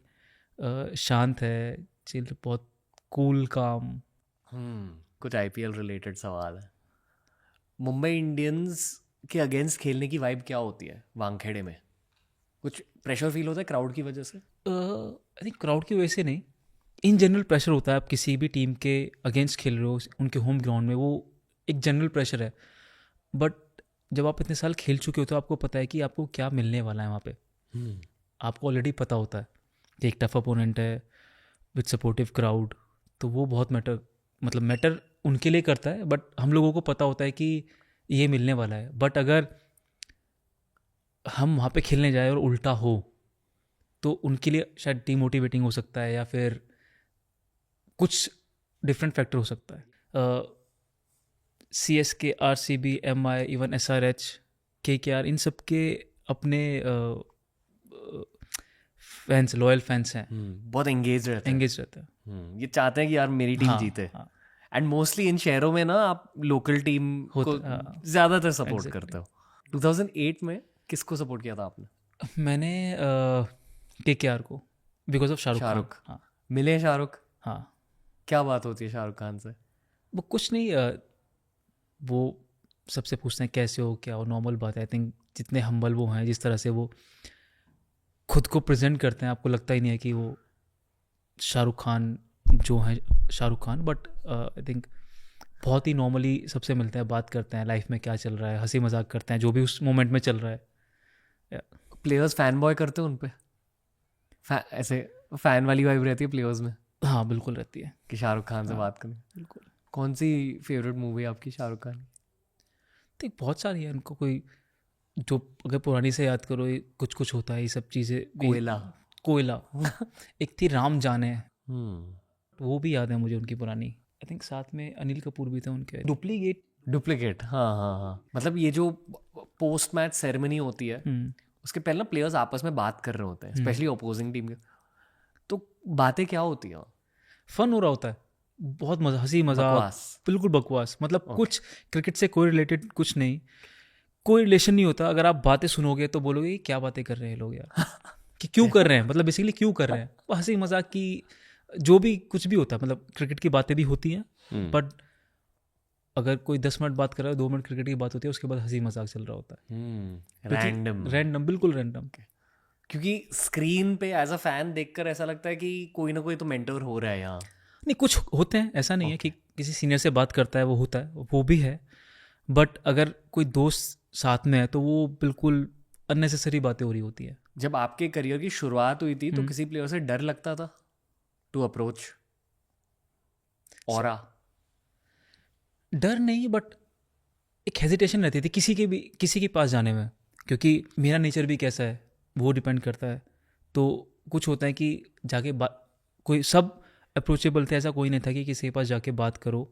शांत है, चिल, बहुत कूल काम। कुछ IPL रिलेटेड सवाल है। मुंबई इंडियंस के अगेंस्ट खेलने की वाइब क्या होती है वानखेड़े में? कुछ प्रेशर फील होता है क्राउड की वजह से? आई थिंक क्राउड की वजह से नहीं, इन जनरल प्रेशर होता है। आप किसी भी टीम के अगेंस्ट खेल रहे हो उनके होम ग्राउंड में, वो एक जनरल प्रेशर है, बट जब आप इतने साल खेल चुके हो तो आपको पता है कि आपको क्या मिलने वाला है वहाँ पे। आपको ऑलरेडी पता होता है कि एक टफ अपोनेंट है विद सपोर्टिव क्राउड, तो वो बहुत मैटर उनके लिए करता है, बट हम लोगों को पता होता है कि ये मिलने वाला है। बट अगर हम वहाँ पे खेलने जाए और उल्टा हो तो उनके लिए शायद डीमोटिवेटिंग हो सकता है, या फिर कुछ डिफरेंट फैक्टर हो सकता है। CSK, RCB, MI, even SRH, KKR, इन सब के अपने फैंस, लॉयल फैंस हैं, बहुत एंगेज रहते हैं। ये चाहते हैं कि यार मेरी टीम जीते। एंड मोस्टली इन शहरों में ना आप लोकल टीम को ज़्यादातर सपोर्ट करते हो। 2008 में किसको सपोर्ट किया था आपने? मैंने KKR को, बिकॉज ऑफ शाहरुख। हाँ, मिले शाहरुख? हाँ। क्या बात होती है शाहरुख खान से? वो कुछ नहीं, वो सबसे पूछते हैं कैसे हो, क्या हो, नॉर्मल बात है। आई थिंक जितने हम्बल वो हैं, जिस तरह से वो खुद को प्रेजेंट करते हैं, आपको लगता ही नहीं है कि वो शाहरुख खान जो हैं Shahrukh Khan, but I think बहुत ही नॉर्मली सबसे मिलते हैं, बात करते हैं लाइफ में क्या चल रहा है, हंसी मजाक करते हैं जो भी उस मोमेंट में चल रहा है। प्लेयर्स फैन बॉय करते हो उन पे? ऐसे फैन वाली वाइब रहती है प्लेयर्स में हाँ बिल्कुल रहती है। कि शाहरुख खान से हाँ, बात करें? बिल्कुल। कौन सी फेवरेट मूवी है आपकी शाहरुख खान की? तो बहुत सारी है उनको, कोई जो अगर पुरानी से याद करो, ये कुछ कुछ होता है, ये सब चीज़ें भी। कोयला। कोयला एक थी राम जाने, हम्म। वो भी याद है मुझे उनकी पुरानी। आई थिंक साथ में अनिल कपूर भी थे उनके। डुप्लीकेट। डुप्लीकेट, हाँ हाँ हाँ। मतलब ये जो पोस्ट मैच सेरेमनी होती है उसके पहले ना प्लेयर्स आपस में बात कर रहे होते हैं, स्पेशली अपोजिंग टीम के, तो बातें क्या होती हैं? फन हो रहा होता है, बहुत मजा, हंसी मजाक, बकवास। बिल्कुल बकवास। मतलब कुछ क्रिकेट से कोई रिलेटेड कुछ नहीं, कोई रिलेशन नहीं होता। अगर आप बातें सुनोगे तो बोलोगे ये क्या बातें कर रहे हैं लोग यार, कि क्यों कर रहे हैं, मतलब बेसिकली क्यों कर रहे हैं। वो हंसी मजाक की जो भी कुछ भी होता है, मतलब क्रिकेट की बातें भी होती हैं, बट अगर कोई 10 मिनट बात कर रहा है, 2 मिनट क्रिकेट की बात होती है, उसके बाद हंसी मजाक चल रहा होता है। रैंडम, बिल्कुल रैंडम। क्योंकि स्क्रीन पे एज अ फैन देखकर ऐसा लगता है कि कोई ना कोई तो मेंटर हो रहा है यहाँ। नहीं, कुछ होते हैं, ऐसा नहीं है कि किसी सीनियर से बात करता है वो होता है, वो भी है, बट अगर कोई दोस्त साथ में है तो वो बिल्कुल अननेसेसरी बातें हो रही होती है। जब आपके करियर की शुरुआत हुई थी तो किसी प्लेयर से डर लगता था टू अप्रोच? ऑरा? डर नहीं, बट एक हेजिटेशन रहती थी किसी के पास जाने में, क्योंकि मेरा नेचर भी कैसा है वो डिपेंड करता है। तो कुछ होता है कि जाके कोई सब अप्रोचेबल थे, ऐसा कोई नहीं था कि किसी के पास जाके बात करो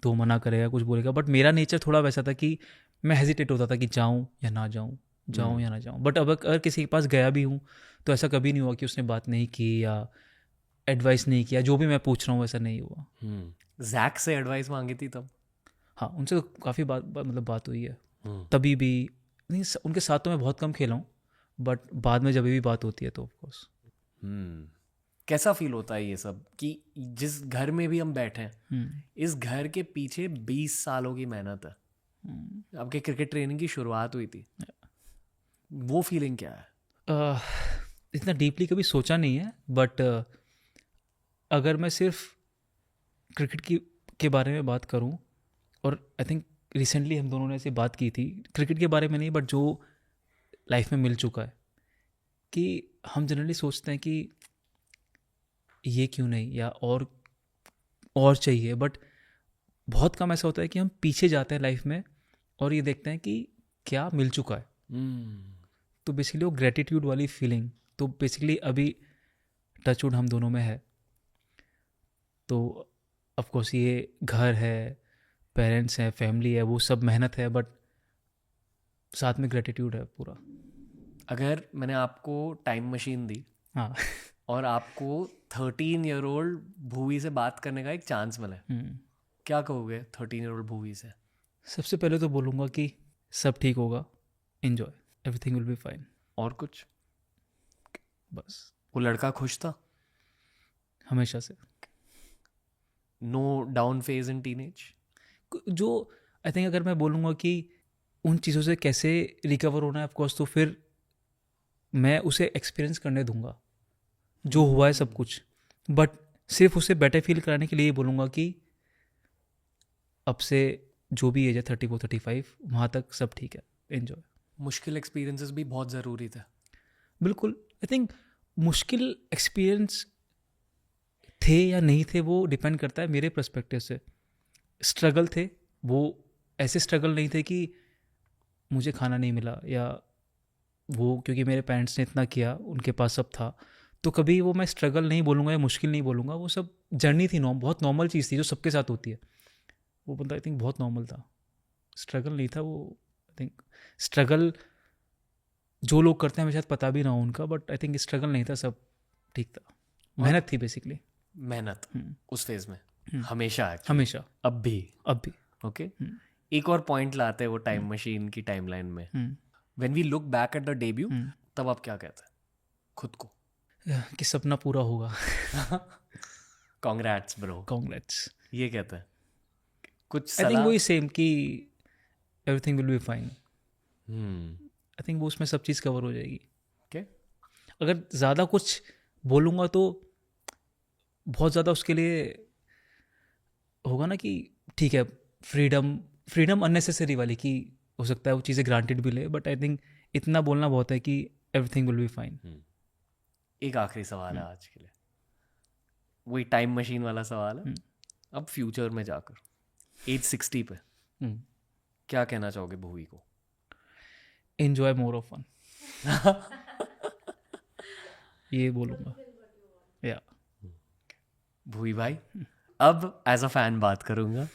तो मना करेगा, कुछ बोलेगा। बट मेरा नेचर थोड़ा वैसा था कि मैं हेजिटेट होता था कि जाऊँ या ना जाऊँ, जाऊँ या ना जाऊँ। बट अब अगर किसी के पास गया भी हूँ तो ऐसा कभी नहीं हुआ कि उसने बात नहीं की या एडवाइस नहीं किया, जो भी मैं पूछ रहा हूँ वैसा नहीं हुआ। जैक से एडवाइस मांगी थी तब? हाँ, उनसे तो काफ़ी मतलब बात हुई है तभी भी। नहीं, उनके साथ तो मैं बहुत कम खेला हूँ, बट बाद में जब भी बात होती है तो ऑफकोर्स। कैसा फील होता है ये सब कि जिस घर में भी हम बैठे हैं, इस घर के पीछे 20 सालों की मेहनत है। आपके क्रिकेट ट्रेनिंग की शुरुआत हुई थी, वो फीलिंग क्या है? इतना डीपली कभी सोचा नहीं है, बट अगर मैं सिर्फ क्रिकेट के बारे में बात करूं, और आई थिंक रिसेंटली हम दोनों ने ऐसे बात की थी, क्रिकेट के बारे में नहीं बट जो लाइफ में मिल चुका है, कि हम जनरली सोचते हैं कि ये क्यों नहीं या और चाहिए, बट बहुत कम ऐसा होता है कि हम पीछे जाते हैं लाइफ में और ये देखते हैं कि क्या मिल चुका है। तो बेसिकली वो ग्रेटिट्यूड वाली फीलिंग तो बेसिकली अभी टचवुड हम दोनों में है। तो ऑफकोर्स ये घर है, पेरेंट्स हैं, फैमिली है, वो सब मेहनत है, बट साथ में ग्रेटिट्यूड है पूरा। अगर मैंने आपको टाइम मशीन दी हाँ और आपको 13-year-old भूवी से बात करने का एक चांस मिले, क्या कहोगे 13-year-old भूवी से? सबसे पहले तो बोलूँगा कि सब ठीक होगा, enjoy, everything will be fine. और कुछ? बस वो लड़का खुश था हमेशा से। No down phase in teenage? जो आई थिंक अगर मैं बोलूँगा कि उन चीज़ों से कैसे रिकवर होना है, ऑफकोर्स तो फिर मैं उसे एक्सपीरियंस करने दूंगा जो हुआ है सब कुछ, बट सिर्फ उसे बेटर फील कराने के लिए ये बोलूँगा कि अब से जो भी एज है 34-35 वहाँ तक सब ठीक है, एन्जॉय। मुश्किल एक्सपीरियंसेस भी बहुत ज़रूरी थे। बिल्कुल, आई थिंक मुश्किल एक्सपीरियंस थे या नहीं थे वो डिपेंड करता है मेरे पर्सपेक्टिव से। स्ट्रगल थे, वो ऐसे स्ट्रगल नहीं थे कि मुझे खाना नहीं मिला या वो क्योंकि मेरे पेरेंट्स ने इतना किया, उनके पास सब था, तो कभी वो मैं स्ट्रगल नहीं बोलूँगा या मुश्किल नहीं बोलूँगा। वो सब जर्नी थी, बहुत नॉर्मल चीज़ थी जो सबके साथ होती है। वो बंदा आई थिंक बहुत नॉर्मल था, स्ट्रगल नहीं था वो। आई थिंक स्ट्रगल जो लोग करते हैं हमें शायद पता भी ना हो उनका, बट आई थिंक स्ट्रगल नहीं था, सब ठीक था, मेहनत थी बेसिकली। मेहनत उस फेज में हमेशा है, हमेशा, अब भी। ओके, एक और पॉइंट लाते हैं वो टाइम मशीन की टाइमलाइन में। When we look back at the debut, तब आप क्या कहते हैं खुद को? कि सपना पूरा होगा। कांग्रेट्स ब्रो, कांग्रेट्स, ये कहते हैं कुछ आई थिंक सलाह? वही सेम कि everything will be fine. I think वो उसमें सब चीज़ कवर हो जाएगी। Okay. अगर ज़्यादा कुछ बोलूँगा तो बहुत ज़्यादा उसके लिए होगा ना कि ठीक है, फ्रीडम अननेसेसरी वाली, कि हो सकता है वो चीज़ें ग्रांटेड भी ले, बट आई थिंक इतना बोलना बहुत है कि एवरीथिंग विल बी फाइन. एक आखिरी सवाल है आज के लिए, वही टाइम मशीन वाला सवाल है. अब फ्यूचर में जाकर एज 60 पे क्या कहना चाहोगे भुवी को? Enjoy more of fun. ये बोलूँगा. या भुवी भाई, अब एज अ फैन बात करूँगा.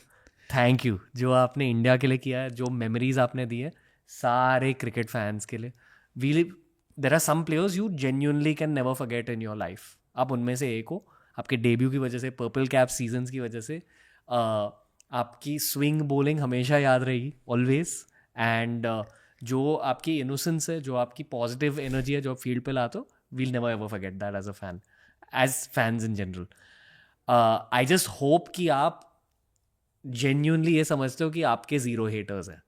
थैंक यू जो आपने इंडिया के लिए किया है, जो मेमोरीज आपने दी है सारे क्रिकेट फैंस के लिए. We there are some players you genuinely can never forget in your life. आप उनमें से एक हो. आपके डेब्यू की वजह से, पर्पल कैप सीजन्स की वजह से, आपकी स्विंग बॉलिंग हमेशा याद रहेगी, ऑलवेज. एंड जो आपकी इनोसेंस है, जो आपकी पॉजिटिव एनर्जी है जो आप फील्ड पे लाते हो, we'll never ever forget that as a fan, as fans in general. I just hope कि आप genuinely ये समझते हो कि आपके zero haters हैं,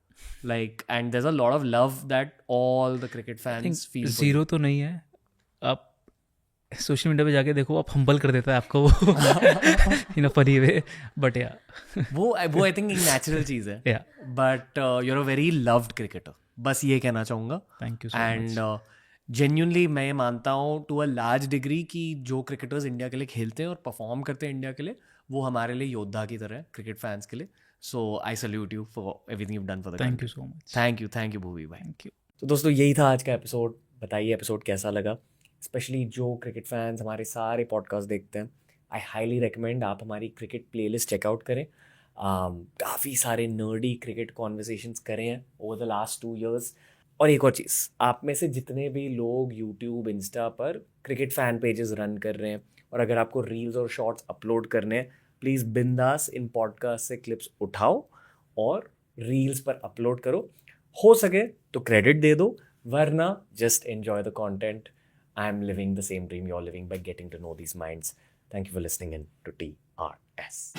like, and there's a lot of love that all the cricket fans feel for you. Zero तो नहीं है. आप सोशल मीडिया पे जाके देखो, आप हम्बल कर देता है आपको वो इन अ फनी वे, बट या वो I think एक natural चीज़ है. या But you're a very loved cricketer. बस ये कहना चाहूँगा. Thank you so And genuinely मैं ये मानता हूँ to a large degree कि जो cricketers इंडिया के लिए खेलते हैं और परफॉर्म करते हैं इंडिया के लिए, वो हमारे लिए योद्धा की तरह है क्रिकेट फैंस के लिए. So I salute you for everything you done for the thank you so much. Thank you Bhuvi भाई. Thank you. तो दोस्तों यही था आज का एपिसोड. बताइए एपिसोड कैसा लगा. स्पेशली जो क्रिकेट फैंस हमारे सारे पॉडकास्ट देखते हैं, आई हाईली रिकमेंड आप हमारी क्रिकेट प्लेलिस्ट चेकआउट करें. काफ़ी सारे नर्डी क्रिकेट कॉन्वर्सेशंस करे हैं ओवर द लास्ट 2 years. और एक और चीज़, आप में से जितने भी लोग यूट्यूब, इंस्टा पर क्रिकेट फ़ैन पेजेस रन कर रहे हैं, और अगर आपको रील्स और शॉर्ट्स अपलोड करने हैं, प्लीज़ बिंदास इन पॉडकास्ट से क्लिप्स उठाओ और रील्स पर अपलोड करो. हो सके तो क्रेडिट दे दो, वरना just enjoy the content. I am living the same dream you are living by getting to know these minds. Thank you for listening in to TRS.